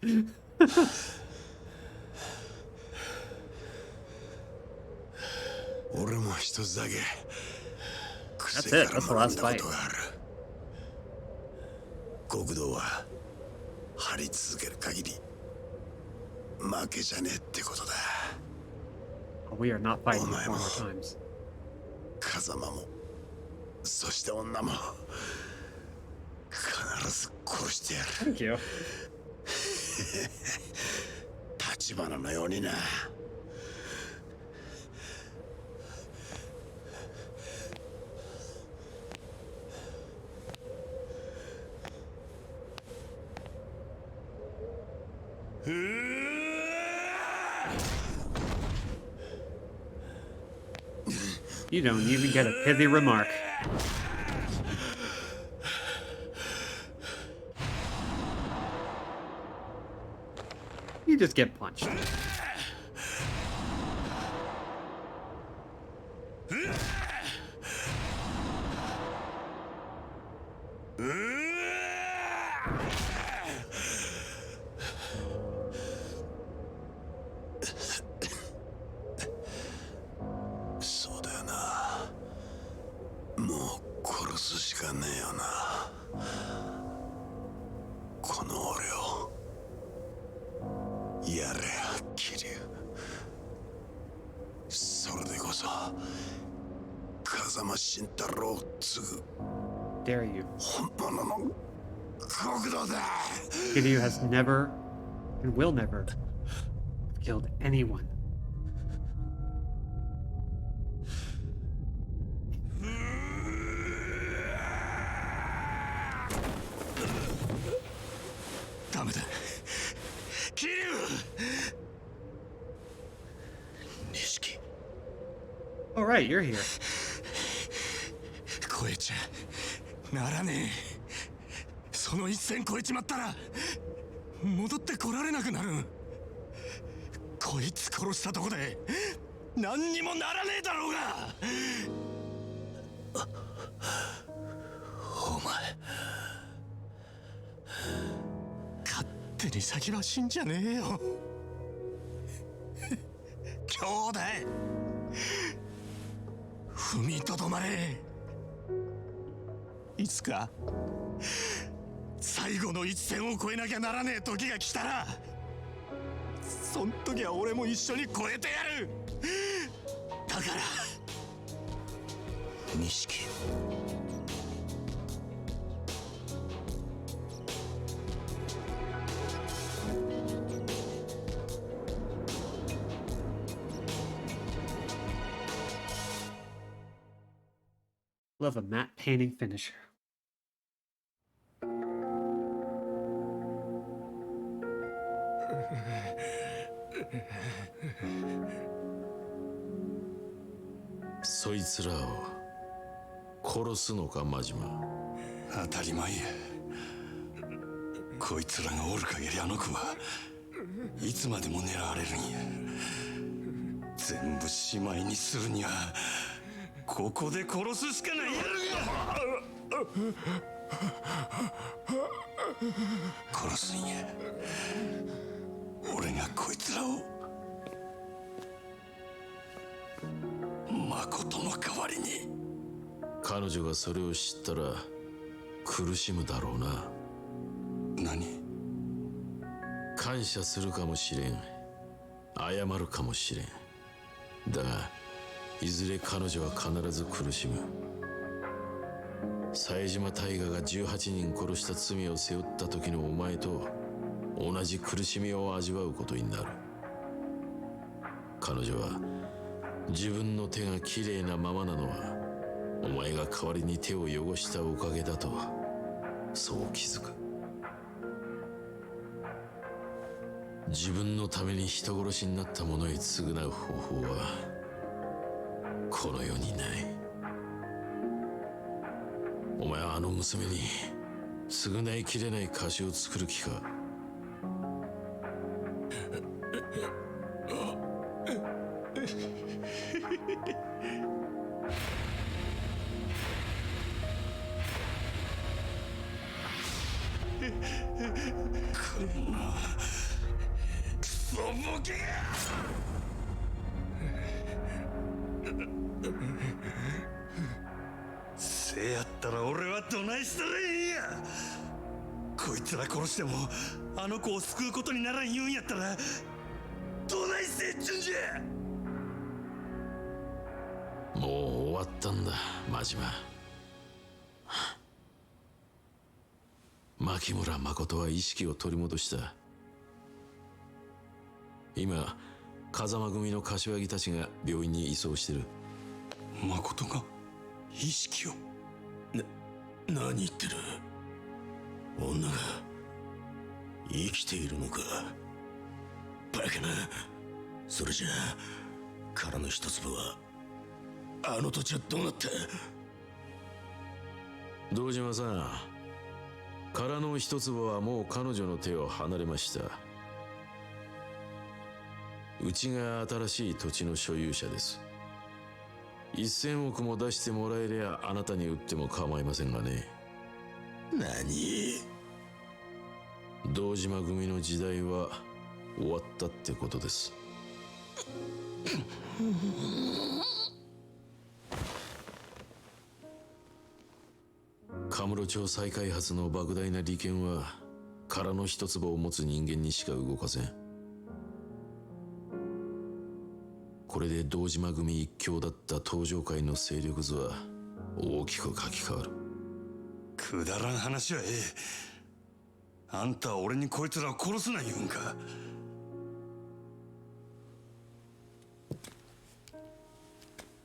That's it. That's the last fight. 極道は張り続ける限り負けじゃねえってことだ。 We are not fighting four more times. 風間もそして女も必ず殺してやる。 Thank you. 立花のようにな。You don't even get a pithy remark. You just get punched. Dare you? Kiryu has never and will never have killed anyone. All right, you're here. 超えちゃならねえ。その一線超えちまったら戻ってこられなくなる。こいつ殺したとこで何にもならねえだろうが。お前勝手に先は死んじゃねえよ。兄弟踏みとどまれ。いつか最後の一線を越えなきゃならねえ時が来たら、そん時は俺も一緒に越えてやる。だから錦。Love a matte painting finisher. So いつらを殺すのか、真島。当たり前や。こいつらがおる限りあの子はいつまでも狙われるんや。全部しまいにするにはここで殺すしかないやろ。殺すんや。俺がこいつらを誠の代わりに。彼女がそれを知ったら苦しむだろうな。何？感謝するかもしれん、謝るかもしれん。だがいずれ彼女は必ず苦しむ。冴島大河が18人殺した罪を背負った時のお前と同じ苦しみを味わうことになる。彼女は自分の手がきれいなままなのはお前が代わりに手を汚したおかげだと、そう気づく。自分のために人殺しになった者へ償う方法はこの世にない。お前はあの娘に償いきれない貸しを作る気か。こんなクソボケが。せやったら俺はどないしたらええんや。こいつら殺してもあの子を救うことにならん言うんやったらどないせっちゅんじゃ。もう終わったんだ真島。牧村誠は意識を取り戻した。今風間組の柏木たちが病院に移送してる。誠が意識を。何言ってる。女が生きているのか。バカな。それじゃあ殻の一粒はあの土地はどうなった。堂島さん、殻の一粒はもう彼女の手を離れました。うちが新しい土地の所有者です。1000億も出してもらえりゃあなたに売っても構いませんがね。何。堂島組の時代は終わったってことです。カムロ町再開発の莫大な利権は殻の一粒を持つ人間にしか動かせん。これで堂島組一強だった東上界の勢力図は大きく書き換わる。くだらん話はええ。あんたは俺にこいつらを殺すな言うんか。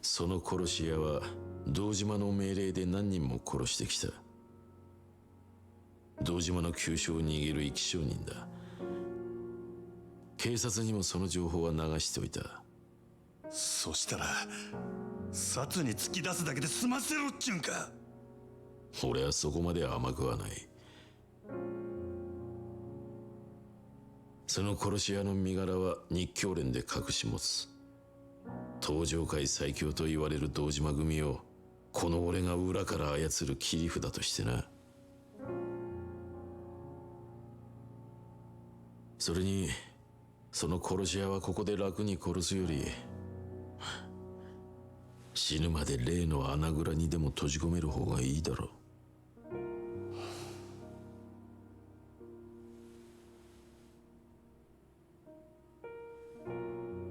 その殺し屋は堂島の命令で何人も殺してきた。堂島の急所を握る生き証人だ。警察にもその情報は流しておいた。そしたら殺に突き出すだけで済ませろっちゅうんか。俺はそこまで甘くはない。その殺し屋の身柄は日教連で隠し持つ。東上界最強と言われる堂島組をこの俺が裏から操る切り札としてな。それにその殺し屋はここで楽に殺すより死ぬまで例の穴蔵にでも閉じ込める方がいいだろ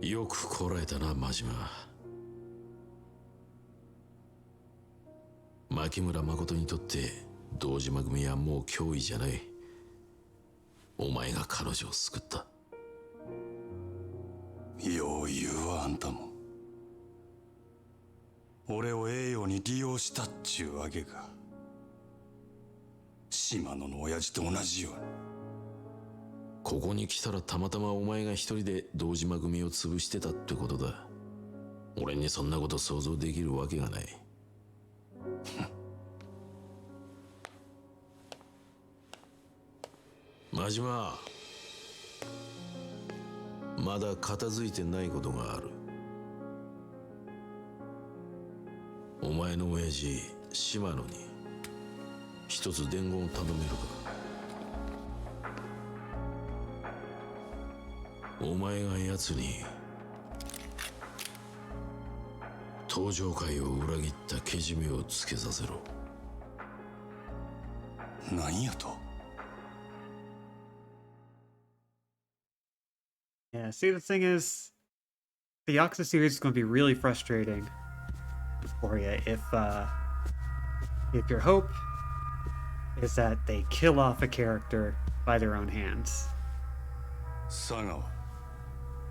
う。よくこらえたな真島。牧村誠にとって堂島組はもう脅威じゃない。お前が彼女を救った。よう言うわあんたも。俺をええように利用したっちゅうわけか。島野の親父と同じように。ここに来たらたまたまお前が一人で堂島組を潰してたってことだ。俺にそんなこと想像できるわけがない。真島、まだ片付いてないことがある。お前の親父島野に一つ伝言を頼めるか。お前が奴に東上界を裏切ったけじめをつけさせろ。何やと。Yeah, see, the thing is, the Yakuza series is going to be really frustrating for you if your hope is that they kill off a character by their own hands.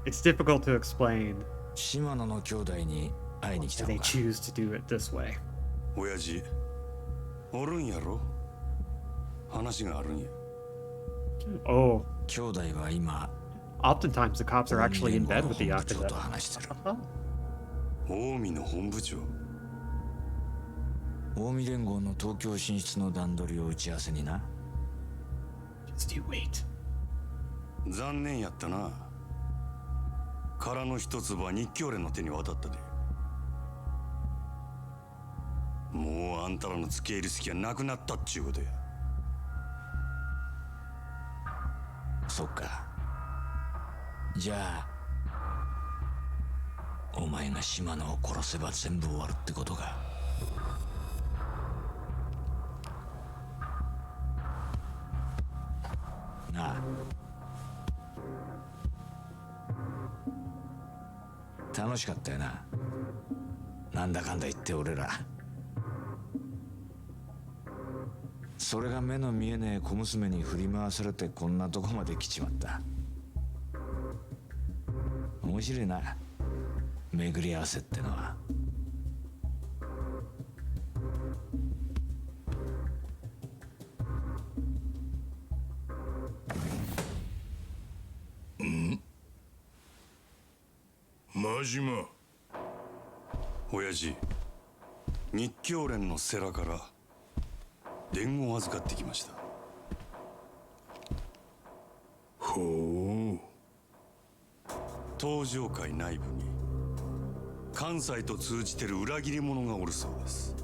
It's difficult to explain why they choose to do it this way. 親父おるんやろ。話があるんや。Oh. 兄弟は今 Oftentimes the cops are actually in bed with the Yakuza. 近江の本部長。近江連合の東京進出の段取りを打ち合わせにな。 Just you wait. 残念やったな。殻の一粒は日教連の手に渡ったで。もうあんたらの付け入る隙はなくなったっちゅうことや。 Yeah, see, the thing is, the Yakuza series is going to be really frustrating for you if your hope is that they kill off a character by their own hands. It's difficult to explain. もうあんたらの付け入る隙はなくなったっちゅうことや。 It's そっか。じゃあお前が島野を殺せば全部終わるってことか。なあ、楽しかったよな。なんだかんだ言って俺ら。それが目の見えねえ小娘に振り回されてこんなとこまで来ちまった。面白いな、巡り合わせってのは。真島。親父、日教連の世良から伝言を預かってきました。ほう。東上会内部に関西と通じてる裏切り者がおるそうです。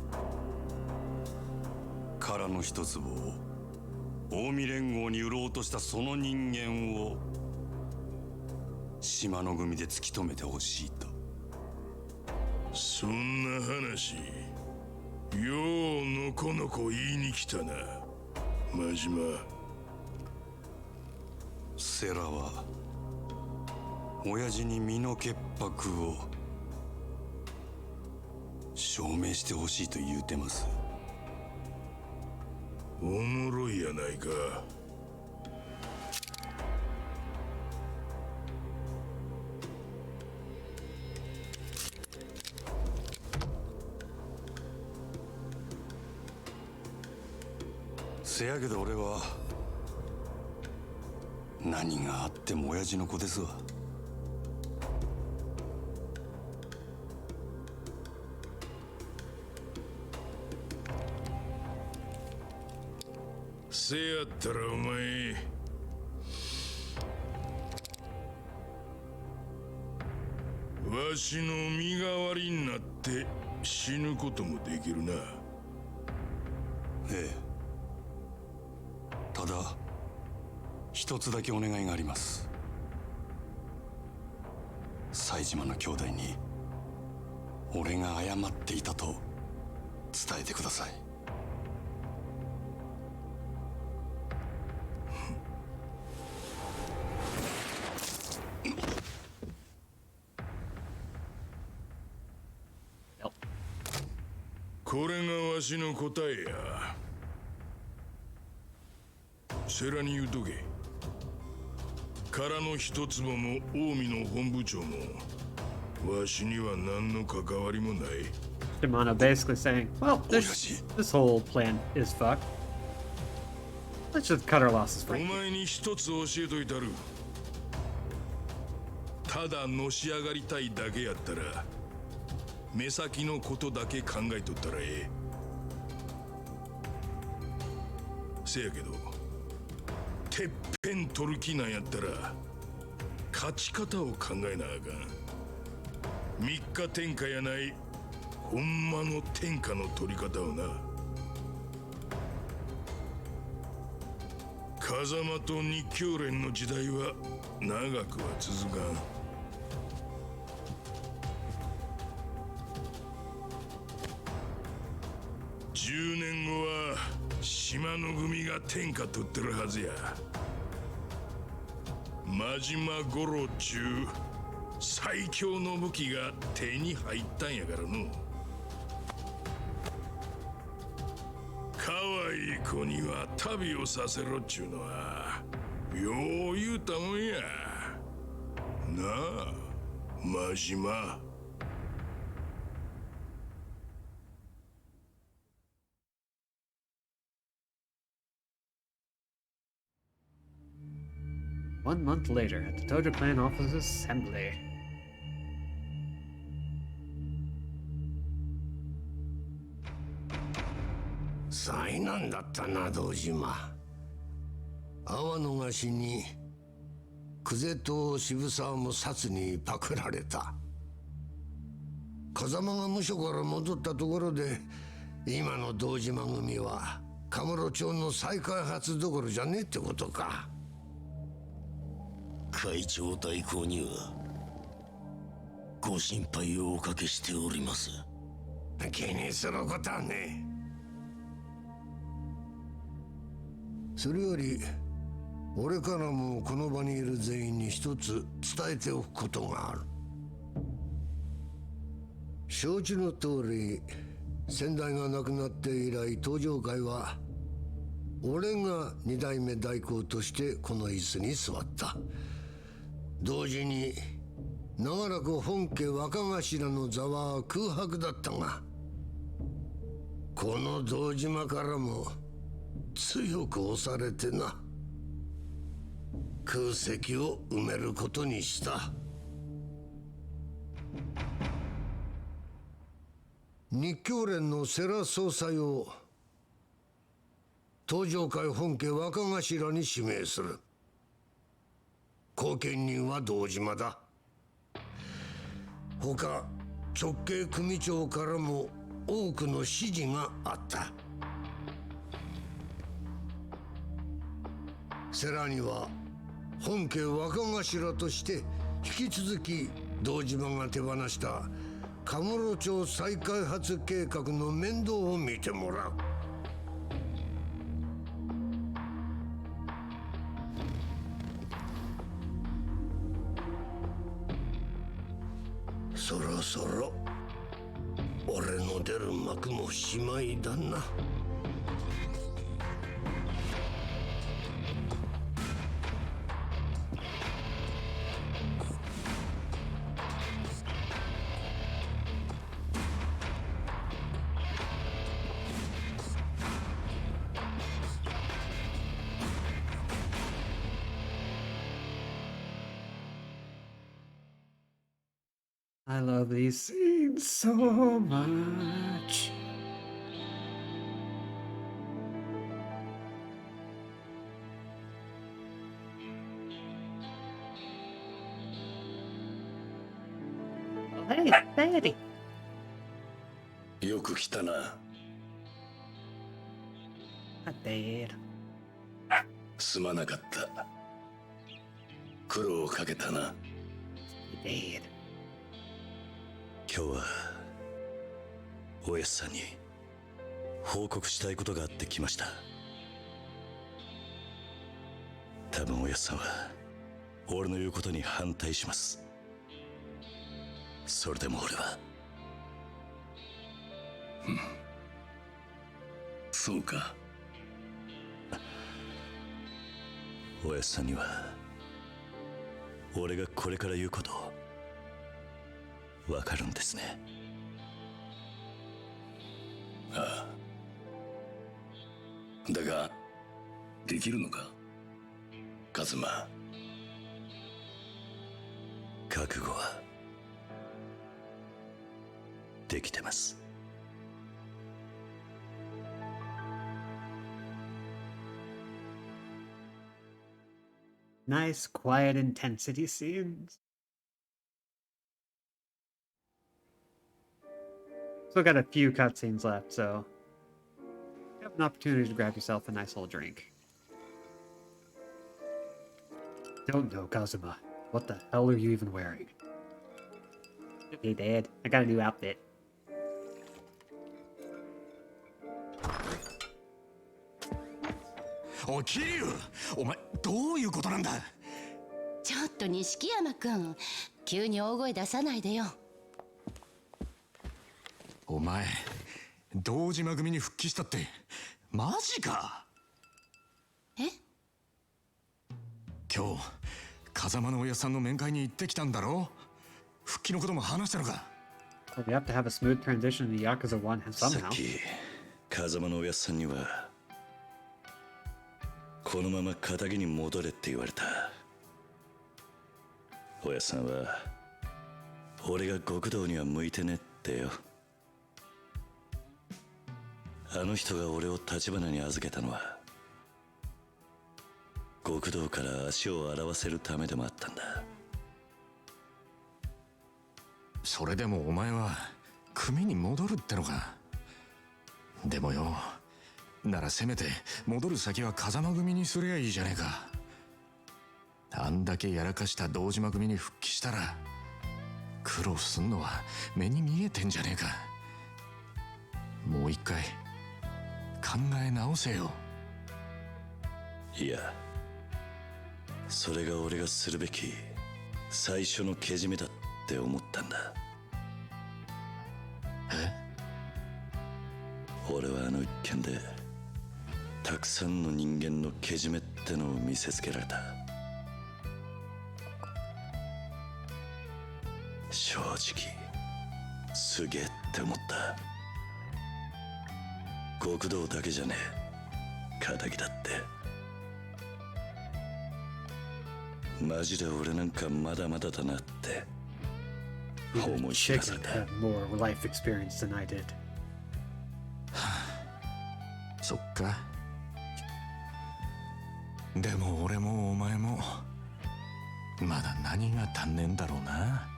殻の一粒を近江連合に売ろうとしたその人間を島の組で突き止めてほしいと。そんな話ようのこのこ言いに来たな、真島。世良は親父に身の潔白を証明してほしいと言うてます。おもろいやないか。せやけど俺は何があっても親父の子ですわ。せやったらお前わしの身代わりになって死ぬこともできるな。ええ。ただ一つだけお願いがあります。冴島の兄弟に俺が謝っていたと伝えてください。これがわしの答えや。世良に言うとけ。殻の一坪も近江の本部長もわしには何の関わりもない。Shimano basically saying, well, this whole plan is fucked. Let's just cut our losses, お frankly. 前に一つ教えといたる。ただのし上がりたいだけやったら目先のことだけ考えとったらええ。せやけどてっぺん取る気なんやったら勝ち方を考えなあかん。三日天下やないほんまの天下の取り方をな。風間と日教連の時代は長くは続かん。10年後は島の組が天下取ってるはずや。真島五郎中最強の武器が手に入ったんやからの。可愛い子には旅をさせろっちゅうのはよう言うたもんやなあ、真島。1 month later, at the Tojo Clan Office Assembly. 災難だったな、堂島。阿波の菓子に久世と渋沢も薩にパクられた。風間が無所から戻ったところで今の堂島組はカムロ町の再開発どころじゃねえってことか。会長代行にはご心配をおかけしております。気にすることはねえ。それより俺からもこの場にいる全員に一つ伝えておくことがある。承知の通り、先代が亡くなって以来登場会は俺が二代目代行としてこの椅子に座った。同時に長らく本家若頭の座は空白だったが、この堂島からも強く押されてな、空席を埋めることにした。日教連の世良総裁を登場会本家若頭に指名する。後見人は堂島だ。他直系組長からも多くの指示があった。世良には本家若頭として引き続き堂島が手放したカムロ町再開発計画の面倒を見てもらう。そろそろ俺の出る幕もしまいだな。I love these scenes so much. Oh, hey, Daddy. よく来たな。Dad. すまなかった。苦労をかけたな。Dad. 今日はおやっさんに報告したいことがあって来ました。多分おやっさんは俺の言うことに反対します。それでも俺はそうか。おやっさんには俺がこれから言うことわかるんですね。ああ。だができるのか、カズマ。覚悟はできてます。Nice, quiet intensity scenes. Still got a few cutscenes left, so you have an opportunity to grab yourself a nice little drink. Don't know, Kazuma. What the hell are you even wearing? Okay, Dad. I got a new outfit. おい桐生、お前どういうことなんだ。ちょっと錦山君、急に大声出さないでよ。お前堂島組に復帰したってマジか。え？今日風間の親さんの面会に行ってきたんだろ。復帰のことも話したのか。Well, we have to have a smooth transition to Yakuza 1 さっ somehow. き風間のおやっさんにはこのまま仇に戻れって言われた。おやっさんは俺が極道には向いてねってよ。あの人が俺を橘に預けたのは極道から足を洗わせるためでもあったんだ。それでもお前は組に戻るってのか。でもよ、ならせめて戻る先は風間組にすりゃいいじゃねえか。あんだけやらかした堂島組に復帰したら苦労すんのは目に見えてんじゃねえか。もう一回考え直せよ。いや、それが俺がするべき最初のけじめだって思ったんだ。俺はあの一件でたくさんの人間のけじめってのを見せつけられた。正直すげえって思った。極道だけじゃねえ、仇だってマジで俺なんかまだまだだなって思い知らされた。 had more life experience than I did. そっか。でも俺もお前もまだ何が足んねえんだろうな。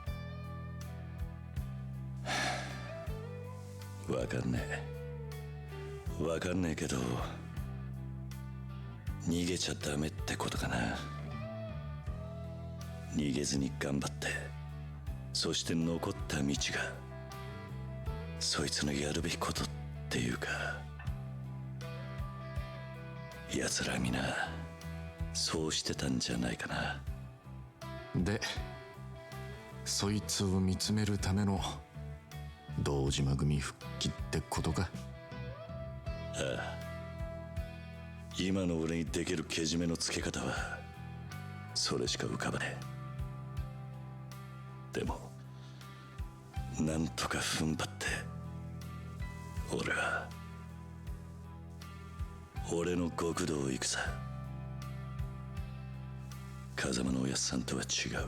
わかんねえけど逃げちゃダメってことかな。逃げずに頑張って、そして残った道がそいつのやるべきことっていうか、奴ら皆そうしてたんじゃないかな。でそいつを見つめるための堂島組復帰ってことか。ああ、今の俺にできるけじめのつけ方はそれしか浮かばねえ。でもなんとか踏ん張って俺は俺の極道を行くさ。風間のおやっさんとは違う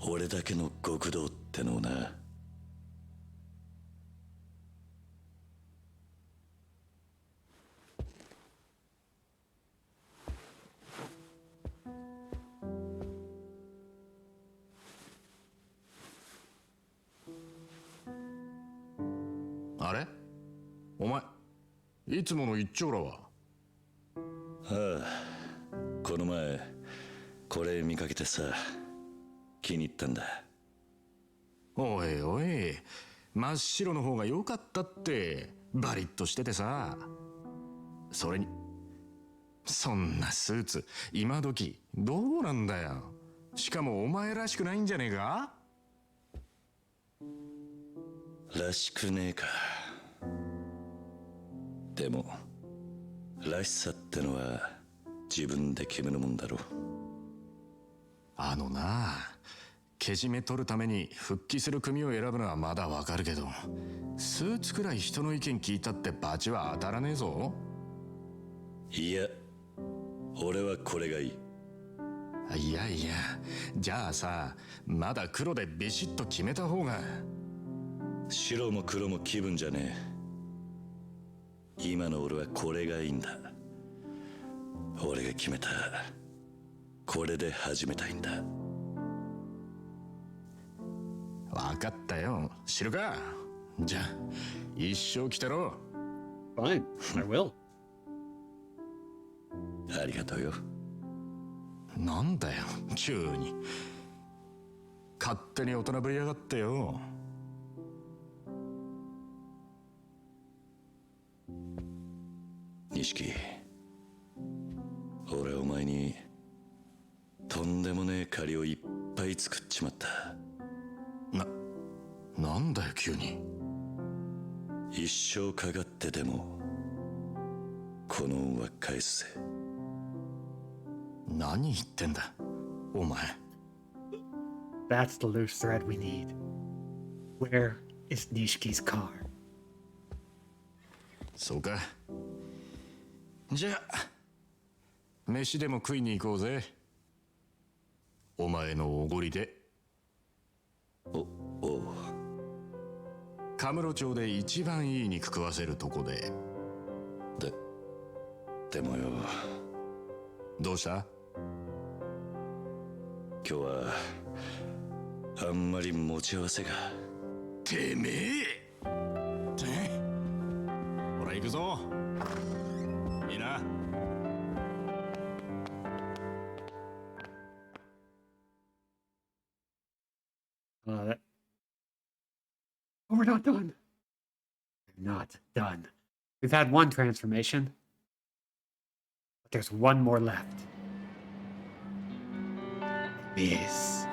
俺だけの極道ってのをな。あれ、お前いつもの一丁羅は。ああ、この前これ見かけてさ気に入ったんだ。おいおい、真っ白の方が良かったって。バリッとしててさ。それにそんなスーツ今時どうなんだよ。しかもお前らしくないんじゃねえか。らしくねえか。でもらしさってのは自分で決めるもんだろ。あのな、けじめ取るために復帰する組を選ぶのはまだわかるけど、スーツくらい人の意見聞いたってバチは当たらねえぞ。いや、俺はこれがいい。いやいや、じゃあさ、まだ黒でビシッと決めた方が。白も黒も気分じゃねえ。今の俺はこれがいいんだ。俺が決めたこれで始めたいんだ。分かったよ、知るか。じゃあ一生来てろ。 Fine, I will. ありがとうよ。なんだよ急に。勝手に大人ぶりやがってよ。錦、俺お前にとんでもねえ借りをいっぱい作っちまった。なんだよ急に。一生かかってでもこの恩は返すぜ。何言ってんだお前。 That's the loose thread we need. Where is Nishiki's car? そうか。じゃあ飯でも食いに行こうぜ。お前のおごりで。おう。カムロ町で一番いい肉食わせるとこで。でもよ。どうした？今日はあんまり持ち合わせが。てめえ。ほら行くぞ。いいな。not done. We're not done. We've had one transformation, but there's one more left. This.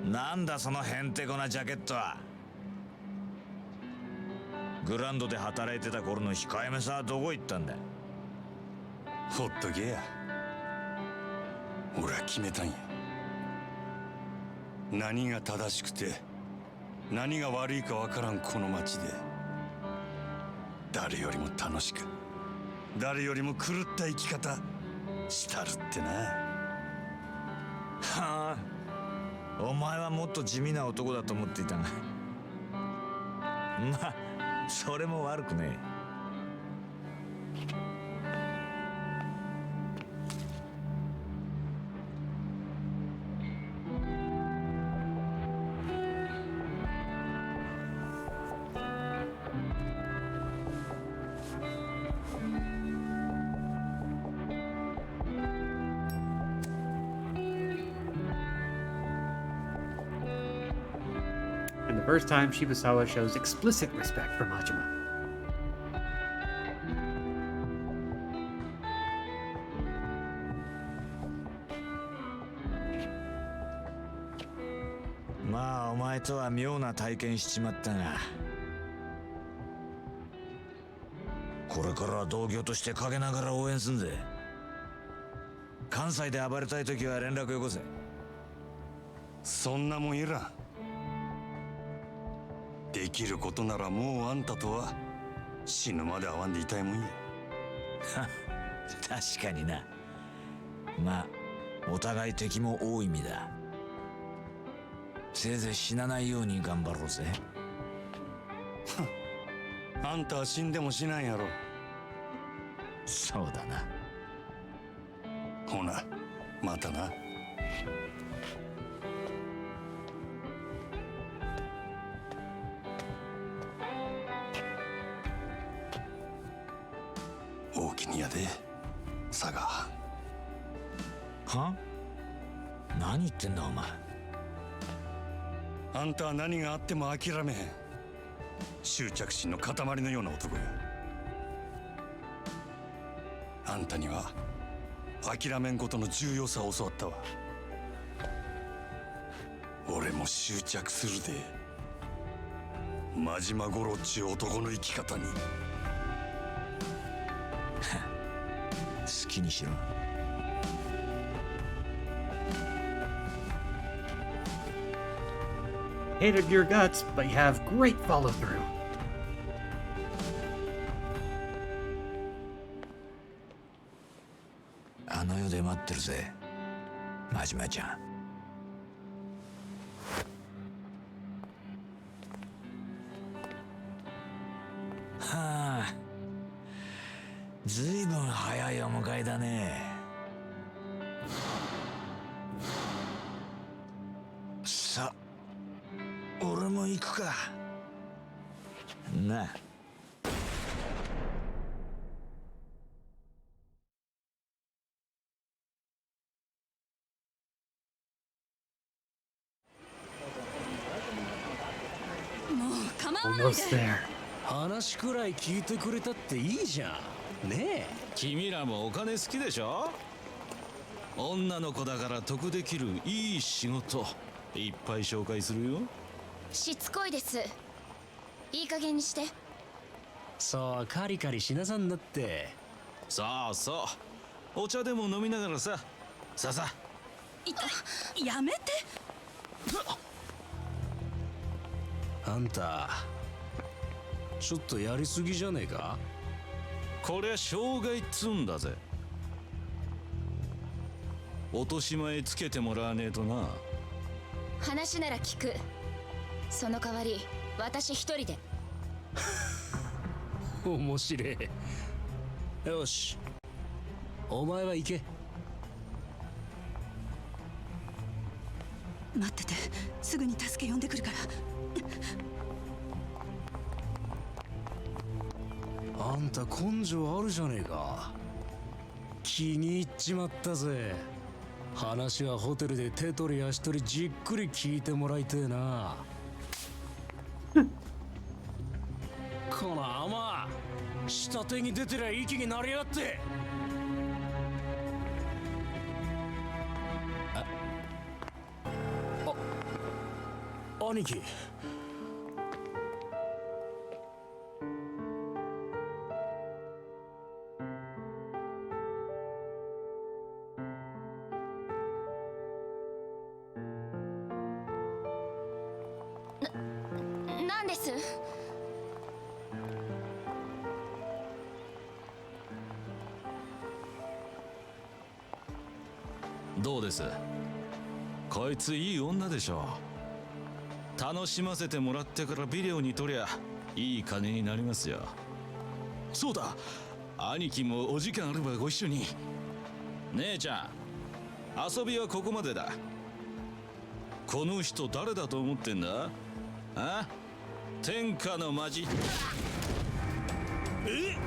なんだそのへんてこなジャケットは。グランドで働いてた頃の控えめさはどこ行ったんだ。ほっとけや。俺は決めたんや。何が正しくて何が悪いかわからんこの街で、誰よりも楽しく、誰よりも狂った生き方したるってな。はあ、お前はもっと地味な男だと思っていたが、まあそれも悪くねえ。And the first time Shibusawa shows explicit respect for Majima. Ma, お前とは妙な体験しちまったが、これからは同業として陰ながら応援すんぜ。関西で暴れたい時は連絡よこせ。そんなもんいらん。できることならもうあんたとは死ぬまで会わんでいたいもんや。確かにな。まあお互い敵も多い意味だ。せいぜい死なないように頑張ろうぜ。あんたは死んでも死なんやろ。そうだな。ほな、またな。大きにやで、佐賀。は？何言ってんだお前。あんたは何があっても諦めへん。執着心の塊のような男や。あんたには諦めんことの重要さを教わったわ。俺も執着するで。真島五郎っちゅう男の生き方に。好きにしろ。Hated your guts, but you have great follow through. あの世で待ってるぜ、真島ちゃん。はあ、ずいぶん早いお迎えだね。さあ、俺も行くか。なあ。Almost there. 話くらい聞いてくれたっていいじゃん。ねえ。君らもお金好きでしょ。女の子だから得できるいい仕事いっぱい紹介するよ。しつこいです。いい加減にして。そうカリカリしなさんなって。そうそう、お茶でも飲みながらさ。さあさあ。やめて。あんたちょっとやりすぎじゃねえか。こりゃ傷害っつんだぜ。落とし前つけてもらわねえとな。話なら聞く。その代わり私一人で。面白い。よし、お前は行け。待ってて、すぐに助け呼んでくるから。あんた根性あるじゃねえか。気に入っちまったぜ。話はホテルで手取り足取りじっくり聞いてもらいてえな。査定に出てりゃ息になりやがって。兄貴。なんです？どうです？こいついい女でしょ。楽しませてもらってからビデオに撮りゃいい金になりますよ。そうだ、兄貴もお時間あればご一緒に。姉ちゃん、遊びはここまでだ。この人誰だと思ってんだ？あ？天下のマジ。え？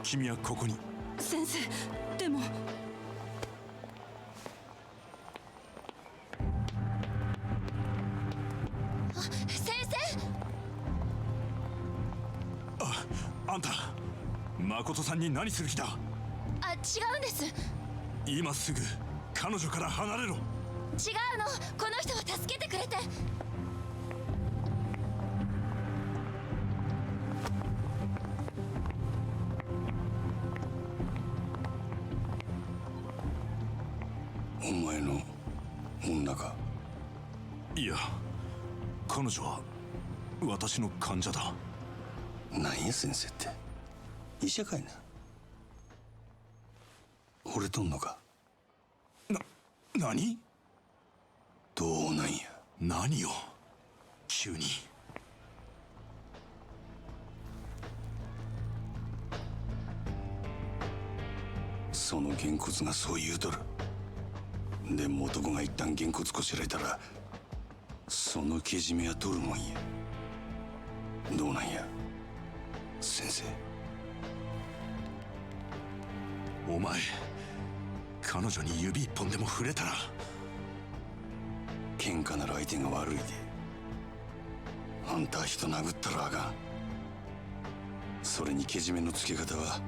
君はここに。先生、でも。先生。あんた誠さんに何する気だ？あ、違うんです。今すぐ彼女から離れろ。違うの。この人が助けてくれて。お前の女か？いや、彼女は私の患者だ。何や先生って、医者かいな。惚れとんのか？何？どうなんや？何よ急に。そのげんこつがそう言うとる。でも男が一旦げんこつこしらえたらそのけじめは取るもんや。どうなんや先生。お前、彼女に指一本でも触れたら。喧嘩なら相手が悪いで。あんた人殴ったらあかん。それにけじめのつけ方は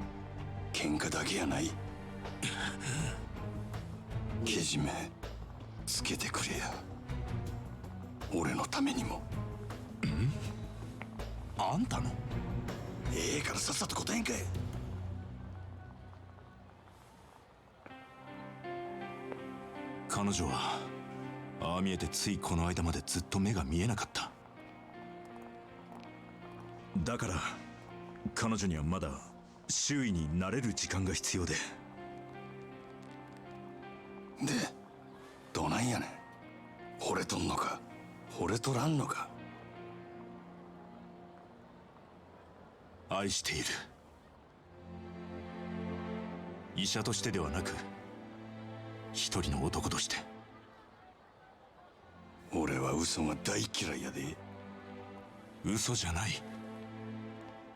喧嘩だけやない。けじめつけてくれや、俺のためにも。あんたの？ええからさっさと答えんかい。彼女はああ見えてついこの間までずっと目が見えなかった。だから彼女にはまだ周囲に慣れる時間が必要で。でどないやねん。惚れとんのか惚れとらんのか。愛している。医者としてではなく一人の男として。俺は嘘が大嫌いやで。嘘じゃない。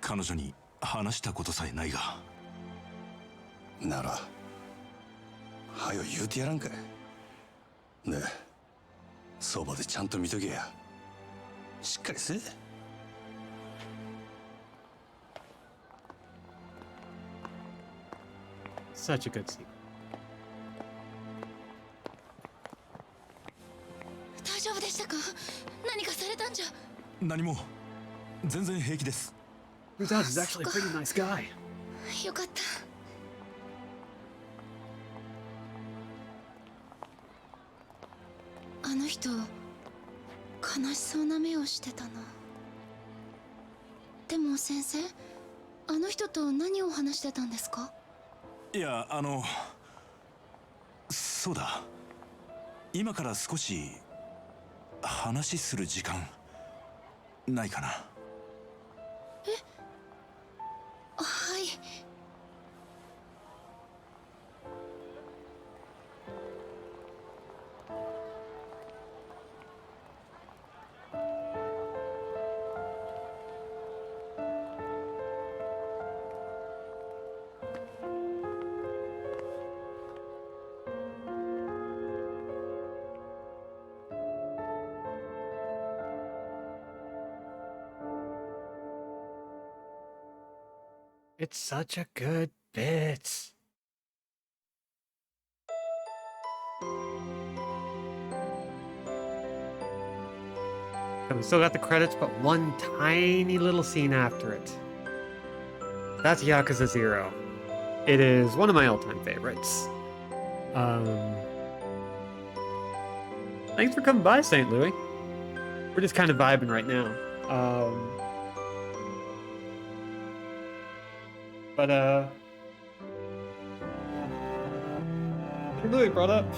彼女に話したことさえないが。ならはよ言うてやらんかい。でそばでちゃんと見とけや。しっかりせえ。Such a good scene. 大丈夫でしたか？何かされたんじゃ。何も、全然平気です。Your dad is actually a pretty nice guy. よかった。あの人悲しそうな目をしてたな。でも先生、あの人と何を話してたんですか？いや、そうだ、今から少し話する時間ないかな。はい。It's such a good bit. And we still got the credits, but one tiny little scene after it. That's Yakuza 0. It is one of my all-time favorites. Thanks for coming by, St. Louis. We're just kind of vibing right now. St. Louis brought up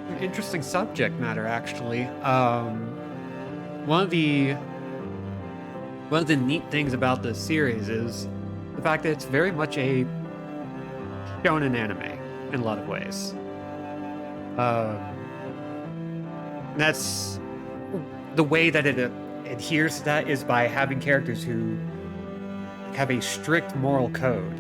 an interesting subject matter, actually. One of the neat things about this series is the fact that it's very much a shonen anime in a lot of ways. That's the way that it adheres to that is by having characters who have a strict moral code.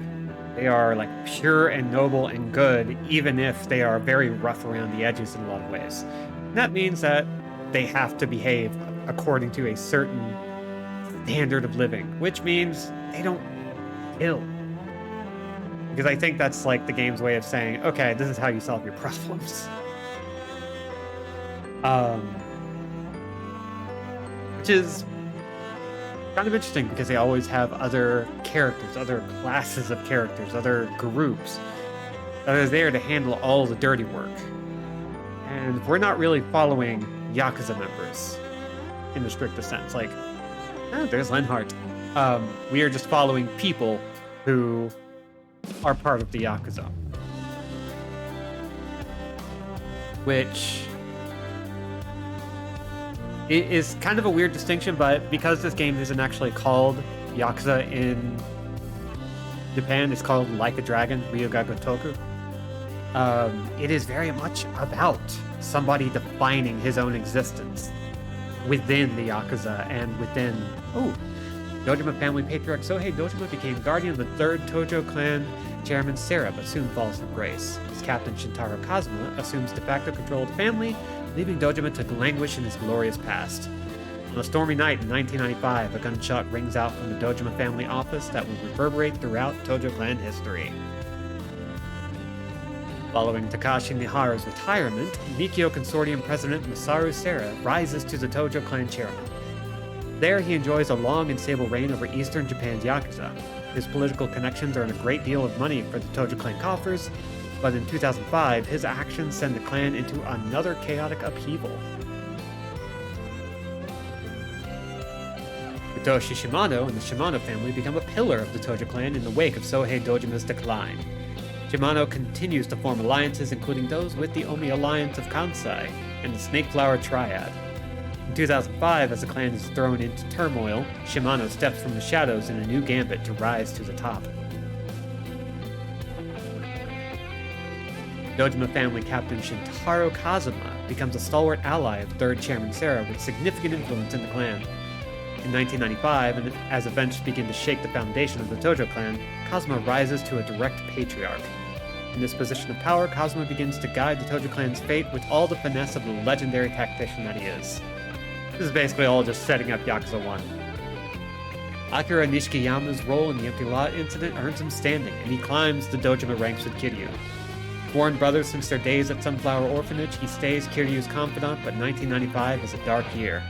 They are like pure and noble and good, even if they are very rough around the edges in a lot of ways. And that means that they have to behave according to a certain standard of living, which means they don't kill. Because I think that's like the game's way of saying, okay, this is how you solve your problems. Which is kind of interesting because they always have other characters, other classes of characters, other groups that are there to handle all the dirty work. And we're not really following Yakuza members in the strictest sense. Like, oh, there's Lenhart. We are just following people who are part of the Yakuza. Which it is kind of a weird distinction, but because this game isn't actually called Yakuza in Japan, it's called Like a Dragon, Ryuga Gotoku. It is very much about somebody defining his own existence within the Yakuza and within... Oh, Dojima family patriarch Sohei Dojima became guardian of the third Tojo clan chairman Sera, but soon falls from grace. His captain Shintaro Kazuma assumes de facto control of the family, leaving Dojima to languish in his glorious past. On a stormy night in 1995, a gunshot rings out from the Dojima family office that will reverberate throughout Tojo clan history. Following Takashi Miharu's retirement, Nikyo Consortium President Masaru Sera rises to the Tojo clan chairman. There, he enjoys a long and stable reign over eastern Japan's Yakuza. His political connections earn a great deal of money for the Tojo clan coffers, but in 2005, his actions send the clan into another chaotic upheaval. Hitoshi Shimano and the Shimano family become a pillar of the Tojo clan in the wake of Sohei Dojima's decline. Shimano continues to form alliances, including those with the Omi Alliance of Kansai and the Snakeflower Triad. In 2005, as the clan is thrown into turmoil, Shimano steps from the shadows in a new gambit to rise to the top. Dojima family captain Shintaro Kazuma becomes a stalwart ally of third chairman Sera with significant influence in the clan. In 1995, and as events begin to shake the foundation of the Tojo clan, Kazuma rises to a direct patriarch. In this position of power, Kazuma begins to guide the Tojo clan's fate with all the finesse of the legendary tactician that he is. This is basically all just setting up Yakuza 1. Akira Nishikiyama's role in the Empty Lot incident earns him standing, and he climbs the Dojima ranks with Kiryu. Sworn brothers since their days at Sunflower Orphanage, he stays Kiryu's confidant, but 1995 is a dark year.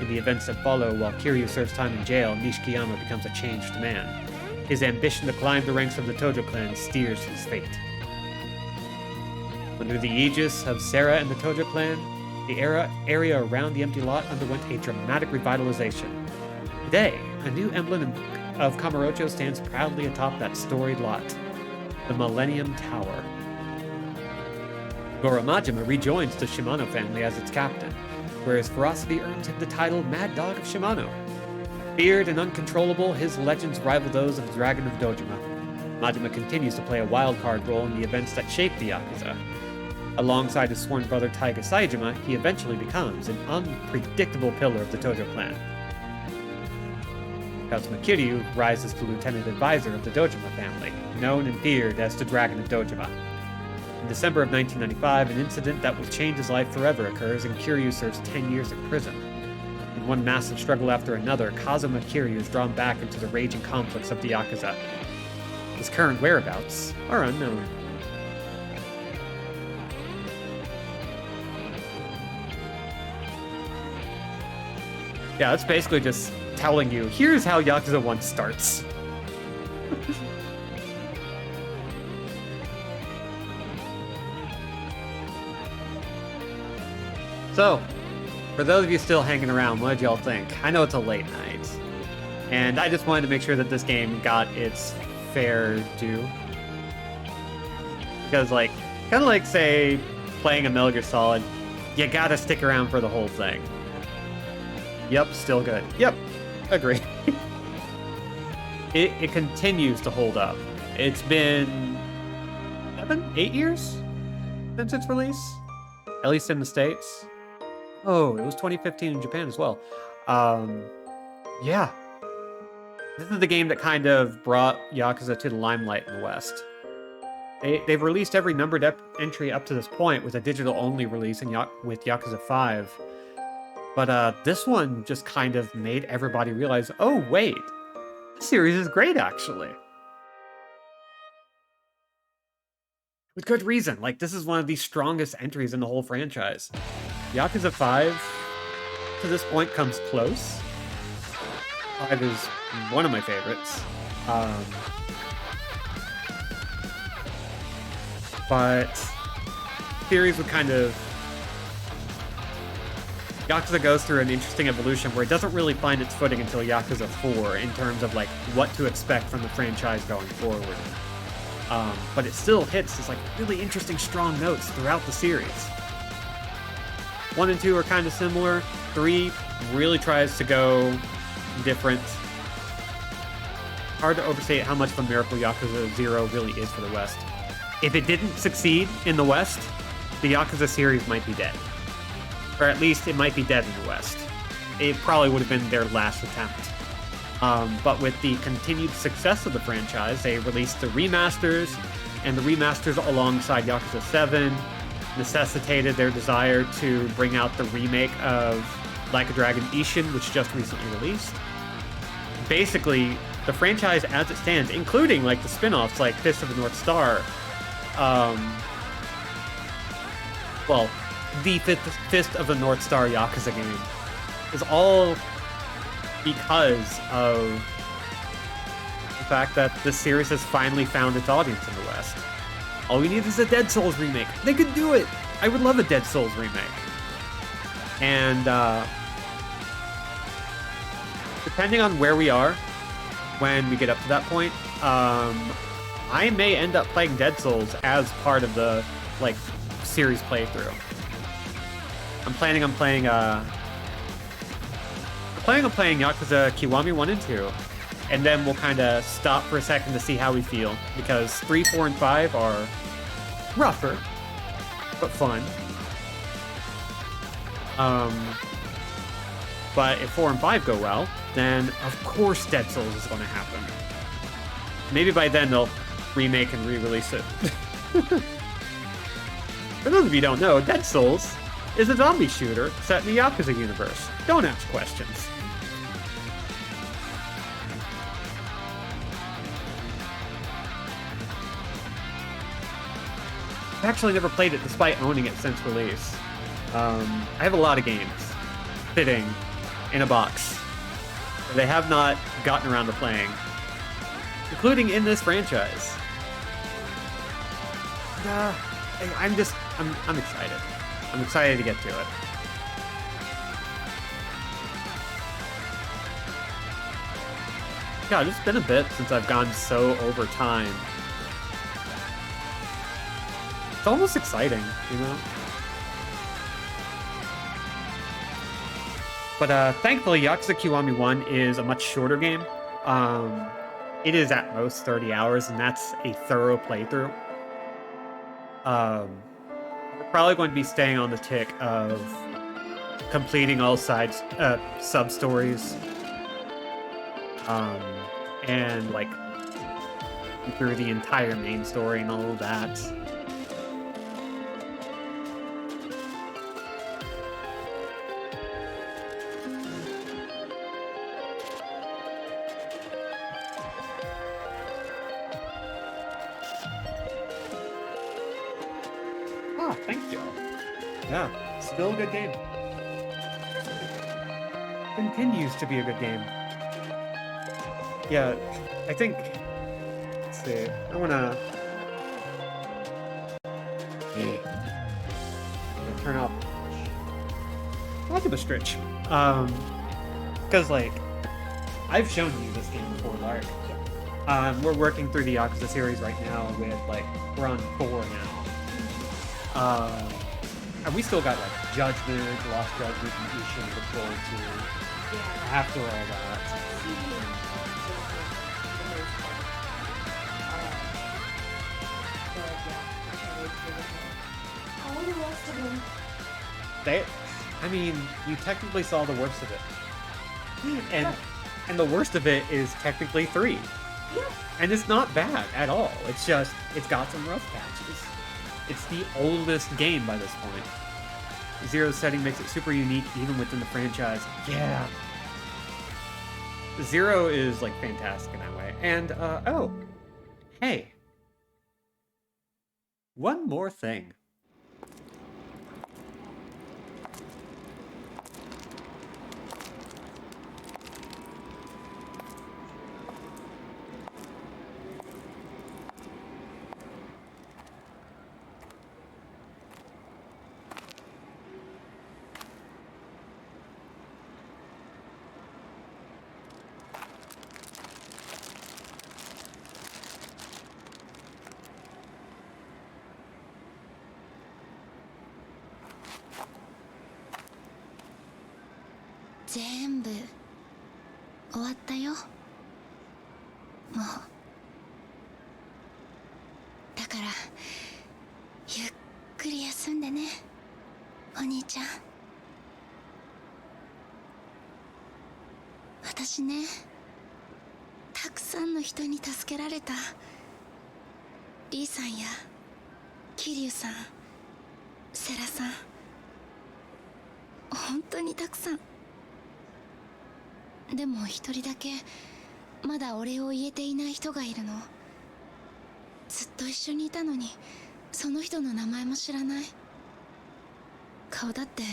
In the events that follow, while Kiryu serves time in jail, Nishikiyama becomes a changed man. His ambition to climb the ranks of the Tojo clan steers his fate. Under the aegis of Sera and the Tojo clan, the area around the Empty Lot underwent a dramatic revitalization. Today, a new emblem of Kamurocho stands proudly atop that storied lot, the Millennium Tower. Goro Majima rejoins the Shimano family as its captain, where his ferocity earns him the title Mad Dog of Shimano. Feared and uncontrollable, his legends rival those of the Dragon of Dojima. Majima continues to play a wild-card role in the events that shape the Yakuza. Alongside his sworn brother Taiga Saejima, he eventually becomes an unpredictable pillar of the Tojo clan. Kazuma Kiryu rises to lieutenant advisor of the Dojima family, known and feared as the Dragon of Dojima. In December of 1995, an incident that will change his life forever occurs, and Kiryu serves 10 years in prison. In one massive struggle after another, Kazuma Kiryu is drawn back into the raging conflicts of the Yakuza. His current whereabouts are unknown. Yeah, it's basically just telling you, here's how Yakuza 1 starts. So, for those of you still hanging around, what did y'all think? I know it's a late night, and I just wanted to make sure that this game got its fair due. Because, like, kind of like, say, playing a Metal Gear Solid, you gotta stick around for the whole thing. Yep, still good. Yep, agree. It continues to hold up. It's been 7, 8 years since its release, at least in the States. Oh, it was 2015 in Japan as well. Yeah. This is the game that kind of brought Yakuza to the limelight in the West. They've released every numbered entry up to this point with a digital-only release with Yakuza 5. But this one just kind of made everybody realize, oh, wait, this series is great, actually. With good reason. Like, this is one of the strongest entries in the whole franchise. Yakuza 5, to this point, comes close. 5 is one of my favorites. But series would kind of... Yakuza goes through an interesting evolution where it doesn't really find its footing until Yakuza 4 in terms of, like, what to expect from the franchise going forward. But it still hits this, like, really interesting, strong notes throughout the series. 1 and 2 are kind of similar. 3 really tries to go different. Hard to overstate how much of a miracle Yakuza 0 really is for the West. If it didn't succeed in the West, the Yakuza series might be dead. Or at least it might be dead in the West. It probably would have been their last attempt. But with the continued success of the franchise, they released the remasters, and the remasters alongside Yakuza 7 necessitated their desire to bring out the remake of Like a Dragon Ishin, which just recently released. Basically, the franchise as it stands, including like the spin-offs like Fist of the North Star, well, the Fist of the North Star Yakuza game is all because of the fact that this series has finally found its audience in the West. All we need is a Dead Souls remake. They could do it! I would love a Dead Souls remake. And, depending on where we are when we get up to that point, I may end up playing Dead Souls as part of the, like, series playthrough. I'm planning on playing Yakuza Kiwami 1 and 2, and then we'll kind of stop for a second to see how we feel, because 3, 4, and 5 are rougher, but fun. But if 4 and 5 go well, then of course Dead Souls is going to happen. Maybe by then they'll remake and re-release it. For those of you who don't know, Dead Souls is a zombie shooter set in the Yakuza universe. Don't ask questions. I've actually never played it despite owning it since release. I have a lot of games sitting in a box that they have not gotten around to playing, including in this franchise. I'm excited. I'm excited to get to it. God, it's been a bit since I've gone so over time. It's almost exciting, you know? But thankfully, Yakuza Kiwami 1 is a much shorter game. It is at most 30 hours, and that's a thorough playthrough. We're probably going to be staying on the tick of completing all sub-stories. And, like, through the entire main story and all of that. Thank you. Yeah, still a good game. Continues to be a good game. Yeah, I think. Let's see. I wanna turn off. I'll give a stretch. Because like I've shown you this game before, Lark. We're working through the Yakuza series right now with like we're on 4 now. And we still got like Judgment, Lost Judgment, and Ishin to look forward to after all that. All the rest of them. I mean, you technically saw the worst of it. And the worst of it is technically 3. Yeah. And it's not bad at all. It's just, it's got some rough patches. It's the oldest game by this point. Zero's setting makes it super unique even within the franchise. Yeah. Zero is like fantastic in that way. And, oh, hey. One more thing.全部終わったよ。もうだからゆっくり休んでね、お兄ちゃん。私ね、たくさんの人に助けられた。リーさんや桐生さん、世良さん、本当にたくさん。でも一人だけまだお礼を言えていない人がいるの。ずっと一緒にいたのにその人の名前も知らない。顔だって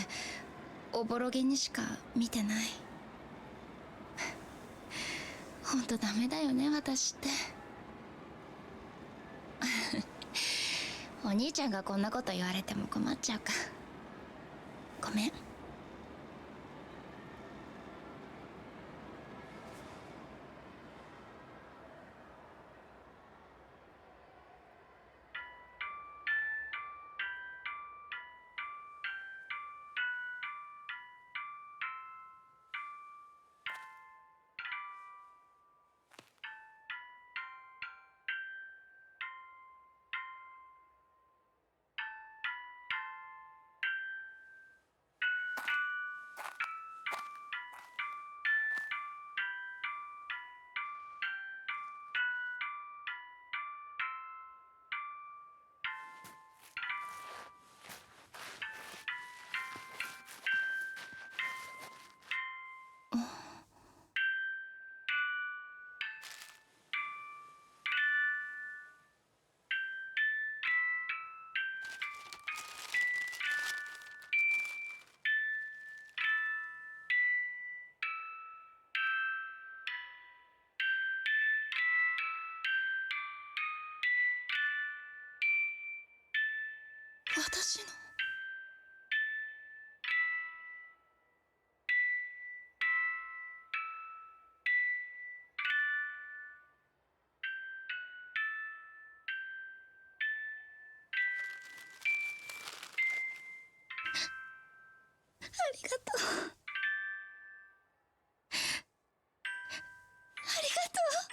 おぼろげにしか見てない。ほんとダメだよね、私って。お兄ちゃんがこんなこと言われても困っちゃうか。ごめん。私のありがとう。ありがとう。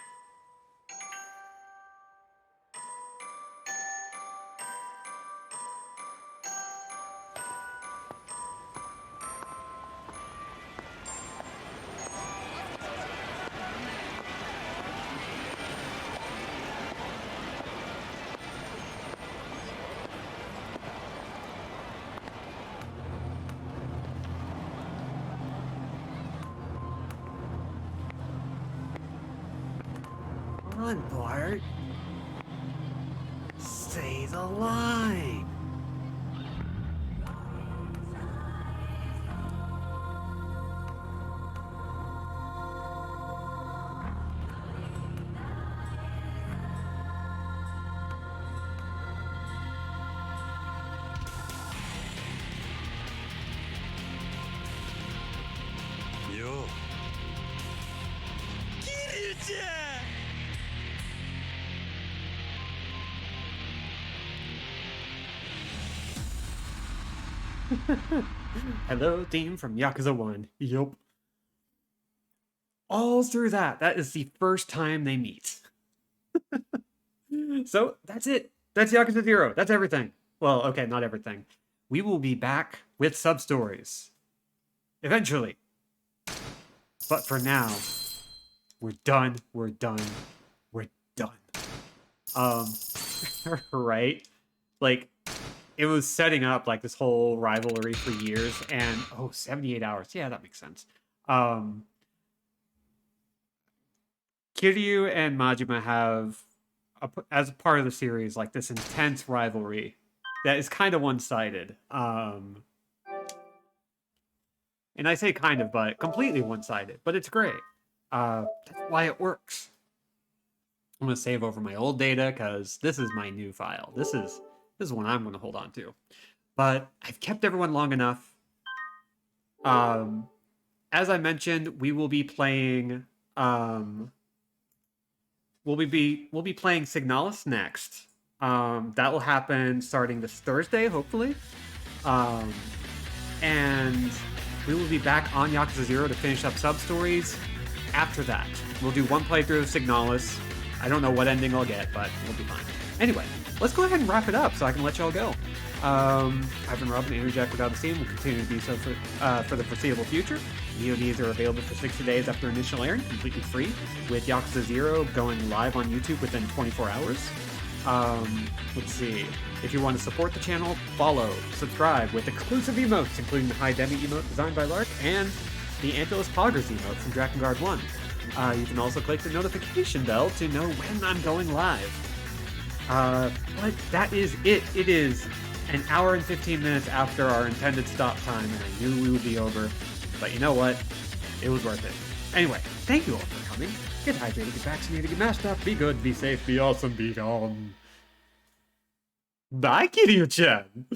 Come on, Bart. Say the line. Hello, theme from Yakuza 1. Yup. All through that is the first time they meet. So, that's it. That's Yakuza 0. That's everything. Well, okay, not everything. We will be back with sub-stories. Eventually. But for now, we're done. We're done. We're done. Right? Like, it was setting up, like, this whole rivalry for years, and, 78 hours. Yeah, that makes sense. Kiryu and Majima have, as part of the series, like, this intense rivalry that is kind of one-sided. And I say kind of, but completely one-sided. But it's great. That's why it works. I'm going to save over my old data, because this is my new file. This is one I'm going to hold on to. But I've kept everyone long enough. As I mentioned, we will be playing... We'll be playing Signalis next. That will happen starting this Thursday, hopefully. And we will be back on Yakuza 0 to finish up sub-stories after that. We'll do one playthrough of Signalis. I don't know what ending I'll get, but we'll be fine. Anyway, let's go ahead and wrap it up so I can let y'all go. I've been Robin, Interject without a steam. Will continue to do so for the foreseeable future. VODs are available for 60 days after initial airing, completely free, with Yakuza 0 going live on YouTube within 24 hours. Let's see. If you want to support the channel, follow, subscribe with exclusive emotes, including the High Demi emote designed by Lark and the Antilus Poggers emote from Drakengard 1. You can also click the notification bell to know when I'm going live. But that is it. It is an hour and 15 minutes after our intended stop time, and I knew we would be over. But you know what? It was worth it. Anyway, thank you all for coming. Get hydrated, get vaccinated, get masked up, be good, be safe, be awesome, be gone. Bye, Kiryu-chan!